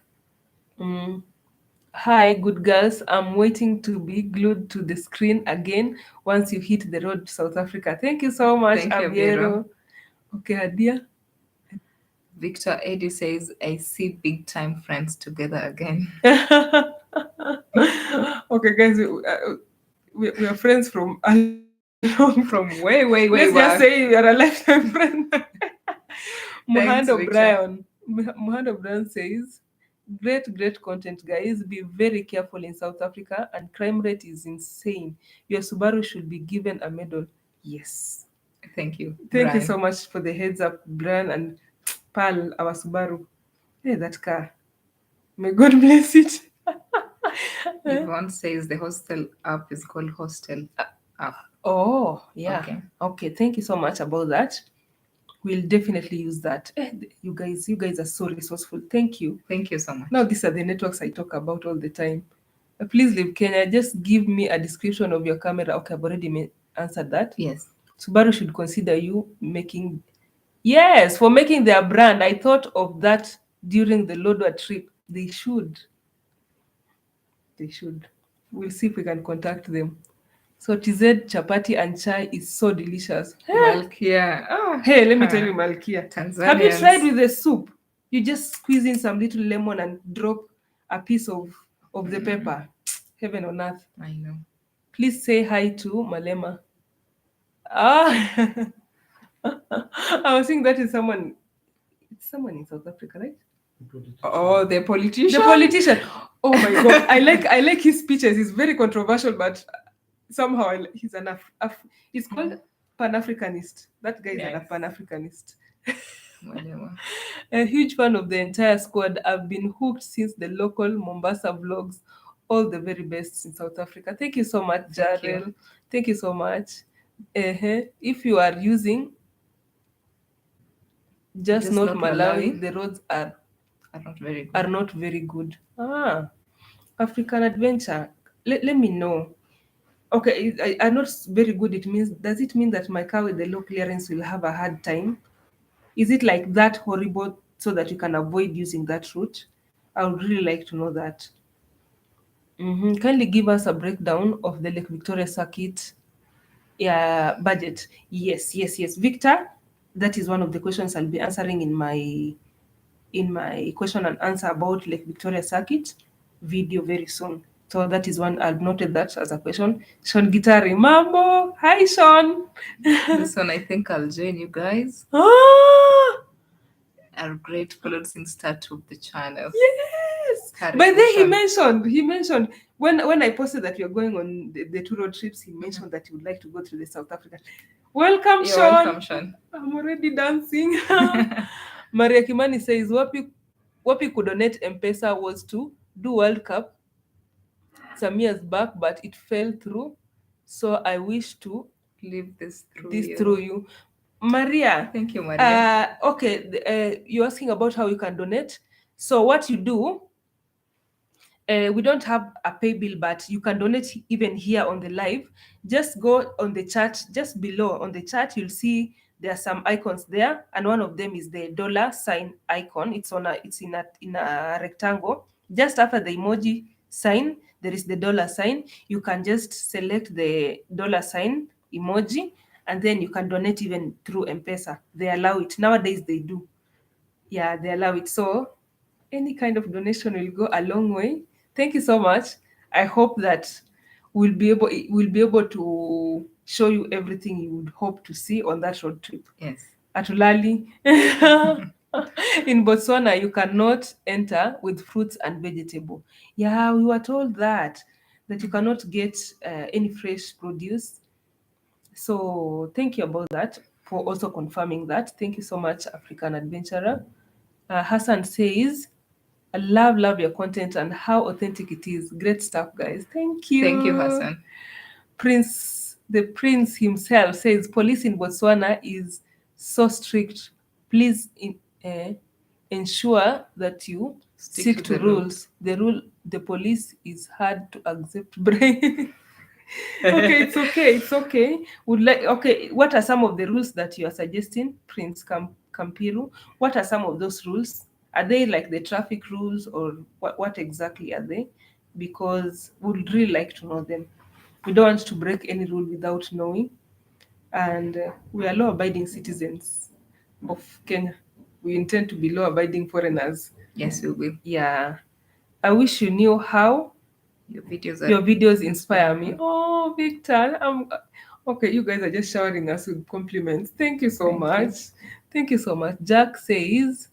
Speaker 1: hi, good girls. I'm waiting to be glued to the screen again once you hit the road to South Africa. Thank you so much,
Speaker 2: Thank you,
Speaker 1: Abero. Okay, Adia.
Speaker 2: Victor Eddie says, I see big time friends together again.
Speaker 1: Okay, guys, we are friends from a long,
Speaker 2: from way
Speaker 1: let's
Speaker 2: back.
Speaker 1: just say we are a lifetime friend.
Speaker 2: Thanks,
Speaker 1: Muhando Brian says, great content, guys. Be very careful in South Africa, and crime rate is insane. Your Subaru should be given a medal. Yes.
Speaker 2: Thank you.
Speaker 1: Thank you so much for the heads up, Brian and Pal, our Subaru. Hey, that car. May God bless it.
Speaker 2: Yvonne says the hostel app is called Hostel app.
Speaker 1: Oh, yeah. Okay. Thank you so much about that. We'll definitely use that. You guys are so resourceful. Thank you.
Speaker 2: Thank you so much.
Speaker 1: Now these are the networks I talk about all the time. Please leave Kenya. Just give me a description of your camera. Okay, I've already answered that.
Speaker 2: Yes.
Speaker 1: Subaru should consider you making... Yes, for making their brand. I thought of that during the Lodwa trip. They should. We'll see if we can contact them. So TZ chapati and chai is so delicious.
Speaker 2: Malkia.
Speaker 1: Hey, let me tell you, Malkia.
Speaker 2: Tanzanians.
Speaker 1: Have you tried with the soup? You just squeeze in some little lemon and drop a piece of the pepper. Heaven on earth.
Speaker 2: I know.
Speaker 1: Please say hi to Malema. I was thinking that is someone. It's someone in South Africa, right?
Speaker 2: Oh, the politician.
Speaker 1: Oh my God, I like his speeches. He's very controversial, but somehow he's he's called Pan-Africanist. That guy is a Pan-Africanist. A huge fan of the entire squad. I've been hooked since the local Mombasa vlogs. All the very best in South Africa. Thank you so much, Jarrell. Thank you so much. If you are using just not Malawi, the roads are not very good. African Adventure. Let me know. Okay, I'm not very good. Does it mean that my car with the low clearance will have a hard time? Is it like that horrible so that you can avoid using that route? I would really like to know that. Kindly give us a breakdown of the Lake Victoria circuit budget. Yes. Victor, that is one of the questions I'll be answering in my in my question and answer about Lake Victoria Circuit video very soon. So that is one, I've noted that as a question. Sean Gitari, Mambo, hi Sean.
Speaker 2: This one, I think I'll join you guys.
Speaker 1: Ah,
Speaker 2: Are great followed since start of the channel.
Speaker 1: yes.
Speaker 2: Carry
Speaker 1: But then
Speaker 2: Sean.
Speaker 1: he mentioned when I posted that you're going on the two road trips, he mentioned that he would like to go to the South Africa. Welcome,
Speaker 2: You're
Speaker 1: Sean.
Speaker 2: welcome, Sean.
Speaker 1: I'm already dancing. Maria Kimani says, Wapi could donate M-Pesa was to do World Cup some years back, but it fell through. So I wish to
Speaker 2: Leave this
Speaker 1: through you. Maria.
Speaker 2: Thank you, Maria.
Speaker 1: Okay, you're asking about how you can donate. So what you do, we don't have a pay bill, but you can donate even here on the live. Just go on the chat, just below on the chat, you'll see there are some icons there, and one of them is the dollar sign icon. It's in a rectangle. Just after the emoji sign, there is the dollar sign. You can just select the dollar sign emoji, and then you can donate even through M-Pesa. They allow it. Nowadays they do. Yeah, they allow it. So any kind of donation will go a long way. Thank you so much. I hope that we'll be able to show you everything you would hope to see on that road trip.
Speaker 2: Yes.
Speaker 1: At Ulali. In Botswana, you cannot enter with fruits and vegetable. Yeah, we were told that you cannot get any fresh produce. So thank you about that for also confirming that. Thank you so much, African Adventurer. Hassan says, I love your content and how authentic it is. Great stuff, guys. Thank you.
Speaker 2: Thank you, Hassan.
Speaker 1: The prince himself says, police in Botswana is so strict. Please ensure that you stick to rules. The police is hard to accept bribe. Okay, it's okay. What are some of the rules that you are suggesting, Prince Kampiru? What are some of those rules? Are they like the traffic rules, or what exactly are they? Because we'd really like to know them. We don't want to break any rule without knowing. And we are law-abiding citizens of Kenya. We intend to be law-abiding foreigners.
Speaker 2: Yes, we will.
Speaker 1: Yeah. I wish you knew how
Speaker 2: your videos
Speaker 1: inspire me. Oh, Victor. Okay, you guys are just showering us with compliments. Thank you so much. Thank you so much. Jack says,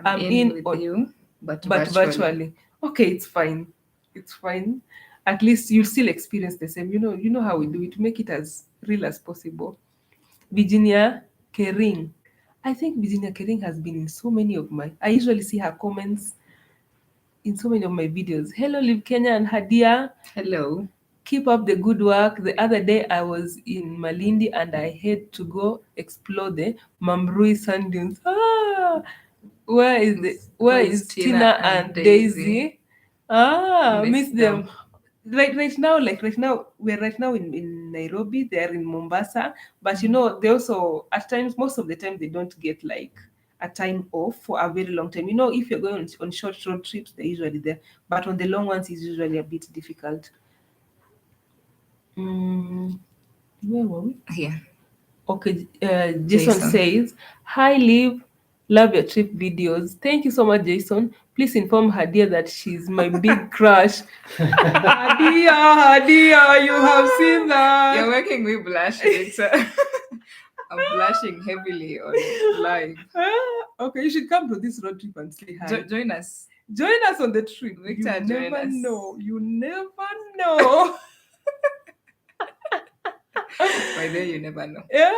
Speaker 1: I'm in with you, but virtually. Okay, it's fine. It's fine. At least you'll still experience the same. You know how we do it. Make it as real as possible. Virginia Kering. I think Virginia Kering has been in so many of my. I usually see her comments in so many of my videos. Hello, Live Kenya and Hadia.
Speaker 2: Hello.
Speaker 1: Keep up the good work. The other day I was in Malindi and I had to go explore the Mamrui sand dunes. Where is Tina and Daisy? Miss them. Right now, we're right now in Nairobi. They're in Mombasa, but they also at times, most of the time, they don't get like a time off for a very long time. If you're going on short road trips, they're usually there, but on the long ones, it's usually a bit difficult. Where were we?
Speaker 2: Here.
Speaker 1: Okay, Jason says, hi, Liv. Love your trip videos. Thank you so much, Jason. Please inform Hadia that she's my big crush. Hadia, you have seen that.
Speaker 2: You're making me blush, Victor. I'm blushing heavily on live.
Speaker 1: Okay, you should come to this road trip and say hi.
Speaker 2: Join us.
Speaker 1: Join us on the trip.
Speaker 2: Victor,
Speaker 1: you never know. You never know.
Speaker 2: By then, you never know.
Speaker 1: Yeah,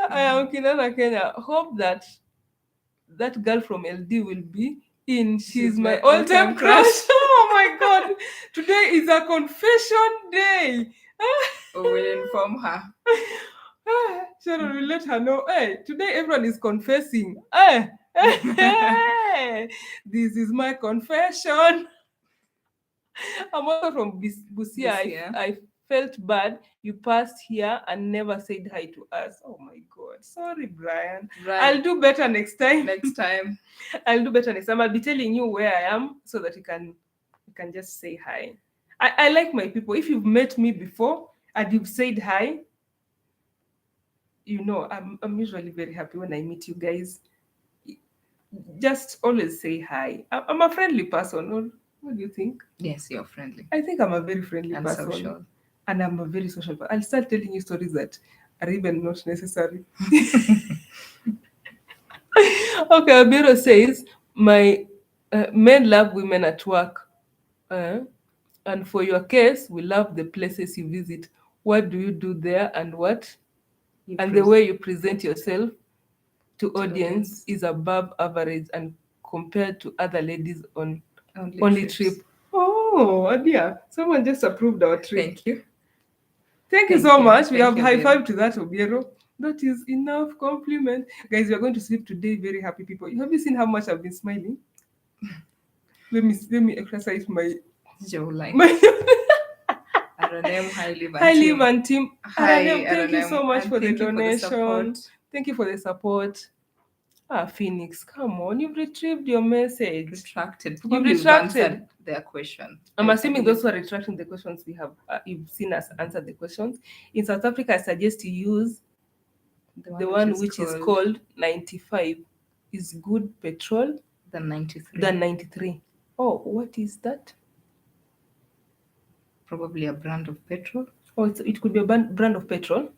Speaker 1: I am Kinana Kenya. Hope that girl from LD will be in. She's my all-time crush. Oh my God. Today is a confession day.
Speaker 2: We will inform her.
Speaker 1: Sharon will let her know. Hey, today everyone is confessing. Hey, this is my confession. I'm also from Busia. I felt bad. You passed here and never said hi to us. Oh my God. Sorry, Brian. I'll do better next time. I'll do better next time. I'll be telling you where I am so that you can just say hi. I like my people. If you've met me before and you've said hi, I'm usually very happy when I meet you guys. just always say hi. I'm a friendly person. What do you think?
Speaker 2: Yes, you're friendly
Speaker 1: I think I'm a very friendly
Speaker 2: and
Speaker 1: person,
Speaker 2: social.
Speaker 1: and I'm a very social person. I'll start telling you stories that are even not necessary. Okay, Abiro says, my men love women at work. Uh, and for your case, we love the places you visit. What do you do there and what?
Speaker 2: You
Speaker 1: And the
Speaker 2: pres-
Speaker 1: way you present yourself to
Speaker 2: to
Speaker 1: audience
Speaker 2: audience
Speaker 1: is above average and compared to other ladies on
Speaker 2: only
Speaker 1: only trip.
Speaker 2: trips.
Speaker 1: Oh, dear. Someone just approved our trip.
Speaker 2: Thank you.
Speaker 1: Thank you
Speaker 2: Thank
Speaker 1: so
Speaker 2: you.
Speaker 1: much. We
Speaker 2: Thank
Speaker 1: have
Speaker 2: you,
Speaker 1: high
Speaker 2: Vero.
Speaker 1: five to that, Obiero. That is enough compliment. Guys, we are going to sleep today very happy people. Have you seen how much I've been smiling? Let me exercise my
Speaker 2: Jawline.
Speaker 1: my
Speaker 2: RNM, hi, live
Speaker 1: Hi
Speaker 2: and
Speaker 1: Liv
Speaker 2: team.
Speaker 1: and team.
Speaker 2: Hi,
Speaker 1: RNM, thank you so
Speaker 2: RNM,
Speaker 1: much
Speaker 2: and
Speaker 1: for the
Speaker 2: thank you for the
Speaker 1: donation.
Speaker 2: support.
Speaker 1: Thank you for the support. Ah, Phoenix, come on. You've retrieved your message.
Speaker 2: Retracted.
Speaker 1: You've
Speaker 2: Probably we've
Speaker 1: retracted.
Speaker 2: answered their question.
Speaker 1: I'm
Speaker 2: I
Speaker 1: assuming those
Speaker 2: believe
Speaker 1: who are retracting the questions we have, you've seen us answer the questions. In South Africa, I suggest you use
Speaker 2: the
Speaker 1: the
Speaker 2: one which
Speaker 1: one
Speaker 2: is
Speaker 1: which is
Speaker 2: called
Speaker 1: called 95 is good petrol
Speaker 2: the 93.
Speaker 1: than 93. Oh, what is that?
Speaker 2: Probably a brand of petrol.
Speaker 1: Oh, it could be a brand of petrol.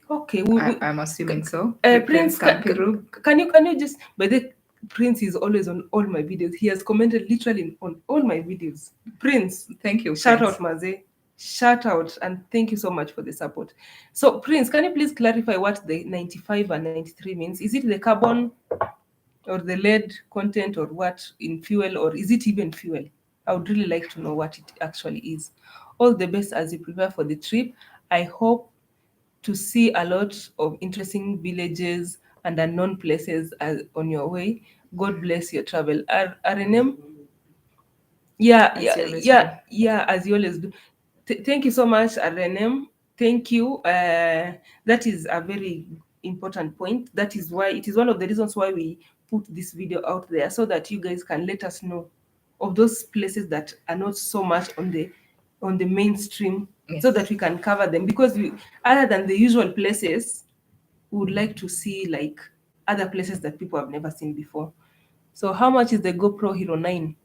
Speaker 1: Okay,
Speaker 2: I'm assuming so.
Speaker 1: Prince,
Speaker 2: Reference can be wrong.
Speaker 1: can you just, by the Prince is always on all my videos. He has commented literally on all my videos. Prince,
Speaker 2: Thank you,
Speaker 1: shout
Speaker 2: Prince.
Speaker 1: out Maze, shout out, and thank you so much for the support. So Prince, can you please clarify what the 95 and 93 means? Is it the carbon or the lead content or what in fuel, or is it even fuel? I would really like to know what it actually is. All the best as you prepare for the trip. I hope to see a lot of interesting villages and unknown places on your way. God bless your travel. RNM, yeah,
Speaker 2: As
Speaker 1: yeah,
Speaker 2: you always do.
Speaker 1: yeah, yeah, as you always do. Thank you so much, RNM. Thank you. That is a very important point. That is why it is one of the reasons why we put this video out there, so that you guys can let us know of those places that are not so much on the mainstream, so that
Speaker 2: Yes.
Speaker 1: we can cover them. Because other than the usual places, we would like to see like other places that people have never seen before. So, how much is the GoPro Hero 9?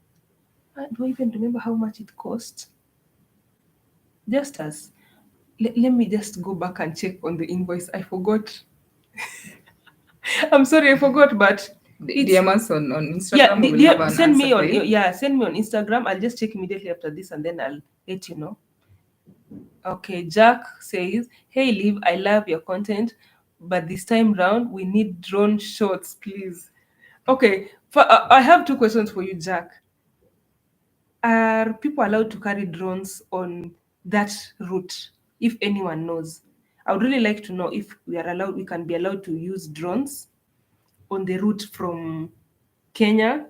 Speaker 1: I don't even remember how much it cost. Just as let me just go back and check on the invoice. I forgot. I'm sorry, I forgot, but it's
Speaker 2: DM us on
Speaker 1: yeah.
Speaker 2: Instagram. We will have an
Speaker 1: Send
Speaker 2: answer
Speaker 1: me
Speaker 2: for
Speaker 1: on
Speaker 2: you.
Speaker 1: send me on Instagram. I'll just check immediately after this, and then I'll let you know. Okay, Jack says, "Hey, Liv, I love your content, but this time round we need drone shots, please." Okay, I have two questions for you, Jack. Are people allowed to carry drones on that route? If anyone knows, I would really like to know if we can be allowed to use drones on the route from Kenya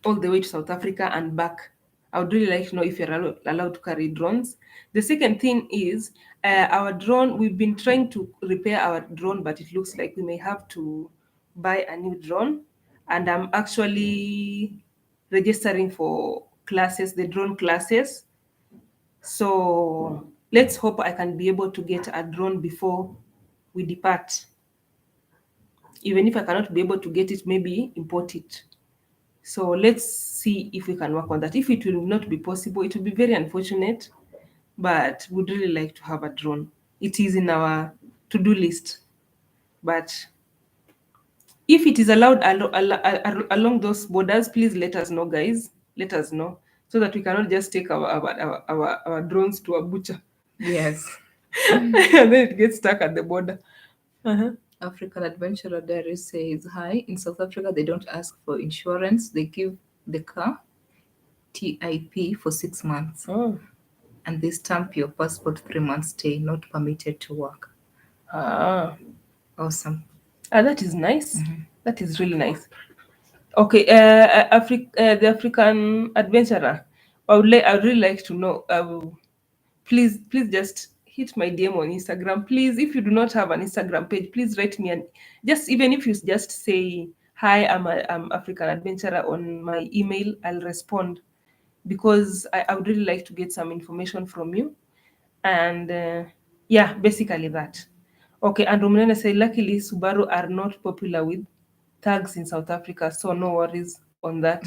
Speaker 1: all the way to South Africa and back. I would really like to know if you're allowed to carry drones. The second thing is our drone. We've been trying to repair our drone, but it looks like we may have to buy a new drone. And I'm actually registering for classes, the drone classes. So let's hope I can be able to get a drone before we depart. Even if I cannot be able to get it, maybe import it. So let's see if we can work on that. If it will not be possible, it will be very unfortunate, but would really like to have a drone. It is in our to-do list. But if it is allowed along those borders, please let us know, guys. Let us know so that we cannot just take our drones to a butcher
Speaker 2: Yes.
Speaker 1: and then it gets stuck at the border. Uh-huh.
Speaker 2: African Adventurer Diary says, hi, in South Africa, they don't ask for insurance. They give the car TIP for 6 months.
Speaker 1: Oh.
Speaker 2: And they stamp your passport 3 months stay, not permitted to work.
Speaker 1: Ah.
Speaker 2: Awesome.
Speaker 1: That is nice. That is really nice. Okay, the African adventurer. I would really like to know. Please just hit my DM on Instagram. Please, if you do not have an Instagram page, please write me and just even if you just say hi, I'm African adventurer on my email, I'll respond because I would really like to get some information from you. And yeah, basically that. Okay, and Romanena say luckily Subaru are not popular with thugs in South Africa, so no worries on that.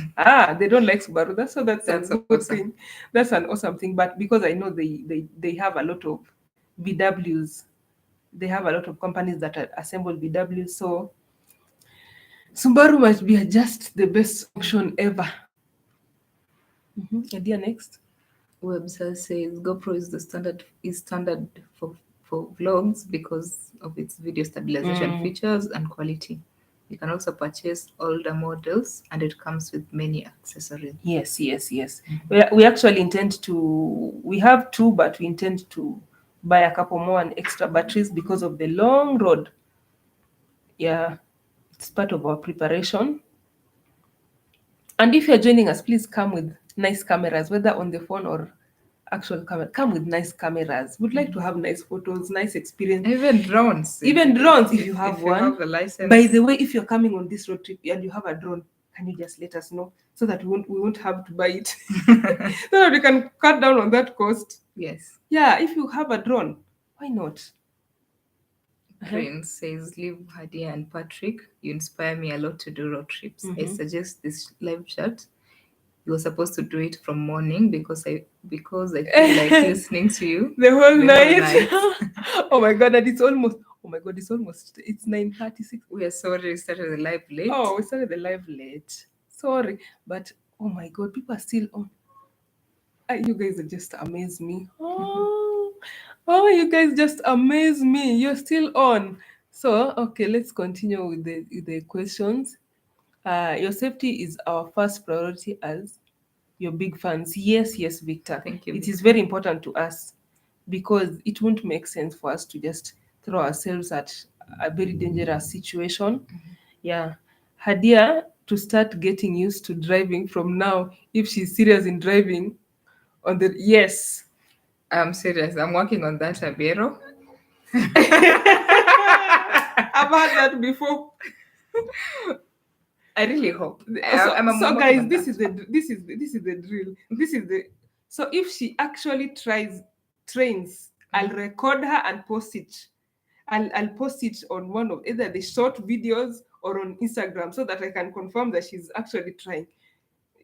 Speaker 1: They don't like Subaru. That's a
Speaker 2: That's
Speaker 1: good
Speaker 2: awesome.
Speaker 1: thing. That's an awesome thing. But because I know they have a lot of VWs, they have a lot of companies that assemble VWs. So Subaru might be just the best option ever. Idea next.
Speaker 2: Website says GoPro is standard for vlogs because of its video stabilization features and quality. You can also purchase older models and it comes with many accessories.
Speaker 1: Yes. We actually intend to. We have two, but we intend to buy a couple more and extra batteries because of the long road. Yeah, it's part of our preparation. And if you're joining us, please come with nice cameras, whether on the phone or actual camera. Come with nice cameras. We'd like to have nice photos, nice experience.
Speaker 2: Even drones.
Speaker 1: Even drones, if you have one.
Speaker 2: Have a license.
Speaker 1: By the way, if you're coming on this road trip and you have a drone, can you just let us know so that we won't have to buy it, so that we can cut down on that cost?
Speaker 2: Yes.
Speaker 1: Yeah, if you have a drone, why not?
Speaker 2: Prince says, "Live Hadia and Patrick. You inspire me a lot to do road trips. I suggest this live chat. You were supposed to do it from morning because I feel like listening to you
Speaker 1: the whole night. Oh my god, and it's almost 9:36.
Speaker 2: We are sorry we started the live late.
Speaker 1: Oh, we started the live late. Sorry, but oh my god, people are still on. You guys just amaze me. Oh, you guys just amaze me. You're still on. So, okay, let's continue with the questions. Your safety is our first priority as your big fans. Yes, Victor.
Speaker 2: Thank you,
Speaker 1: It
Speaker 2: Victor.
Speaker 1: is very important to us because it won't make sense for us to just throw ourselves at a very dangerous situation. Yeah. Hadia to start getting used to driving from now if she's serious in driving on the yes.
Speaker 2: I'm serious. I'm working on that, Abero.
Speaker 1: I've had that before.
Speaker 2: I really hope.
Speaker 1: So guys, this is the drill. So if she actually trains, I'll record her and post it. I'll post it on one of either the short videos or on Instagram so that I can confirm that she's actually trying.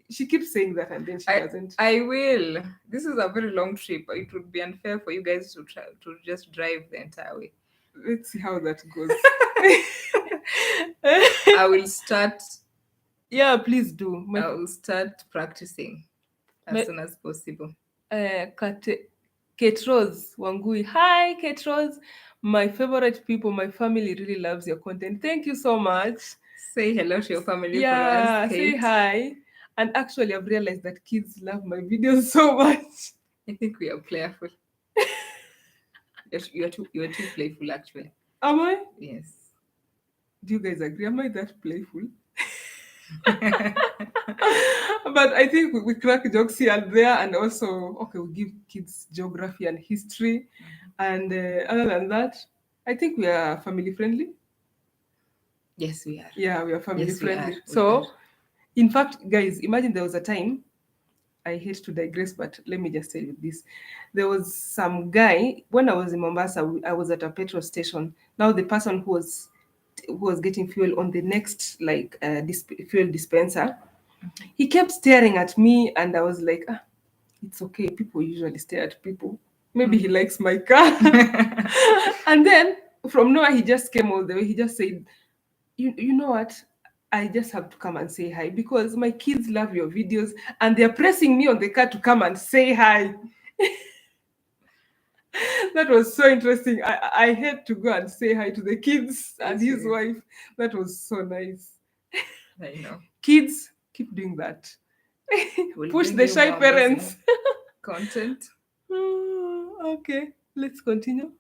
Speaker 1: She keeps saying that and then she doesn't.
Speaker 2: I will. This is a very long trip. It would be unfair for you guys to try to just drive the entire way.
Speaker 1: Let's see how that goes.
Speaker 2: I will start.
Speaker 1: Yeah, please do.
Speaker 2: I will start practicing as soon as possible.
Speaker 1: Kate Rose Wangui. Hi, Kate Rose. My favorite people, my family really loves your content. Thank you so much.
Speaker 2: Say hello to your family.
Speaker 1: Yeah, say hi. And actually, I've realized that kids love my videos so much.
Speaker 2: I think we are playful. You're too playful, actually.
Speaker 1: Am I?
Speaker 2: Yes.
Speaker 1: Do you guys agree? Am I that playful? But I think we crack jokes here and there, and also we give kids geography and history, and other than that, I think we are family friendly.
Speaker 2: Yes, we are.
Speaker 1: Yeah, we are family friendly. So, in fact, guys, imagine there was a time. I hate to digress, but let me just tell you this. There was some guy, when I was in Mombasa, I was at a petrol station. Now the person who was getting fuel on the next fuel dispenser, he kept staring at me, and I was like, it's okay. People usually stare at people. Maybe he likes my car. And then from nowhere, he just came all the way. He just said, you know what? I just have to come and say hi because my kids love your videos and they're pressing me on the car to come and say hi. That was so interesting. I had to go and say hi to the kids and his wife. That was so nice.
Speaker 2: I know.
Speaker 1: Kids, keep doing that. Push the shy parents.
Speaker 2: Content.
Speaker 1: Okay, let's continue.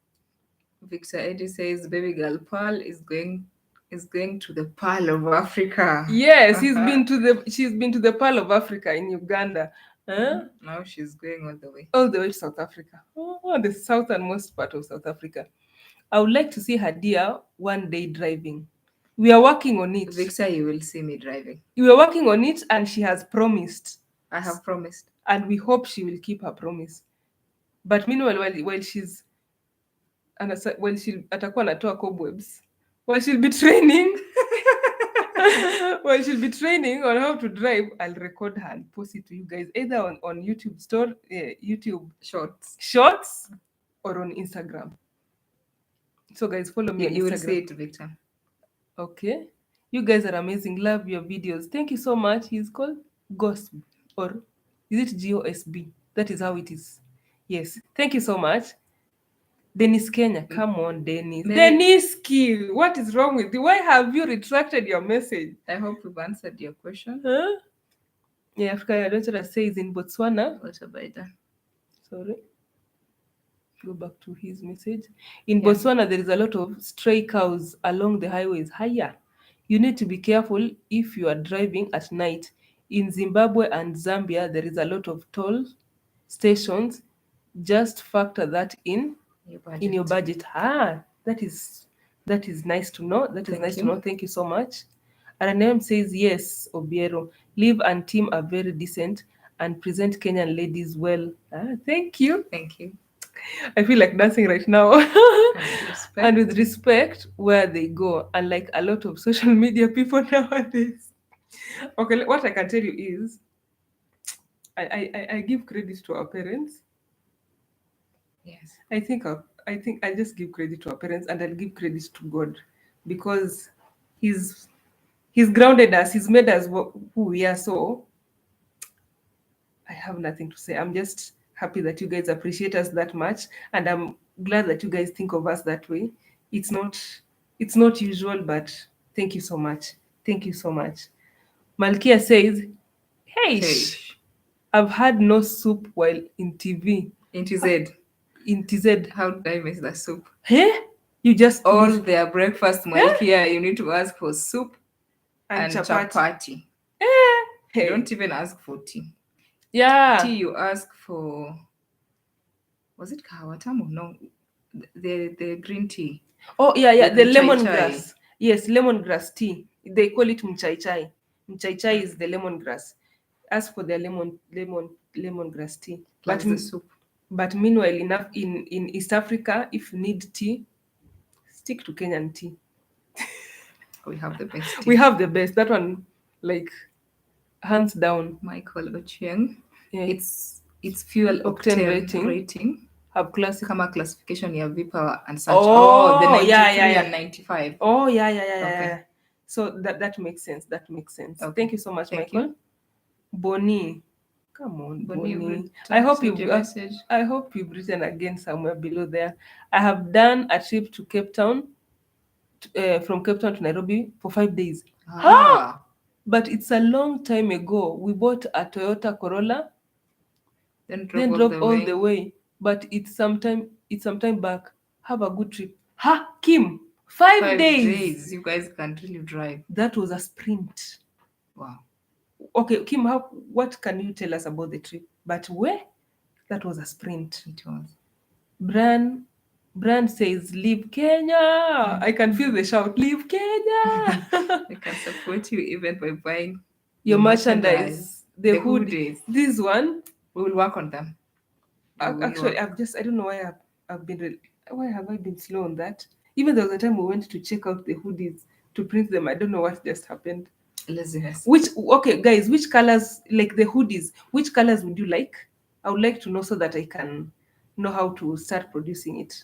Speaker 2: Victor Eddie says baby girl Pearl is going to the Pearl of Africa.
Speaker 1: Yes, she's been to the Pearl of Africa in Uganda.
Speaker 2: Now she's going all the way
Speaker 1: to South Africa. The southernmost part of South Africa. I would like to see Hadia one day driving. We are working on it.
Speaker 2: Victor, you will see me driving.
Speaker 1: We are working on it, and she has promised.
Speaker 2: I have promised,
Speaker 1: and we hope she will keep her promise. But meanwhile, while she's atakuwa anatoa cobwebs, while she'll be training. When she'll be training on how to drive, I'll record her and post it to you guys, either on YouTube store, YouTube shorts, or on Instagram. So guys, follow me on Instagram.
Speaker 2: You will see it, Victor.
Speaker 1: Okay. You guys are amazing. Love your videos. Thank you so much. He's called Gosb, or is it GOSB? That is how it is. Yes. Thank you so much. Dennis Kenya. Come on, Dennis. Deniski, what is wrong with you? Why have you retracted your message?
Speaker 2: I hope we've answered your question.
Speaker 1: Huh? Yeah, Africa Adventurer says in Botswana.
Speaker 2: What about that?
Speaker 1: Sorry. Go back to his message. In Botswana, there is a lot of stray cows along the highways. Higher. You need to be careful if you are driving at night. In Zimbabwe and Zambia, there is a lot of toll stations. Just factor that in your budget. That is nice to know. To know. Thank you so much. Aranem says yes, Obiero. Liv and team are very decent and present Kenyan ladies well. Thank you.
Speaker 2: Thank you.
Speaker 1: I feel like dancing right now. And with respect where they go, unlike a lot of social media people nowadays. Okay, what I can tell you is I give credit to our parents.
Speaker 2: Yes.
Speaker 1: I think I just give credit to our parents, and I'll give credit to God, because He's grounded us. He's made us who we are. So I have nothing to say. I'm just happy that you guys appreciate us that much, and I'm glad that you guys think of us that way. It's not usual, but thank you so much. Thank you so much. Malkia says, hey. I've had no soup while in TV.
Speaker 2: In TZ.
Speaker 1: In TZ.
Speaker 2: How did I miss the soup?
Speaker 1: Hey? You just
Speaker 2: all their breakfast, Malkia, you need to ask for soup and chapati.
Speaker 1: Hey.
Speaker 2: Don't even ask for tea.
Speaker 1: Yeah.
Speaker 2: Tea you ask for, was it kahawa tamu? No. The green tea.
Speaker 1: Oh yeah, the lemongrass. Yes, lemongrass tea. They call it mchai-chai. Mchai-chai is the lemongrass. Ask for the lemongrass tea.
Speaker 2: Plus the soup.
Speaker 1: But meanwhile, in East Africa, if you need tea, stick to Kenyan tea.
Speaker 2: We have the best tea.
Speaker 1: We have the best. That one, like, hands down.
Speaker 2: Michael Ochieng. Yeah. It's fuel octane rating.
Speaker 1: Have classic.
Speaker 2: Kama classification ya V-Power and such. The 93 and 95.
Speaker 1: Oh, yeah. Okay. So that makes sense. Okay. Thank you so much, Michael. Bonnie. Come on, Bonnie. I hope you've written again somewhere below there. I have done a trip to Cape Town, from Cape Town to Nairobi for 5 days. But it's a long time ago. We bought a Toyota Corolla, then drove all the way. But it's sometime back. Have a good trip. Kim, 5 days.
Speaker 2: You guys can really drive.
Speaker 1: That was a sprint.
Speaker 2: Wow.
Speaker 1: Okay, Kim, what can you tell us about the trip? But where? That was a sprint.
Speaker 2: It was.
Speaker 1: Brand says, leave Kenya. I can feel the shout, leave Kenya.
Speaker 2: I can support you even by buying
Speaker 1: your merchandise. The hoodies. This one.
Speaker 2: We will work on them.
Speaker 1: Actually, I don't know why why have I been slow on that? Even there was a time we went to check out the hoodies to print them. I don't know what just happened.
Speaker 2: Laziness.
Speaker 1: Okay, guys, which colors, like the hoodies, which colors would you like? I would like to know so that I can know how to start producing it.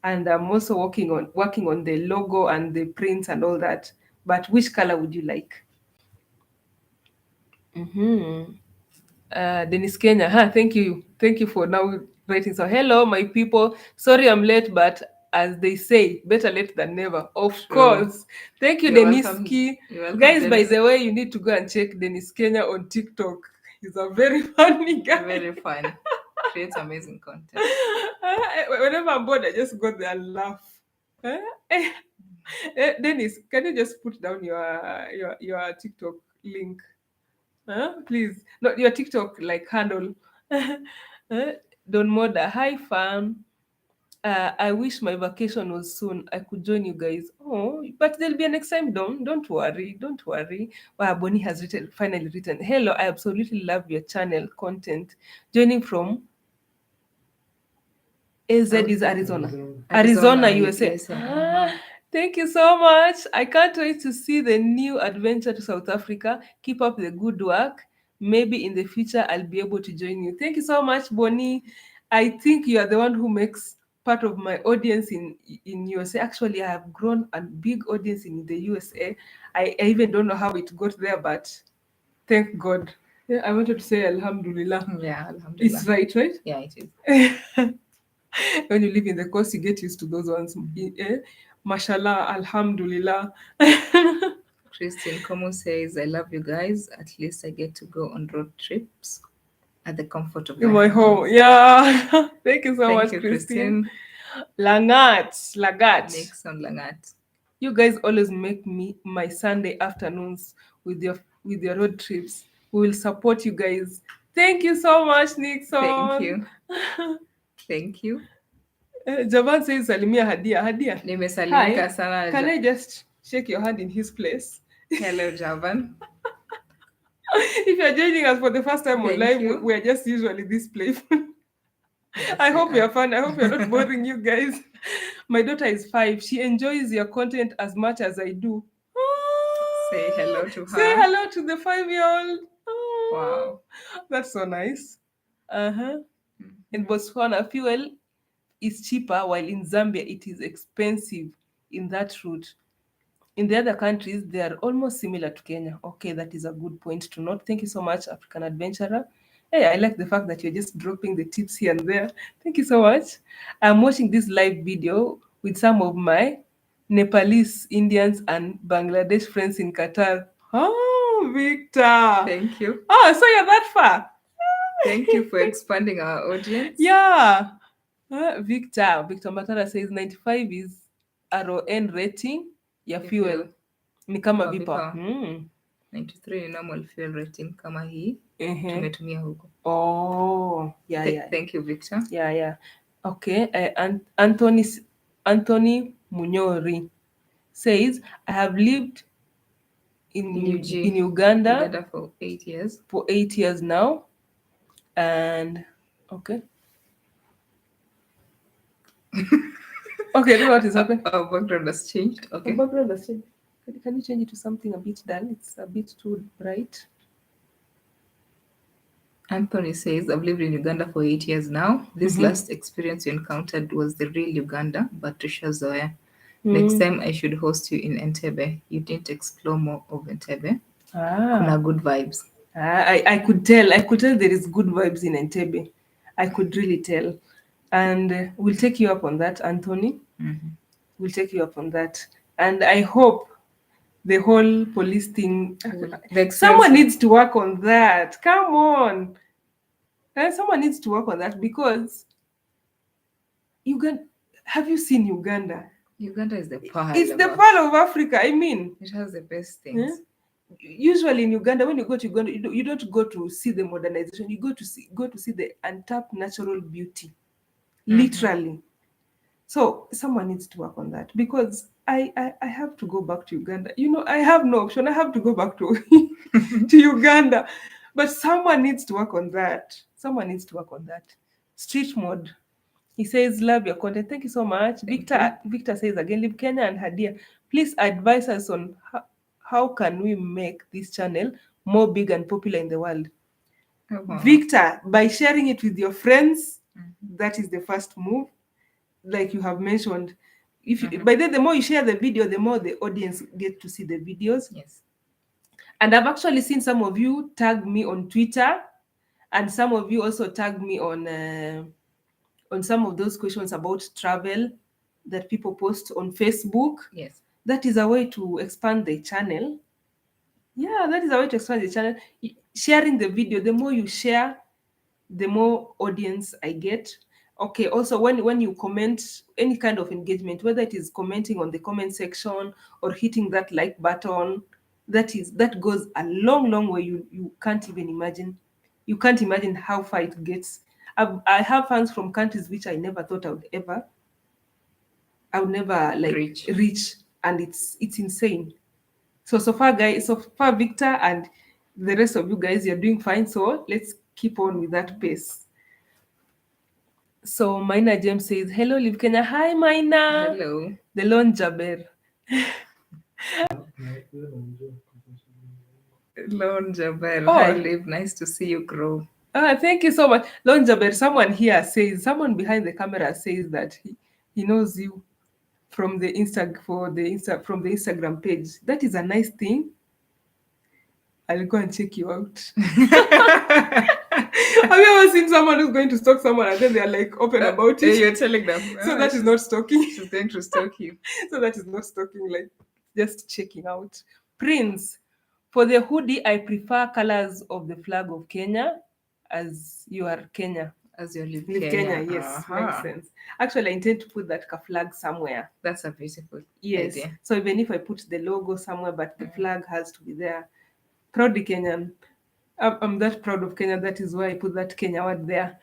Speaker 1: And I'm also working on the logo and the prints and all that. But which color would you like? Dennis Kenya. Thank you for now writing. So hello, my people. Sorry I'm late, but as they say, better late than never. Of course. Thank you, Deniski. Guys, Dennis. By the way, you need to go and check Dennis Kenya on TikTok. He's a very funny guy.
Speaker 2: Very funny. Creates amazing content.
Speaker 1: Whenever I'm bored, I just go there and laugh. Dennis, can you just put down your TikTok link? Please, not your TikTok like handle. Don Moda, hi fam. I wish my vacation was soon. I could join you guys. Oh, but there'll be a next time, Don. Don't worry. Wow, Bonnie has finally written. Hello, I absolutely love your channel content. Joining from AZ is Arizona, USA. Thank you so much. I can't wait to see the new adventure to South Africa. Keep up the good work. Maybe in the future I'll be able to join you. Thank you so much, Bonnie. I think you are the one who makes part of my audience in USA. Actually, I have grown a big audience in the USA. I even don't know how it got there, but thank God. Yeah, I wanted to say Alhamdulillah.
Speaker 2: Yeah, alhamdulillah.
Speaker 1: It's right?
Speaker 2: Yeah, it is.
Speaker 1: When you live in the coast, you get used to those ones. Mashallah, Alhamdulillah.
Speaker 2: Christine Como says, I love you guys. At least I get to go on road trips at the comfort of
Speaker 1: In
Speaker 2: my
Speaker 1: my
Speaker 2: home.
Speaker 1: home. Yeah. Thank you so
Speaker 2: Thank
Speaker 1: much,
Speaker 2: you,
Speaker 1: Christine.
Speaker 2: Christine.
Speaker 1: Lagat.
Speaker 2: Next on Langat.
Speaker 1: You guys always make me my Sunday afternoons with your road trips. We will support you guys. Thank you so much, Nixon.
Speaker 2: Thank you. Thank you.
Speaker 1: Javan says Salimia Hadia. Hadia.
Speaker 2: Nimesalimika
Speaker 1: Hi.
Speaker 2: sana.
Speaker 1: Can I just shake your hand in his place?
Speaker 2: Hello, Javan.
Speaker 1: If you're joining us for the first time
Speaker 2: Thank
Speaker 1: online,
Speaker 2: you.
Speaker 1: we are just usually this playful.
Speaker 2: Yes,
Speaker 1: I
Speaker 2: we
Speaker 1: hope you're
Speaker 2: are.
Speaker 1: fun. I hope you're not boring you guys. My daughter is 5. She enjoys your content as much as I do.
Speaker 2: Say hello to her.
Speaker 1: Say hello to the 5-year-old.
Speaker 2: Wow.
Speaker 1: That's so nice. Uh-huh.
Speaker 2: Mhm.
Speaker 1: In Botswana, fuel is cheaper, while in Zambia it is expensive in that route. In the other countries, they are almost similar to Kenya. Okay, that is a good point to note. Thank you so much, African Adventurer. Hey, I like the fact that you're just dropping the tips here and there. Thank you so much. I'm watching this live video with some of my Nepalese, Indians, and Bangladesh friends in Qatar. Oh, Victor.
Speaker 2: Thank you.
Speaker 1: Oh, so you're that far?
Speaker 2: Thank you for expanding our audience.
Speaker 1: Yeah. Victor Matara says 95 is RON rating ya
Speaker 2: Ya
Speaker 1: fuel.
Speaker 2: fuel.
Speaker 1: Ni kama
Speaker 2: Kama
Speaker 1: vipa.
Speaker 2: vipa. 93 ni normal fuel rating kama hii tumetumia huko.
Speaker 1: Oh, yeah.
Speaker 2: Thank you, Victor.
Speaker 1: Yeah. Okay. Anthony Munyori says, I have lived in Uganda
Speaker 2: for 8 years.
Speaker 1: for 8 years now. And okay. Okay, I don't know what is happening.
Speaker 2: Our background has changed. Okay.
Speaker 1: Our background has changed. Can you change it to something a bit dull? It's a bit too bright.
Speaker 2: Anthony says, I've lived in Uganda for 8 years now. This last experience you encountered was the real Uganda, but tushazoea. Next time I should host you in Entebbe. You didn't explore more of Entebbe. Kuna good vibes.
Speaker 1: I could tell there is good vibes in Entebbe. I could really tell. And we'll take you up on that, Anthony. We'll take you up on that. And I hope the whole police thing, someone needs to work on that. Come on. Someone needs to work on that because have you seen Uganda?
Speaker 2: Uganda is the pearl.
Speaker 1: It's the pearl of Africa. I mean,
Speaker 2: it has the best things.
Speaker 1: Usually in Uganda, when you go to Uganda, you don't go to see the modernization. You go to see the untapped natural beauty, literally. So someone needs to work on that because I have to go back to Uganda. I have no option. I have to go back to to Uganda, but someone needs to work on that. Street mode. He says, love your content. Thank you so much. Victor says again, leave Kenya and Hadia. Please advise us on how can we make this channel more big and popular in the world. Victor, by sharing it with your friends, that is the first move. Like you have mentioned, by then the more you share the video, the more the audience get to see the videos.
Speaker 2: Yes.
Speaker 1: And I've actually seen some of you tag me on Twitter, and some of you also tagged me on some of those questions about travel that people post on Facebook.
Speaker 2: Yes.
Speaker 1: That is a way to expand the channel. Yeah, that is a way to expand the channel. Sharing the video, the more you share, the more audience I get. Okay, also when you comment, any kind of engagement, whether it is commenting on the comment section or hitting that like button, that goes a long way. You can't even imagine. You can't imagine how far it gets. I have fans from countries which I never thought I would never like reach, and it's insane. So far, guys, Victor and the rest of you guys, you're doing fine. So let's keep on with that pace. So Maina James says, hello, Live Kenya. Hi, Maina.
Speaker 2: Hello.
Speaker 1: The Lone Jaber.
Speaker 2: Lone Jabel,
Speaker 1: Oh.
Speaker 2: hi Liv, nice to see you grow.
Speaker 1: Thank you so much. Lonjaber, someone here says, someone behind the camera says that he knows you from the from the Instagram page. That is a nice thing. I'll go and check you out. Have you ever seen someone who's going to stalk someone and then they're like open about it?
Speaker 2: You're telling them.
Speaker 1: So that is not stalking.
Speaker 2: She's going to stalk you.
Speaker 1: So that is not stalking, like just checking out. Prince, for the hoodie, I prefer colors of the flag of Kenya, as you are Kenya.
Speaker 2: As you live
Speaker 1: Kenya, yes, makes sense. Actually, I intend to put that flag somewhere.
Speaker 2: That's a beautiful
Speaker 1: idea. So even if I put the logo somewhere, but the flag has to be there. Proudly Kenyan. I'm that proud of Kenya. That is why I put that Kenya word there.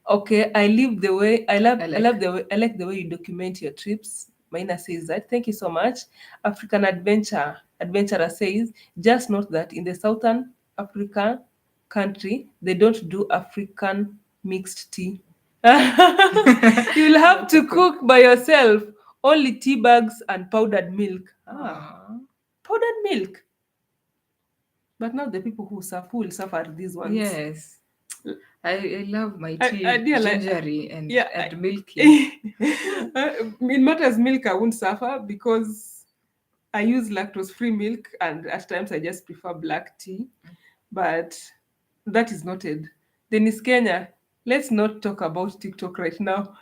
Speaker 1: Okay, I like the way the way you document your trips. Maina says that. Thank you so much. African Adventurer says, just note that in the Southern Africa country, they don't do African mixed tea. You'll have to cook by yourself. Only tea bags and powdered milk. Powdered milk. But now the people who will suffer are these ones.
Speaker 2: Yes. I love my tea gingery and milky.
Speaker 1: In matters milk, I won't suffer because I use lactose-free milk, and at times I just prefer black tea. But that is noted. Dennis Kenya, let's not talk about TikTok right now.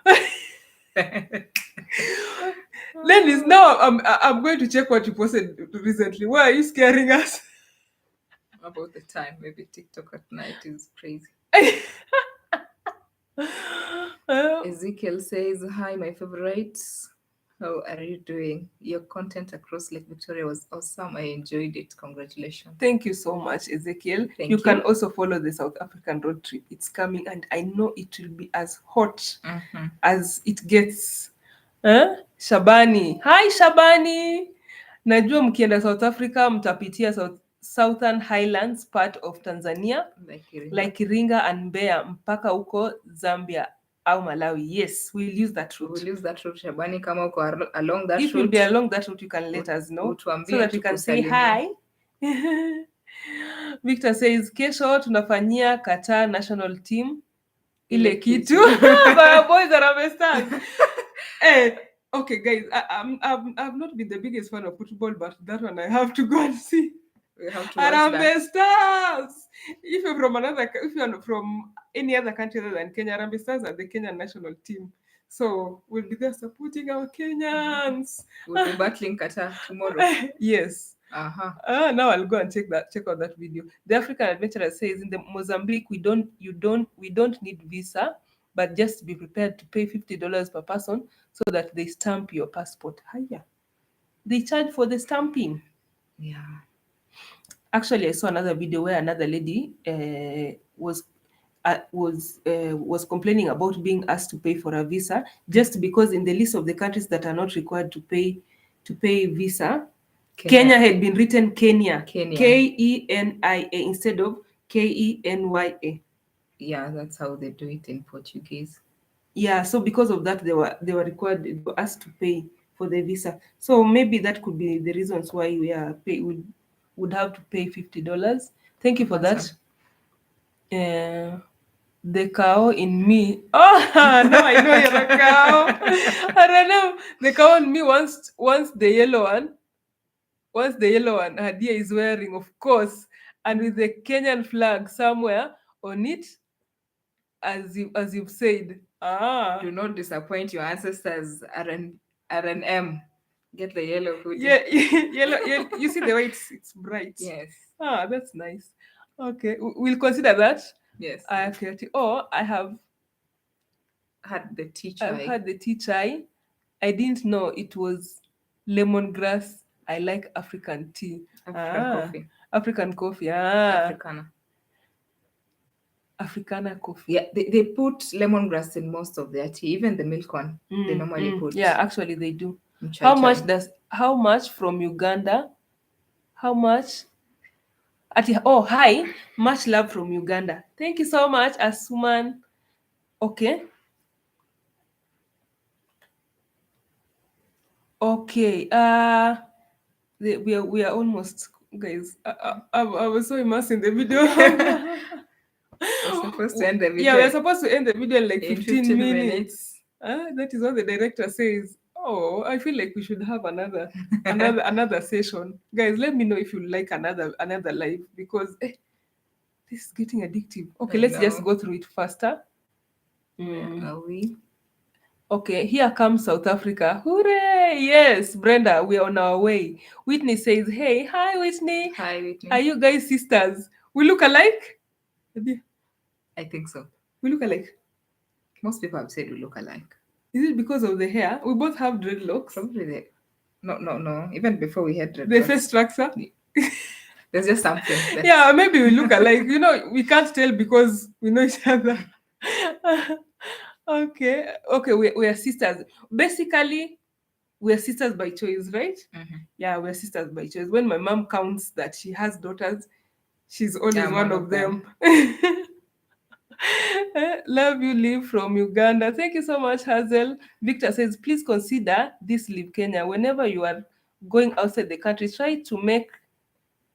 Speaker 1: Dennis, now I'm going to check what you posted recently. Why are you scaring us?
Speaker 2: About the time, maybe TikTok at night is crazy. Ezekiel says, hi, my favorites. How are you doing? Your content across Lake Victoria was awesome. I enjoyed it. Congratulations.
Speaker 1: Thank you so much, Ezekiel. You can also follow the South African road trip. It's coming, and I know it will be as hot as it gets. Shabani. Hi, Shabani. Najua mkienda South Africa, mtapitia Southern Highlands part of Tanzania, like Iringa and Mbeya, mpaka huko Zambia au Malawi. Yes, we'll use that route.
Speaker 2: We'll use that route, Shabani. Kama uko along that route.
Speaker 1: If you'll be along that route, you can let us know so that we can say hi. Victor says, kesho tunafanyia Qatar national team ile kitu. Our boys are Harambee. Hey, okay, guys, I've not been the biggest fan of football, but that one I have to go and see.
Speaker 2: We have to watch that.
Speaker 1: Harambee Stars. If you're from any other country other than Kenya, Harambee Stars are the Kenyan national team. So we'll be there supporting our Kenyans.
Speaker 2: We'll be battling Qatar tomorrow.
Speaker 1: Yes. Now I'll go and check out that video. The African Adventurer says, in the Mozambique, we don't need visa, but just be prepared to pay $50 per person so that they stamp your passport. Hiya. They charge for the stamping.
Speaker 2: Yeah.
Speaker 1: Actually, I saw another video where another lady was complaining about being asked to pay for a visa just because in the list of the countries that are not required to pay visa, Kenya had been written Kenya. Kenia instead of Kenya.
Speaker 2: Yeah, that's how they do it in Portuguese.
Speaker 1: Yeah, so because of that, they were asked to pay for the visa. So maybe that could be the reasons why we would have to pay $50. Thank you for that. The cow in me. Oh, now I know you're a cow. I don't know. The cow in me wants the yellow one. Once the yellow one Hadia is wearing, of course, and with the Kenyan flag somewhere on it, as you've said.
Speaker 2: Do not disappoint your ancestors. RNM. Get the yellow hoodie.
Speaker 1: Yeah, yellow. You see the way it's bright.
Speaker 2: Yes.
Speaker 1: That's nice. Okay, we'll consider that.
Speaker 2: Yes.
Speaker 1: I have
Speaker 2: had the tea chai.
Speaker 1: I've had the tea chai. I didn't know it was lemongrass. I like African tea.
Speaker 2: Coffee.
Speaker 1: African coffee. Africana coffee.
Speaker 2: Yeah, they put lemongrass in most of their tea, even the milk one. They normally put.
Speaker 1: Yeah, actually they do. How much from Uganda? How much? Hi. Much love from Uganda. Thank you so much, Asuman. Okay. Okay. We are almost, guys. I was so immersed in the video.
Speaker 2: We're supposed to end the
Speaker 1: Yeah, we're
Speaker 2: video
Speaker 1: supposed to end the video in like
Speaker 2: in
Speaker 1: 15
Speaker 2: 15
Speaker 1: minutes.
Speaker 2: minutes.
Speaker 1: That is what the director says. Oh, I feel like we should have another session. Guys, let me know if you like another live, because this is getting addictive. Okay,
Speaker 2: I
Speaker 1: let's just
Speaker 2: know.
Speaker 1: go through it faster.
Speaker 2: Where are we?
Speaker 1: Okay, here comes South Africa. Hooray! Yes, Brenda, we're on our way. Whitney says, hey, hi, Whitney.
Speaker 2: Hi,
Speaker 1: Are
Speaker 2: Whitney.
Speaker 1: you guys sisters? We look alike?
Speaker 2: I think so.
Speaker 1: We look alike.
Speaker 2: Most people have said we look alike.
Speaker 1: Is it because of the hair? We both have dreadlocks.
Speaker 2: Probably the. No. Even before we had
Speaker 1: The
Speaker 2: dreadlocks.
Speaker 1: face structure.
Speaker 2: There's just something there.
Speaker 1: Yeah, maybe we look alike. We can't tell because we know each other. Okay, we are sisters. Basically, we are sisters by choice, right?
Speaker 2: Mm-hmm.
Speaker 1: Yeah, we are sisters by choice. When my mom counts that she has daughters, she's always
Speaker 2: I'm
Speaker 1: one of them. Love you, Liv from Uganda. Thank you so much, Hazel. Victor says, please consider this, Live Kenya. Whenever you are going outside the country, try to make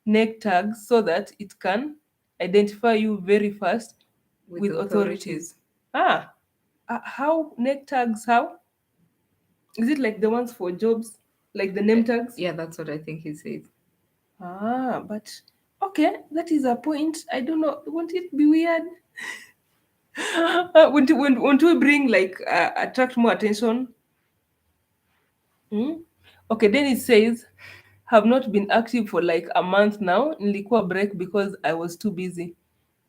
Speaker 1: neck tags so that it can identify you very fast with authorities. How neck tags? How is it, like the ones for jobs, like the name tags?
Speaker 2: Yeah, that's what I think he said.
Speaker 1: But okay, that is a point. I don't know. Won't it be weird? Won't we bring like attract more attention? Okay, then it says, have not been active for like a month now. Nilikuwa break because I was too busy.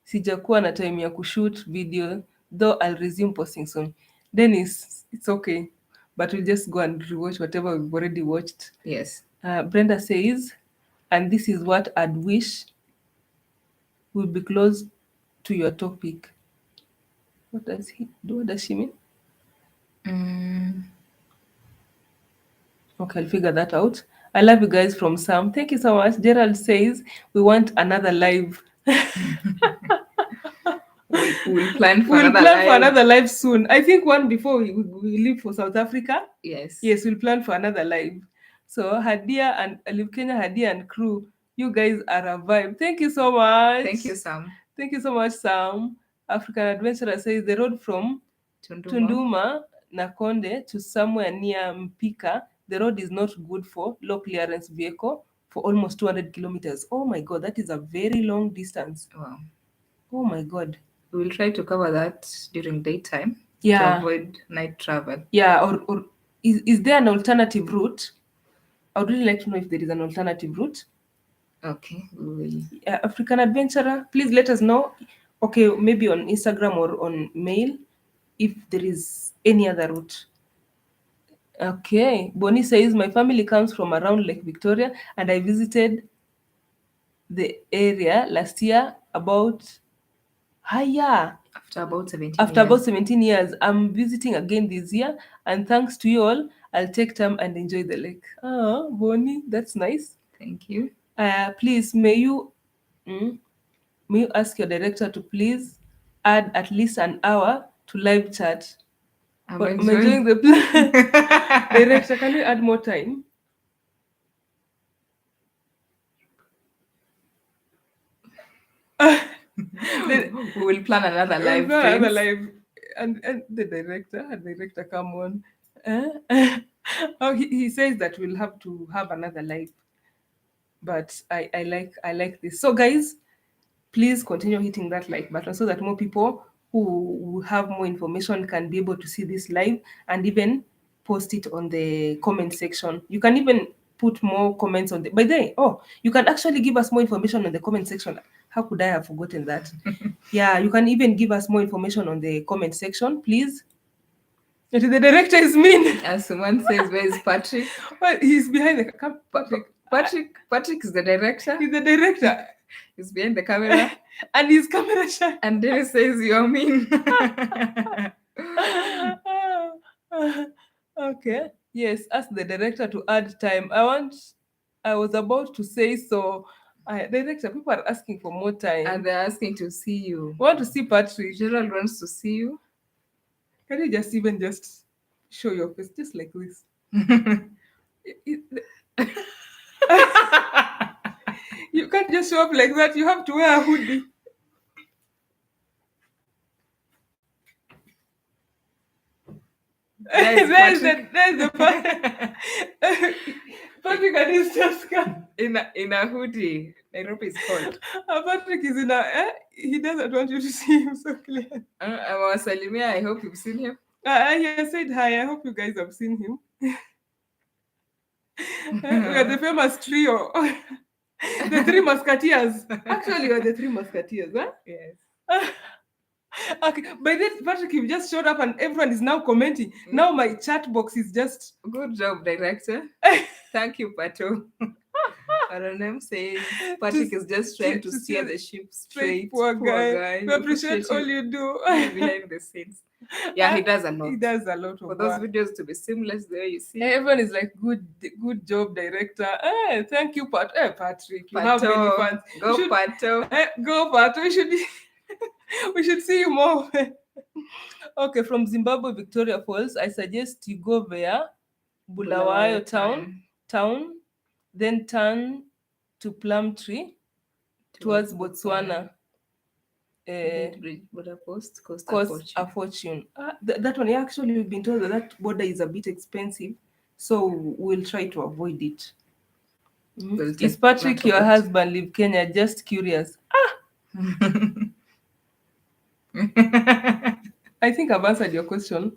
Speaker 1: Sijakuwa na time ya kushoot video, though I'll resume posting soon. Then it's okay, but we'll just go and rewatch whatever we've already watched.
Speaker 2: Yes.
Speaker 1: Brenda says, and this is what I'd wish would be close to your topic. What does she mean? Okay, I'll figure that out. I love you guys from Sam. Thank you so much. Gerald says we want another live.
Speaker 2: We'll plan for
Speaker 1: We'll
Speaker 2: another
Speaker 1: plan
Speaker 2: live.
Speaker 1: for another live soon. I think one before we leave for South Africa.
Speaker 2: Yes.
Speaker 1: Yes, we'll plan for another live. So Hadia and Live Kenya, Hadia and crew, you guys are a vibe. Thank you so much.
Speaker 2: Thank you, Sam.
Speaker 1: Thank you so much, Sam. African Adventurer says the road from Tunduma, Nakonde to somewhere near Mpika, the road is not good for low clearance vehicle for almost 200 kilometers. Oh my God, that is a very long distance.
Speaker 2: Wow.
Speaker 1: Oh my God.
Speaker 2: We will try to cover that during daytime
Speaker 1: to
Speaker 2: avoid night travel.
Speaker 1: Yeah, or is there an alternative route? I would really like to know if there is an alternative route.
Speaker 2: Okay, we will.
Speaker 1: African Adventurer, please let us know. Okay, maybe on Instagram or on mail if there is any other route. Okay, Bonnie says, my family comes from around Lake Victoria and I visited the area last year after about 17 years. I'm visiting again this year, and thanks to you all, I'll take time and enjoy the lake. Oh, Bonnie, that's nice.
Speaker 2: Thank you.
Speaker 1: Please, may you ask your director to please add at least an hour to live chat.
Speaker 2: I'm
Speaker 1: enjoying the plan. Director, can you add more time?
Speaker 2: We will plan another live.
Speaker 1: And the director, come on. He says that we'll have to have another live, but I like this. So guys, please continue hitting that like button so that more people who have more information can be able to see this live and even post it on the comment section. You can even put more comments on the by the way, you can actually give us more information on the comment section. How could I have forgotten that? Yeah, you can even give us more information on the comment section, please. The director is mean.
Speaker 2: As someone says, where is Patrick?
Speaker 1: Well, he's behind the camera.
Speaker 2: Patrick is the director.
Speaker 1: He's the director.
Speaker 2: He's behind the camera.
Speaker 1: And his camera shy.
Speaker 2: And Dennis says, you're mean.
Speaker 1: Okay. Yes, ask the director to add time. I was about to say so. Director, people are asking for more time.
Speaker 2: And they're asking to see you.
Speaker 1: We want to see Patrick.
Speaker 2: Gerald wants to see you.
Speaker 1: Can you just show your face just like this? You can't just show up like that. You have to wear a hoodie.
Speaker 2: There's
Speaker 1: Patrick. There's the Patrick and his Tusker.
Speaker 2: In a hoodie. Nairobi is cold.
Speaker 1: Patrick is in a. He doesn't want you to see him so clear.
Speaker 2: Salimia, I hope you've seen him.
Speaker 1: He has said hi. I hope you guys have seen him. We are the famous trio. The Three Musketeers. Actually, we are the Three Musketeers, huh?
Speaker 2: Yes.
Speaker 1: Okay, by then, Patrick, you just showed up and everyone is now commenting. Now my chat box is just...
Speaker 2: Good job, director. Thank you, Pato. Our name says Patrick is just trying to steer the ship straight.
Speaker 1: Poor guy. We appreciate all you do.
Speaker 2: Behind the scenes. Yeah, he does a lot.
Speaker 1: He does a lot of
Speaker 2: for those videos to be seamless the way you see.
Speaker 1: Everyone is like, good job, director. Thank you, Patrick. You have many fans.
Speaker 2: Go, Pato.
Speaker 1: Go, Pato. We should see you more. Okay, from Zimbabwe, Victoria Falls, I suggest you go there, Bulawayo town, then turn to Plumtree towards Botswana. Cost a fortune. That one, actually, we've been told that border is a bit expensive, so we'll try to avoid it. Is Patrick your husband? Live Kenya? Just curious. I think I've answered your question.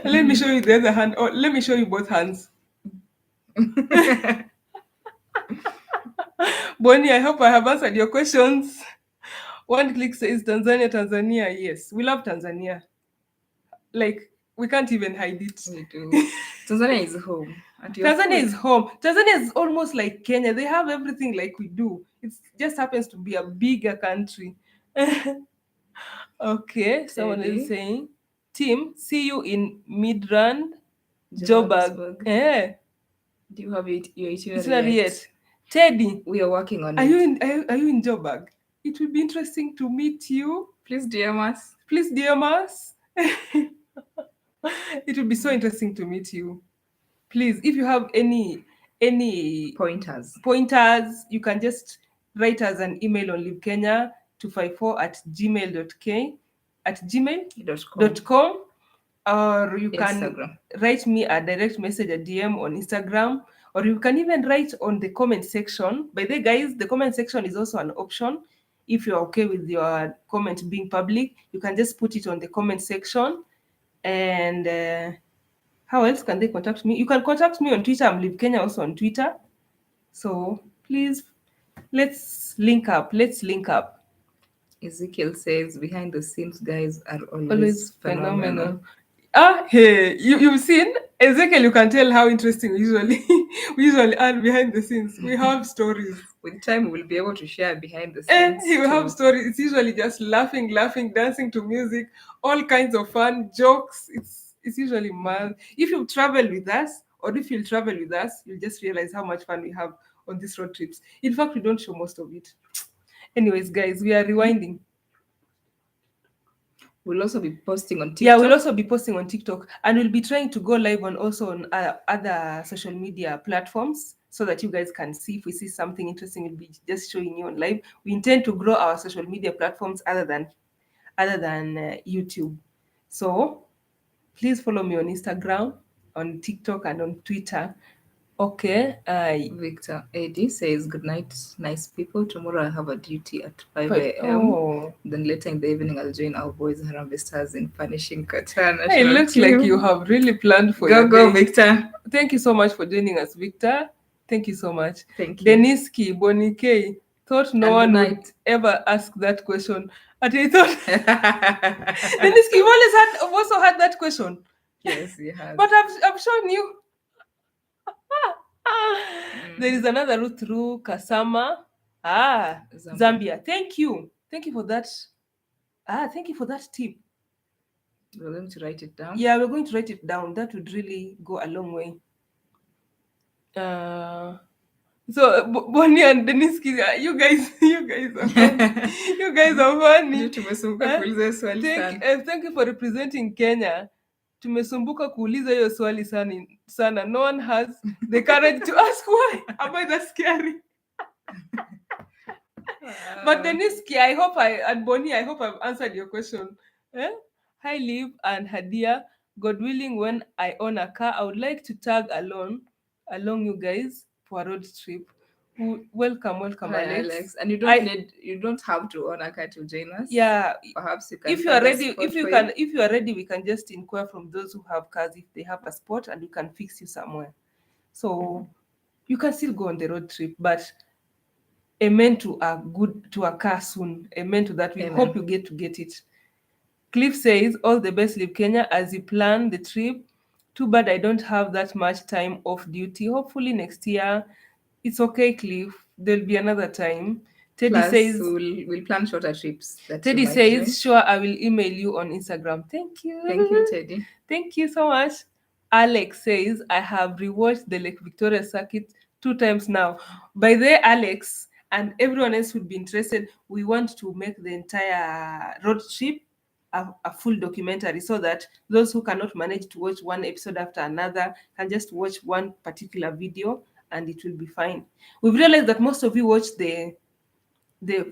Speaker 1: Let me show you the other hand. Or let me show you both hands. Bonnie, I hope I have answered your questions. One click says Tanzania. Yes, we love Tanzania. Like, we can't even hide it.
Speaker 2: We do. Tanzania is home.
Speaker 1: Tanzania is home. Tanzania is almost like Kenya. They have everything like we do. It just happens to be a bigger country. Okay, someone is saying, Tim, see you in Midrand, Joburg. Yeah.
Speaker 2: Do you have your itinerary?
Speaker 1: It's not yet. Teddy,
Speaker 2: we are working on
Speaker 1: it. Are you in Joburg? It will be interesting to meet you.
Speaker 2: Please DM us.
Speaker 1: It will be so interesting to meet you. Please, if you have any
Speaker 2: pointers,
Speaker 1: you can just write us an email on livekenya254@gmail.com, or you can
Speaker 2: Instagram.
Speaker 1: Write me a direct message, a DM on Instagram, or you can even write on the comment section. By the way, guys, the comment section is also an option. If you're okay with your comment being public, you can just put it on the comment section. And how else can they contact me? You can contact me on Twitter. I'm Live Kenya also on Twitter. So please, let's link up.
Speaker 2: Ezekiel says, behind the scenes guys are always phenomenal.
Speaker 1: Hey, you've seen Ezekiel. You can tell how interesting we usually are behind the scenes. We have stories.
Speaker 2: With time, we'll be able to share behind the scenes.
Speaker 1: We have stories. It's usually just laughing, dancing to music, all kinds of fun jokes. It's usually mad. If you travel with us, or if you'll travel with us, you'll just realize how much fun we have on these road trips. In fact, we don't show most of it. Anyways, guys, we are rewinding.
Speaker 2: We'll also be posting on TikTok.
Speaker 1: Yeah, we'll also be posting on TikTok, and we'll be trying to go live on other social media platforms, so that you guys can see. If we see something interesting, we'll be just showing you on live. We intend to grow our social media platforms other than YouTube. So please follow me on Instagram, on TikTok, and on Twitter. Okay.
Speaker 2: Victor Eddie says, good night, nice people. Tomorrow I have a duty at 5 a.m. Then later in the evening, I'll join our boys Harambee Stars in furnishing Qatar.
Speaker 1: It looks like you have really planned for your
Speaker 2: Go, Victor.
Speaker 1: Thank you so much for joining us, Victor. Thank you so much.
Speaker 2: Thank you.
Speaker 1: Deniski Bonike thought no one would ever ask that question. And I thought, Deniski, you've also had that question.
Speaker 2: Yes, he has.
Speaker 1: But I've shown you. There is another route through Kasama. Zambia. Thank you for that. Thank you for that tip.
Speaker 2: We're going to write it down.
Speaker 1: Yeah, we're going to write it down. That would really go a long way. So Bonnie and Deniski, you guys are funny. You guys are funny.
Speaker 2: Thank you for representing Kenya
Speaker 1: tumesumbuka kuuliza hiyo swali sana. No one has the courage to ask why. Am I that scary? But Deniski, and Bonnie, I hope I've answered your question. Hi, Liv and Hadia. God willing, when I own a car, I would like to tag along you guys for a road trip. Welcome,
Speaker 2: Hi,
Speaker 1: Alex.
Speaker 2: And you don't have to own a car to join us.
Speaker 1: Yeah,
Speaker 2: perhaps you can.
Speaker 1: If you are ready, if you are ready, we can just inquire from those who have cars if they have a spot, and we can fix you somewhere. So you can still go on the road trip, but amen to a car soon. Amen to that. We hope you get it. Cliff says, all the best, Live Kenya, as you plan the trip. Too bad I don't have that much time off duty. Hopefully next year. It's okay, Cliff. There'll be another time. Teddy says
Speaker 2: we'll plan shorter trips.
Speaker 1: Teddy says, sure, I will email you on Instagram. Thank you,
Speaker 2: Teddy.
Speaker 1: Thank you so much. Alex says, I have rewatched the Lake Victoria circuit 2 times now. By the way, Alex and everyone else would be interested, we want to make the entire road trip a full documentary, so that those who cannot manage to watch one episode after another can just watch one particular video and it will be fine. We've realized that most of you watch the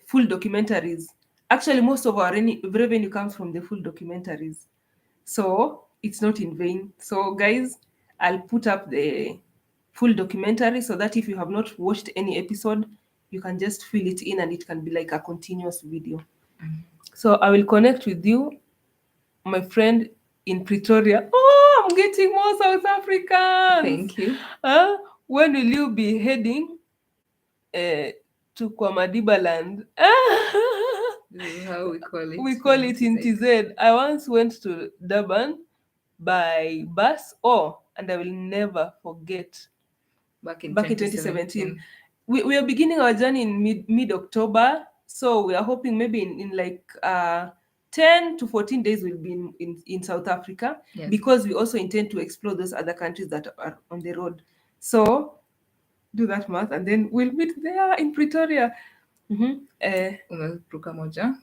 Speaker 1: full documentaries. Actually, most of our revenue comes from the full documentaries. So it's not in vain. So guys, I'll put up the full documentary so that if you have not watched any episode, you can just fill it in and it can be like a continuous video. So I will connect with you, my friend in Pretoria. Oh, I'm getting more South Africans.
Speaker 2: Thank you.
Speaker 1: When will you be heading to Kwamadiba land?
Speaker 2: This is how we call it.
Speaker 1: We call it in TZ. I once went to Durban by bus, and I will never forget.
Speaker 2: Back in
Speaker 1: 2017. We are beginning our journey in mid-October, so we are hoping maybe in like 10 to 14 days we'll be in South Africa. Yes. Because we also intend to explore those other countries that are on the road. So do that math and then we'll meet there in Pretoria.
Speaker 2: Umeruka moja.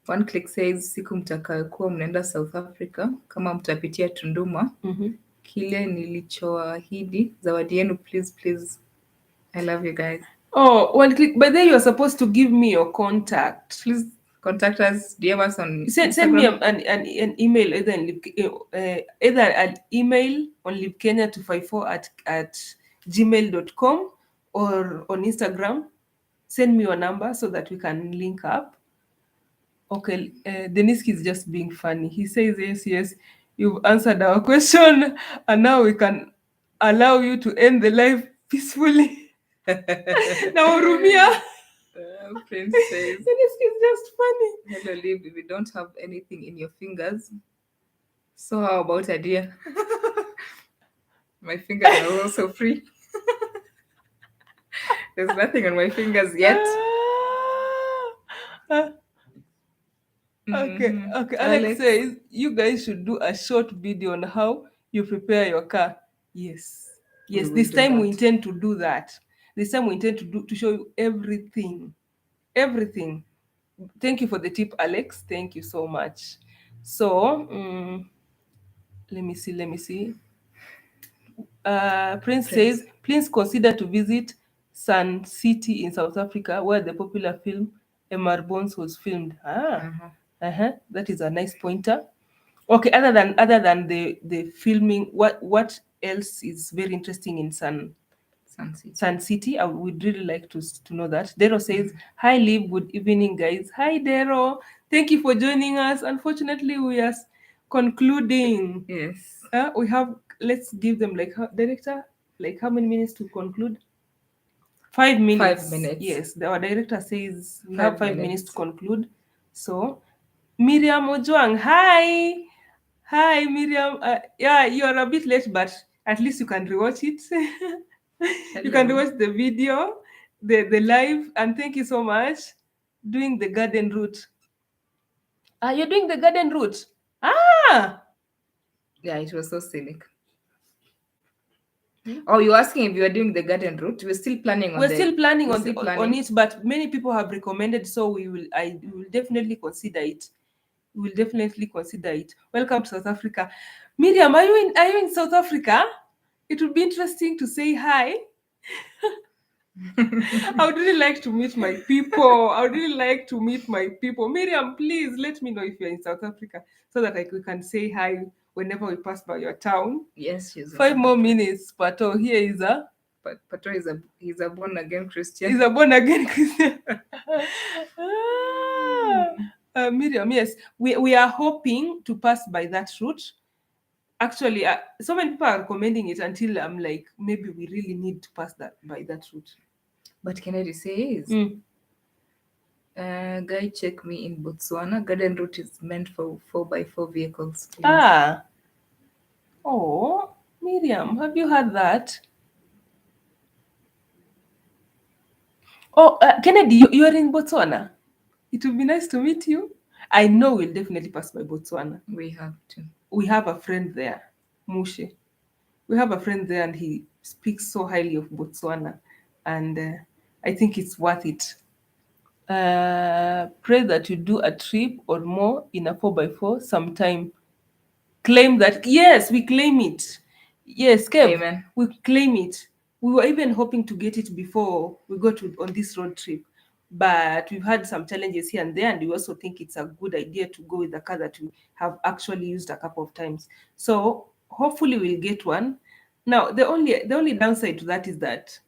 Speaker 2: One click says siku mtakayokuwa mnaenda South Africa kama mtapitia Tunduma. Kile nilichoahidi zawadi yenu, please. I love you guys.
Speaker 1: One click. By then you are supposed to give me your contact.
Speaker 2: Please contact us. DM us on
Speaker 1: Instagram. Send me an email, either an email on libkenya254@gmail.com or on Instagram. Send me your number so that we can link up. Okay, Deniski is just being funny. He says, yes, you've answered our question, and now we can allow you to end the life peacefully. Now, Rumia.
Speaker 2: Prince says,
Speaker 1: Deniski is just funny.
Speaker 2: Hello, Liv, if you don't have anything in your fingers, so how about a deer? My fingers are also free. There's nothing on my fingers yet.
Speaker 1: Okay. Alex says, you guys should do a short video on how you prepare your car. Yes. This time we intend to do that. This time we intend to show you everything. Thank you for the tip, Alex. Thank you so much. So, let me see. Prince says, please consider to visit Sun City in South Africa, where the popular film Emar Bones was filmed. That is a nice pointer. Okay, other than the filming, what else is very interesting in Sun City? I would really like to know that. Dero says, hi Liv, good evening guys. Hi Dero, thank you for joining us. Unfortunately, we are concluding.
Speaker 2: Yes.
Speaker 1: We have, let's give them director, how many minutes to conclude? 5 minutes.
Speaker 2: 5 minutes.
Speaker 1: Yes, our director says we have 5 minutes to conclude. So, Miriam Ojwang, hi Miriam. Yeah, you're a bit late, but at least you can rewatch it. You can rewatch the video, the live, and thank you so much. Doing the garden route. You're doing the garden route.
Speaker 2: Yeah, it was so scenic. Oh, you're asking if you are doing the garden route? We're still planning on
Speaker 1: it, but many people have recommended, so I will definitely consider it. we will definitely consider it. Welcome to South Africa. Miriam, are you in South Africa? It would be interesting to say hi. I would really like to meet my people. I would really like to meet my people. Miriam, please let me know if you're in South Africa so that we can say hi whenever we pass by your town.
Speaker 2: Yes, she's in
Speaker 1: 5
Speaker 2: South
Speaker 1: more
Speaker 2: Africa.
Speaker 1: minutes, Pato. Here is a
Speaker 2: But Pato he's a born again Christian.
Speaker 1: He's a born again Christian. Miriam, yes, we are hoping to pass by that route. Actually, so many people are recommending it until I'm like, maybe we really need to pass by that route.
Speaker 2: But Kennedy says, guy, check me in Botswana. Garden route is meant for 4x4 vehicles. Please.
Speaker 1: Oh, Miriam, have you heard that? Oh, Kennedy, you are in Botswana. It would be nice to meet you. I know we'll definitely pass by Botswana.
Speaker 2: We have to.
Speaker 1: We have a friend there, Mushe. We have a friend there, and he speaks so highly of Botswana, and I think it's worth it. Pray that you do a trip or more in a 4x4 sometime. Claim that. Yes, we claim it. Yes, Kev,
Speaker 2: Amen.
Speaker 1: we claim it. We were even hoping to get it before we got on this road trip, but we've had some challenges here and there, and we also think it's a good idea to go with a car that we have actually used a couple of times. So hopefully we'll get one. Now the only downside to that is that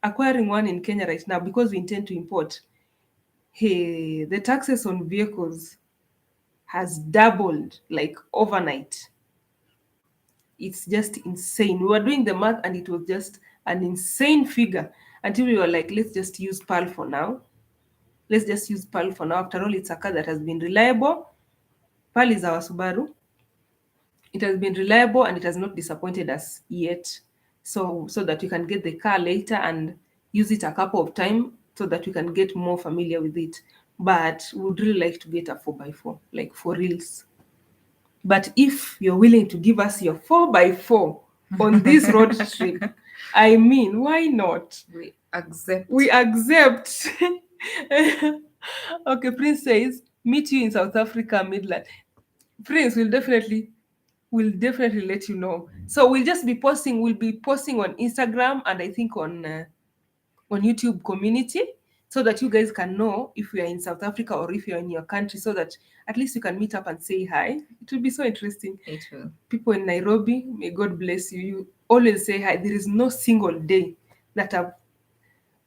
Speaker 1: acquiring one in Kenya right now, because we intend to import, hey, the taxes on vehicles has doubled like overnight. It's just insane. We were doing the math and it was just an insane figure until we were like, let's just use Pearl for now. Let's just use Pearl for now. After all, it's a car that has been reliable. Pearl is our Subaru. It has been reliable and it has not disappointed us yet. So that we can get the car later and use it a couple of times so that we can get more familiar with it. But we would really like to get a 4x4, like for reals. But if you're willing to give us your 4x4 on this road trip, I mean, why not?
Speaker 2: We accept.
Speaker 1: We accept. Okay, Prince says, meet you in South Africa, Midland. Prince will definitely let you know. So we'll be posting on Instagram and I think on YouTube community, so that you guys can know if we are in South Africa or if you're in your country, so that at least you can meet up and say hi. It will be so interesting.
Speaker 2: It will.
Speaker 1: People in Nairobi, may God bless you. You always say hi. There is no single day that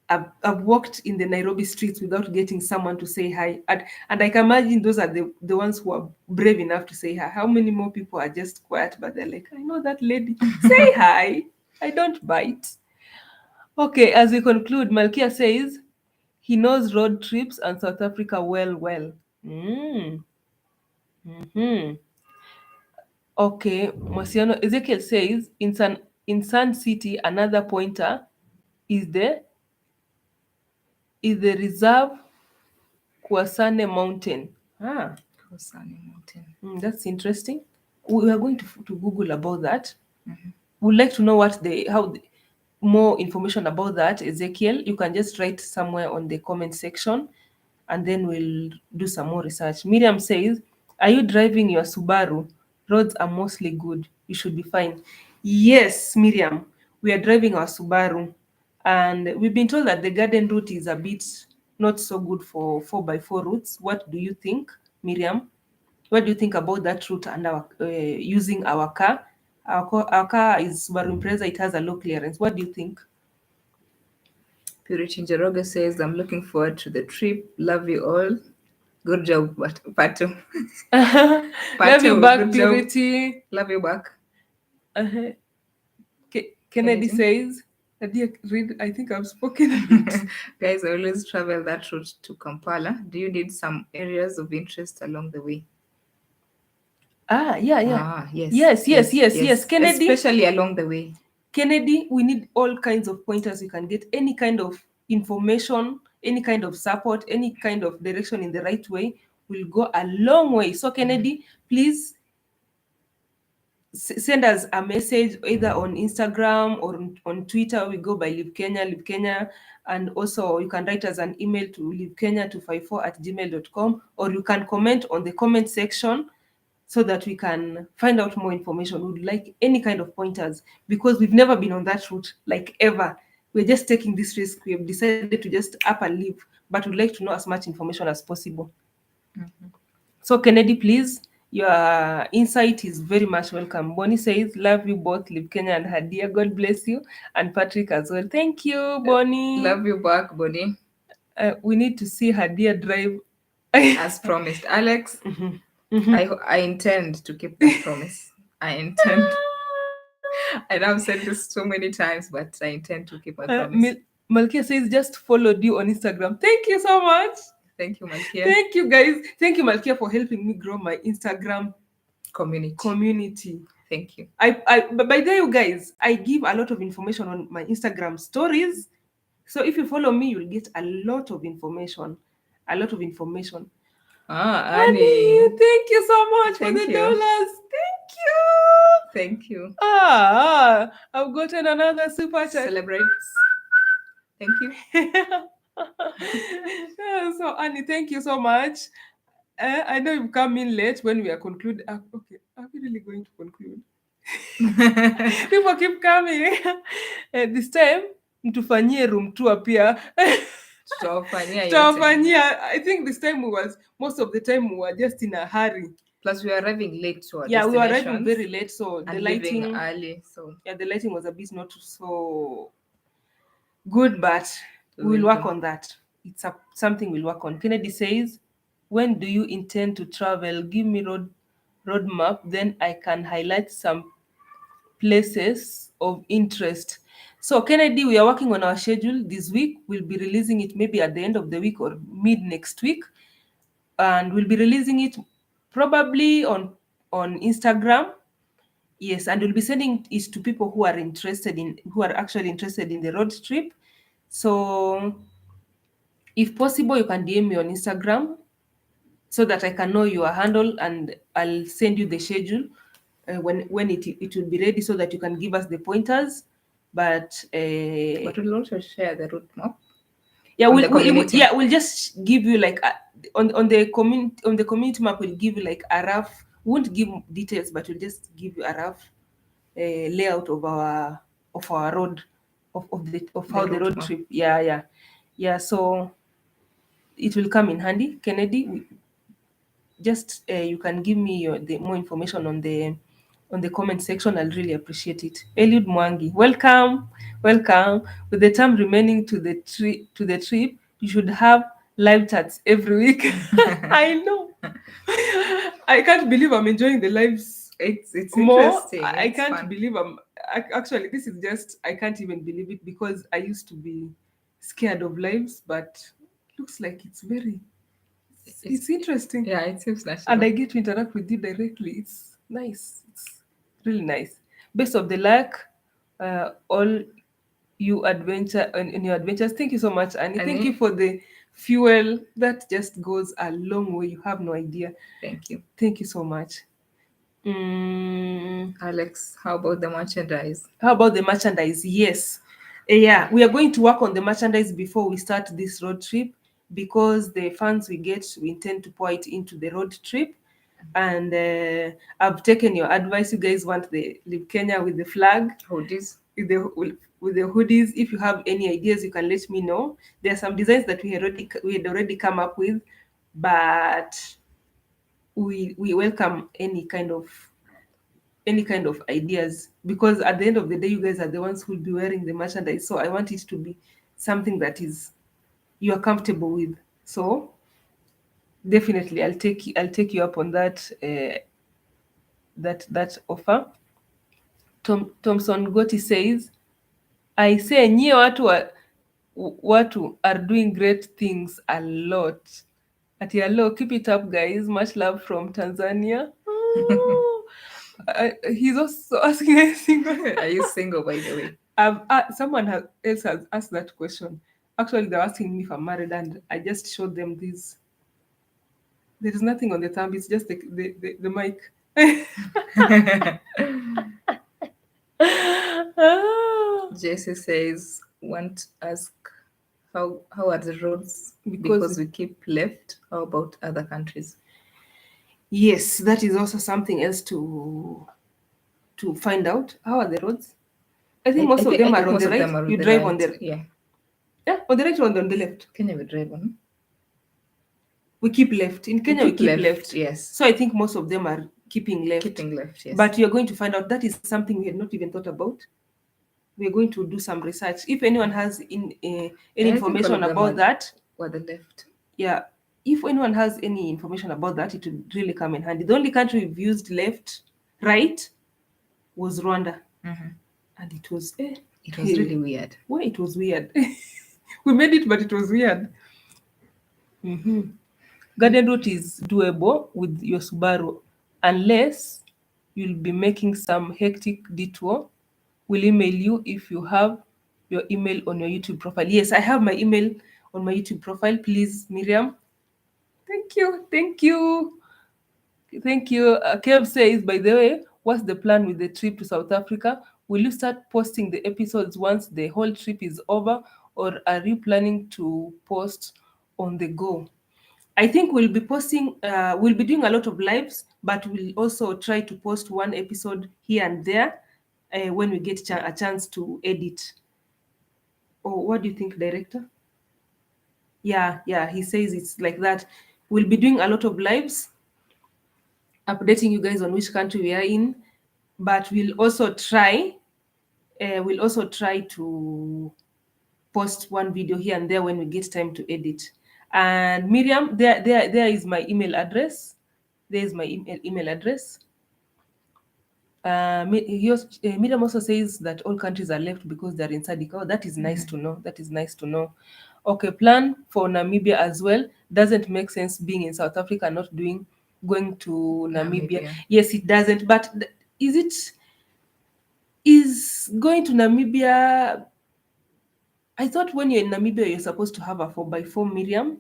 Speaker 1: I've walked in the Nairobi streets without getting someone to say hi. And I can imagine those are the ones who are brave enough to say hi. How many more people are just quiet, but they're like, I know that lady. Say hi. I don't bite. Okay, as we conclude, Malkia says he knows road trips and South Africa well. Okay, Mosiano Ezekiel says in Sun City, another pointer is the reserve Kwasane Mountain.
Speaker 2: Kwasane Mountain.
Speaker 1: That's interesting. We are going to Google about that. We'd like to know more information about that, Ezekiel. You can just write somewhere on the comment section and then we'll do some more research. Miriam says, are you driving your Subaru? Roads are mostly good. You should be fine. Yes, Miriam, we are driving our Subaru. And we've been told that the garden route is a bit not so good for 4x4 routes. What do you think, Miriam? What do you think about that route and our using our car? Our car is Subaru Impreza. It has a low clearance. What do you think?
Speaker 2: Purity Njoroge says, I'm looking forward to the trip. Love you all. Good job, Pato.
Speaker 1: Love you back, Purity.
Speaker 2: Love you back.
Speaker 1: Kennedy says, read, I think I've spoken.
Speaker 2: Guys, I always travel that route to Kampala. Do you need some areas of interest along the way?
Speaker 1: Yeah.
Speaker 2: Yes.
Speaker 1: Kennedy.
Speaker 2: Especially along the way.
Speaker 1: Kennedy, we need all kinds of pointers. You can get any kind of information, any kind of support, any kind of direction in the right way will go a long way. So Kennedy, please send us a message either on Instagram or on Twitter. We go by Live Kenya. And also you can write us an email to livekenya254@gmail.com, or you can comment on the comment section so that we can find out more information. We'd like any kind of pointers, because we've never been on that route, like ever. We're just taking this risk. We have decided to just up and leave, but we'd like to know as much information as possible. So Kennedy, please, your insight is very much welcome. Bonnie says, love you both, Live Kenya and Hadia. God bless you. And Patrick as well. Thank you, Bonnie.
Speaker 2: Love you back, Bonnie.
Speaker 1: We need to see Hadia drive.
Speaker 2: As promised. Alex, I intend to keep that promise. I intend. I know I've said this so many times, but I intend to keep my promise.
Speaker 1: Malkia says, just followed you on Instagram. Thank you so much.
Speaker 2: Thank you, Malkia.
Speaker 1: Thank you, guys. Thank you, Malkia, for helping me grow my Instagram community.
Speaker 2: Thank you.
Speaker 1: But by the way, you guys, I give a lot of information on my Instagram stories. So if you follow me, you'll get a lot of information. A lot of information.
Speaker 2: Annie,
Speaker 1: thank you so much for the dollars.
Speaker 2: Thank you.
Speaker 1: I've gotten another super chat.
Speaker 2: Celebrate. Thank you.
Speaker 1: So Annie, thank you so much. I know you've come in late when we are concluding. Okay, are we really going to conclude? People keep coming. This time, mtufanyie room tour pia. Tutawafanyia. I think this time most of the time we were just in a hurry.
Speaker 2: Plus, we were arriving late to our
Speaker 1: we were arriving very late, so the lighting
Speaker 2: early. So
Speaker 1: the lighting was a bit not so good, but we'll work on that. It's something we'll work on. Kennedy says, when do you intend to travel? Give me roadmap, then I can highlight some places of interest. So Kennedy, we are working on our schedule this week. We'll be releasing it maybe at the end of the week or mid next week, and we'll be releasing it probably on Instagram. Yes, and we'll be sending it to people who are actually interested in the road trip. So if possible, you can DM me on Instagram so that I can know your handle, and I'll send you the schedule when it will be ready, so that you can give us the pointers. But
Speaker 2: we'll also share the route map.
Speaker 1: Yeah, we'll just give you like on the community map. We'll give you like a rough. We won't give details, but we'll just give you a rough layout of our road of how the road trip. Yeah. So it will come in handy, Kennedy. Just you can give me the more information on the comment section. I'll really appreciate it. Eliud Mwangi, welcome. With the time remaining to the trip, you should have live chats every week. I know. I can't believe I'm enjoying the lives.
Speaker 2: It's
Speaker 1: more
Speaker 2: interesting.
Speaker 1: I can't believe actually, this is just, I can't even believe it, because I used to be scared of lives, but looks like it's interesting.
Speaker 2: Yeah, it seems natural.
Speaker 1: And I get to interact with you directly. It's nice. It's really nice. Best of the luck, all you in your adventures. Thank you so much, Annie. Thank you for the fuel. That just goes a long way. You have no idea.
Speaker 2: Thank you.
Speaker 1: Thank you so much.
Speaker 2: Alex, how about the merchandise?
Speaker 1: Yes. Yeah, we are going to work on the merchandise before we start this road trip, because the funds we get, we intend to pour it into the road trip. And I've taken your advice. You guys want the Live Kenya with the flag,
Speaker 2: hoodies,
Speaker 1: with the hoodies. If you have any ideas, you can let me know. There are some designs that we had already come up with, but we welcome any kind of ideas, because at the end of the day, you guys are the ones who will be wearing the merchandise. So I want it to be something that is you are comfortable with. So definitely, I'll take you up on that that offer. Thompson Gotti says, I say nyie watu are doing great things a lot. Ati hello, keep it up, guys. Much love from Tanzania. He's also asking, are you single?
Speaker 2: Are you single, by the way?
Speaker 1: Someone else has asked that question. Actually, they're asking me if I'm married, and I just showed them this. There is nothing on the thumb. It's just the mic. Ah,
Speaker 2: Jesse says, want to ask how are the roads
Speaker 1: because
Speaker 2: because we keep left. How about other countries?
Speaker 1: yes, that is also something else to find out. How are the roads? I think most of
Speaker 2: I
Speaker 1: them are
Speaker 2: think
Speaker 1: on
Speaker 2: most
Speaker 1: the
Speaker 2: of them
Speaker 1: right.
Speaker 2: are on
Speaker 1: You
Speaker 2: the
Speaker 1: drive on
Speaker 2: right.
Speaker 1: the
Speaker 2: Yeah.
Speaker 1: yeah, on the right or on the left.
Speaker 2: Kenya we drive on.
Speaker 1: We keep left. In
Speaker 2: We
Speaker 1: Kenya, we
Speaker 2: keep
Speaker 1: keep
Speaker 2: left,
Speaker 1: left.
Speaker 2: yes.
Speaker 1: So I think most of them are keeping left.
Speaker 2: Keeping left, yes.
Speaker 1: But you're going to find out that is something we had not even thought about. We're going to do some research. If anyone has any
Speaker 2: And I think all
Speaker 1: information
Speaker 2: of them
Speaker 1: about that,
Speaker 2: were the left.
Speaker 1: yeah, if anyone has any information about that, it would really come in handy. The only country we've used left, right, was Rwanda. And it was,
Speaker 2: It was really weird.
Speaker 1: well, it was weird. We made it, but it was weird. Garden route is doable with your Subaru, unless you'll be making some hectic detour. We'll email you if you have your email on your YouTube profile. Yes, I have my email on my YouTube profile. Please, Miriam. Thank you. Thank you. Thank you. Kev says, by the way, what's the plan with the trip to South Africa? Will you start posting the episodes once the whole trip is over, or are you planning to post on the go? I think we'll be posting, we'll be doing a lot of lives, but we'll also try to post one episode here and there when we get a chance to edit. Or what do you think, director? Yeah, he says it's like that. We'll be doing a lot of lives, updating you guys on which country we are in, but we'll also try to post one video here and there when we get time to edit. And Miriam, there is my email address. There is my email address. Miriam also says that all countries are left because they're in SADC. Oh, that is nice to know. That is nice to know. Okay, plan for Namibia as well. Doesn't make sense being in South Africa and not going to Namibia.
Speaker 2: Namibia.
Speaker 1: Yes, it doesn't. But is going to Namibia? I thought when you're in Namibia, you're supposed to have a 4x4, Miriam.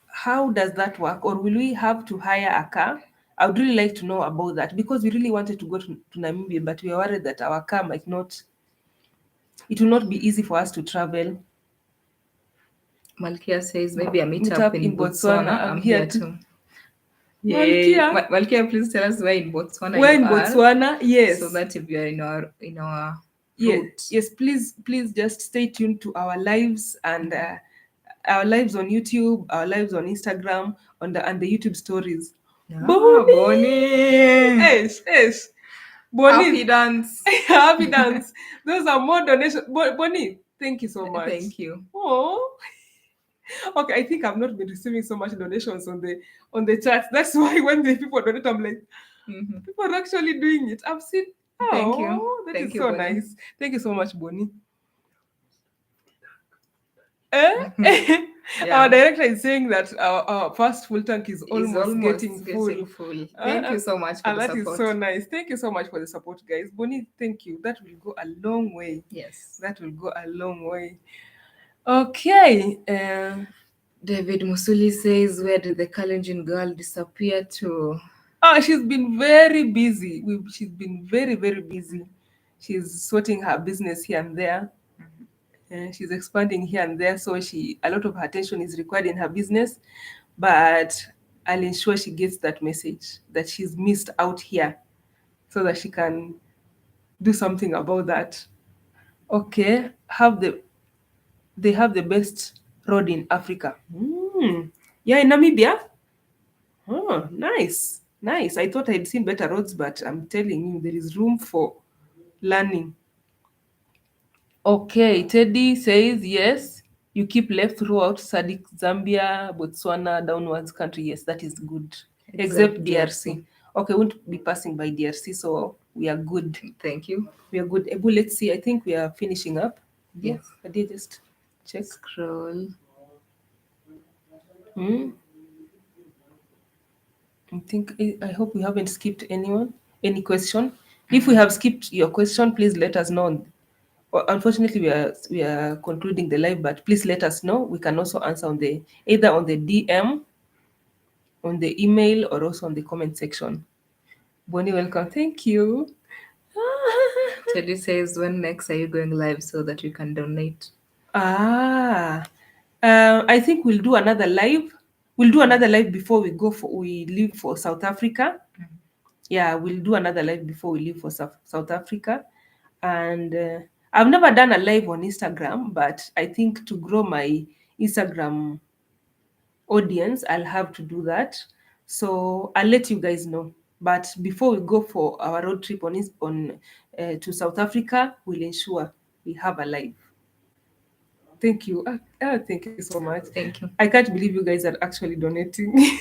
Speaker 1: How does that work? Or will we have to hire a car? I would really like to know about that because we really wanted to go to Namibia, but we are worried that our car it will not be easy for us to travel.
Speaker 2: Malkia says maybe a
Speaker 1: Meet
Speaker 2: meetup
Speaker 1: up
Speaker 2: in
Speaker 1: in Botswana.
Speaker 2: Botswana.
Speaker 1: I'm
Speaker 2: I'm
Speaker 1: here
Speaker 2: here
Speaker 1: too.
Speaker 2: too. Yay.
Speaker 1: Malkia,
Speaker 2: Malkia, please tell us where in Botswana
Speaker 1: we're
Speaker 2: you
Speaker 1: in
Speaker 2: are.
Speaker 1: Botswana. Yes.
Speaker 2: So that if you're in our
Speaker 1: Yes,
Speaker 2: route.
Speaker 1: yes, please just stay tuned to our lives and our lives on YouTube, our lives on Instagram, and the YouTube stories.
Speaker 2: Ah,
Speaker 1: Bonnie!
Speaker 2: Bonnie.
Speaker 1: Yes. Bonnie.
Speaker 2: Happy dance.
Speaker 1: Happy dance. Those are more donations. Bonnie, thank you so much.
Speaker 2: Thank you.
Speaker 1: Oh. Okay, I think I've not been receiving so much donations on the chat. That's why when the people donate, I'm like, people are actually doing it. I've seen.
Speaker 2: Thank you.
Speaker 1: Oh, that
Speaker 2: Thank
Speaker 1: is
Speaker 2: you,
Speaker 1: so
Speaker 2: Bonnie.
Speaker 1: nice. Thank you so much, Bonnie. Eh?
Speaker 2: Yeah.
Speaker 1: Our director is saying that our first full tank is almost getting full.
Speaker 2: full. Thank you so much for
Speaker 1: And
Speaker 2: the
Speaker 1: that is
Speaker 2: support.
Speaker 1: so nice. Thank you so much for the support, guys. Bonnie, thank you. That will go a long way.
Speaker 2: Yes.
Speaker 1: That will go a long way. Okay.
Speaker 2: David Musuli says, where did the Kalenjin girl disappear to?
Speaker 1: Oh, she's been very busy. She's been very, very busy. She's sorting her business here and there. She's expanding here and there, so a lot of her attention is required in her business. But I'll ensure she gets that message that she's missed out here, so that she can do something about that. Okay, they have the best road in Africa. Yeah, in Namibia. Oh, nice. I thought I'd seen better roads, but I'm telling you, there is room for learning. Okay, Teddy says yes. You keep left throughout SADC, Zambia, Botswana, downwards country. Yes, that is good. Except DRC. Okay, won't be passing by DRC, so we are good.
Speaker 2: Thank you.
Speaker 1: We are good. Ebu, let's see. I think we are finishing up.
Speaker 2: Yes.
Speaker 1: I did just check.
Speaker 2: Scroll.
Speaker 1: I hope we haven't skipped any question. If we have skipped your question, please let us know. Unfortunately, we are concluding the live, but please let us know. We can also answer either on the DM on the email or also on the comment section. Bonnie, welcome. Thank you.
Speaker 2: Teddy says, when next are you going live so that we can donate?
Speaker 1: Ah, I think we'll do another live. We'll do another live before we leave for South Africa. Yeah, we'll do another live before we leave for South Africa. And I've never done a live on Instagram, but I think to grow my Instagram audience, I'll have to do that. So I'll let you guys know. But before we go for our road trip on to South Africa, we'll ensure we have a live. Thank you. Thank you so much.
Speaker 2: Thank you.
Speaker 1: I can't believe you guys are actually donating.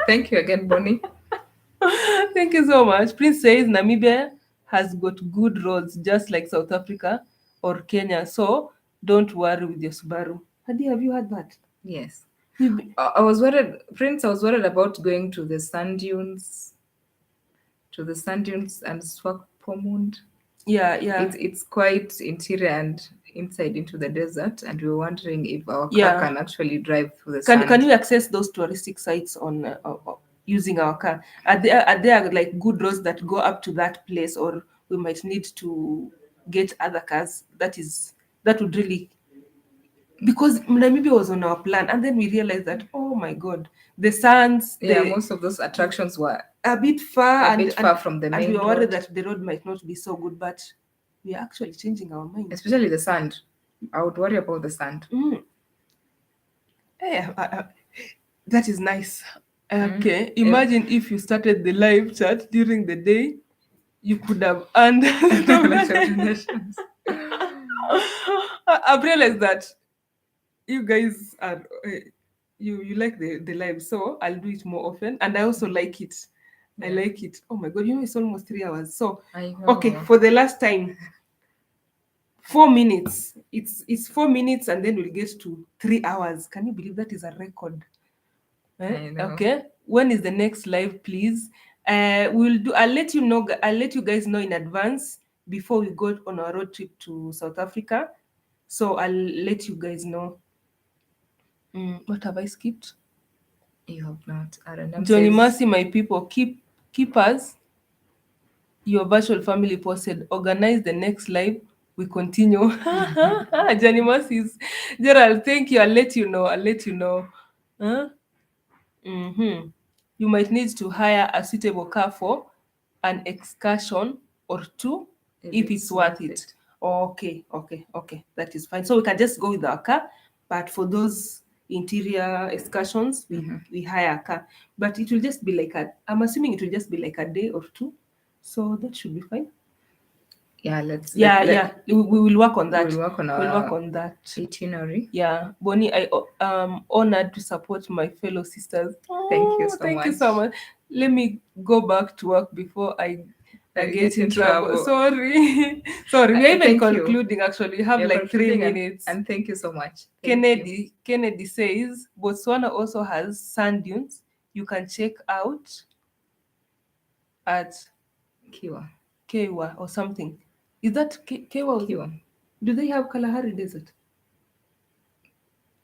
Speaker 2: Thank you again, Bonnie.
Speaker 1: Thank you so much. Prince says Namibia has got good roads, just like South Africa or Kenya. So don't worry with your Subaru. Hadi, have you heard that?
Speaker 2: Yes.
Speaker 1: We've been-
Speaker 2: I was worried, Prince, I was worried about going to the sand dunes, and Swakopmund.
Speaker 1: Yeah, yeah.
Speaker 2: It's quite interior and inside into the desert, and we were wondering if our car
Speaker 1: Yeah.
Speaker 2: can actually drive through the sand.
Speaker 1: Can you access those touristic sites on using our car? Are there like good roads that go up to that place, or we might need to get other cars? That would really, because Namibia was on our plan, and then we realized that, oh my god, the sands,
Speaker 2: Yeah, most of those attractions were
Speaker 1: a bit far,
Speaker 2: from the
Speaker 1: and
Speaker 2: main
Speaker 1: we were worried
Speaker 2: road.
Speaker 1: that the road might not be so good, but we are actually changing our mind.
Speaker 2: Especially the sand. I would worry about the sand.
Speaker 1: That is nice. Okay, imagine if you started the live chat during the day, you could have earned.
Speaker 2: Donations.
Speaker 1: I've realized that you guys are you like the live, so I'll do it more often, and I also like it. I
Speaker 2: Yeah.
Speaker 1: like it. Oh my god, it's almost 3 hours. So
Speaker 2: I know.
Speaker 1: okay, for the last time, 4 minutes. It's 4 minutes, and then we'll get to 3 hours. Can you believe that is a record?
Speaker 2: I know.
Speaker 1: Okay. When is the next live, please? We'll do. I'll let you know. I'll let you guys know in advance before we go on our road trip to South Africa. So I'll let you guys know. What have I skipped?
Speaker 2: You have not. Aranam
Speaker 1: Johnny
Speaker 2: says,
Speaker 1: Mercy, my people, keep us your virtual family posted. Organize the next live. We continue. Johnny Mercy's Gerald, thank you. I'll let you know. Huh? You might need to hire a suitable car for an excursion or two if it's worth it. Okay. That is fine. So we can just go with our car, but for those interior excursions, we hire a car. But it will just be I'm assuming it will just be like a day or two. So that should be fine.
Speaker 2: Yeah, let's
Speaker 1: We will work on that.
Speaker 2: We'll work on
Speaker 1: that
Speaker 2: itinerary.
Speaker 1: Yeah, Bonnie, I am honored to support my fellow sisters.
Speaker 2: Thank you so
Speaker 1: much. Let me go back to work before I get in trouble.
Speaker 2: Trouble.
Speaker 1: Sorry. We are even
Speaker 2: Thank you.
Speaker 1: concluding. Actually, we have
Speaker 2: You're
Speaker 1: like 3
Speaker 2: concluding,
Speaker 1: minutes.
Speaker 2: and thank you so much. Thank you.
Speaker 1: Kennedy says Botswana also has sand dunes. You can check out at Kewa or something. Is that Kewa?
Speaker 2: Kiwa.
Speaker 1: Do they have Kalahari Desert?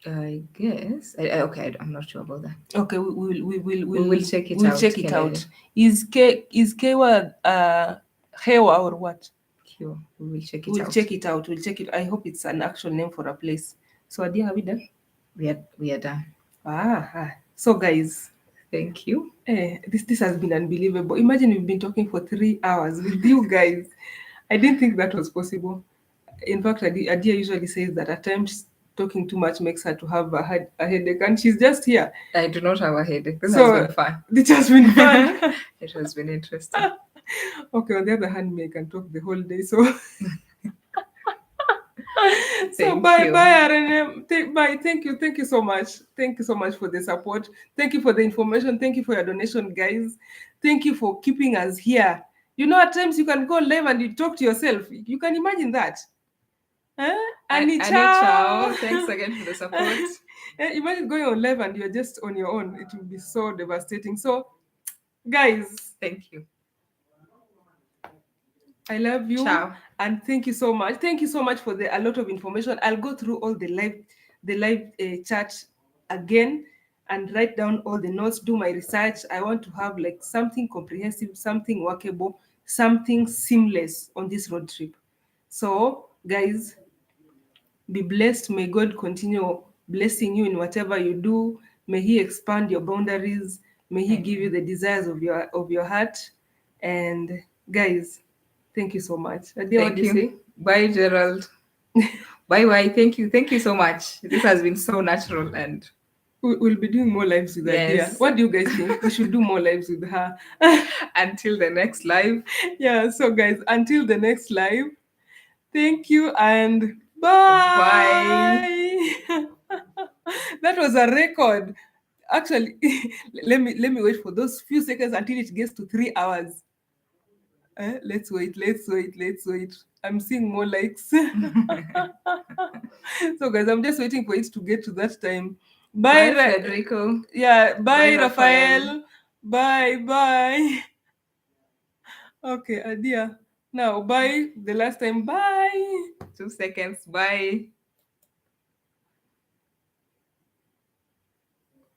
Speaker 2: I guess. Okay, I'm not sure about that.
Speaker 1: Okay, we will
Speaker 2: check it
Speaker 1: we'll
Speaker 2: out.
Speaker 1: check it out. Is Kewa Hewa or what?
Speaker 2: Kiwa. We will check it
Speaker 1: We'll
Speaker 2: out.
Speaker 1: check it out. I hope it's an actual name for a place. So Adia, have we done?
Speaker 2: We are done.
Speaker 1: So guys,
Speaker 2: thank you.
Speaker 1: This has been unbelievable. Imagine we've been talking for 3 hours with you guys. I didn't think that was possible. In fact, Adia usually says that at times talking too much makes her to have a headache, and she's just here.
Speaker 2: I do not have a headache. This has been fun.
Speaker 1: It has been fun.
Speaker 2: It has been interesting.
Speaker 1: Okay, on the other hand, me, I can talk the whole day, so bye, RNM. Bye. Thank you so much. Thank you so much for the support. Thank you for the information. Thank you for your donation, guys. Thank you for keeping us here. At times you can go live and you talk to yourself. You can imagine that. Annie Chow.
Speaker 2: Thanks again for the support.
Speaker 1: Imagine going on live and you're just on your own. It will be so devastating. So, guys,
Speaker 2: thank you.
Speaker 1: I love you.
Speaker 2: Ciao.
Speaker 1: And thank you so much. Thank you so much for a lot of information. I'll go through all the live chat again, and write down all the notes, do my research. I want to have like something comprehensive, something workable, something seamless on this road trip. So, guys, be blessed. May God continue blessing you in whatever you do. May He expand your boundaries. May He give you the desires of your heart. And guys, thank you so much. Adia, what
Speaker 2: Thank
Speaker 1: do you say?
Speaker 2: you. Bye, Gerald. Bye bye. Thank you. Thank you so much. This has been so natural and
Speaker 1: We'll be doing more lives with Adia.
Speaker 2: yes.
Speaker 1: What do you guys think? We should do more lives with her.
Speaker 2: Until the next live.
Speaker 1: Yeah, so guys, until the next live, thank you and bye. That was a record. Actually, let me wait for those few seconds until it gets to 3 hours. Let's wait. I'm seeing more likes. So guys, I'm just waiting for it to get to that time.
Speaker 2: Bye, Federico.
Speaker 1: Yeah, bye,
Speaker 2: Bye, Rafael.
Speaker 1: Rafael. Bye. Okay, Adia. Now, bye. The last time, bye.
Speaker 2: 2 seconds. Bye.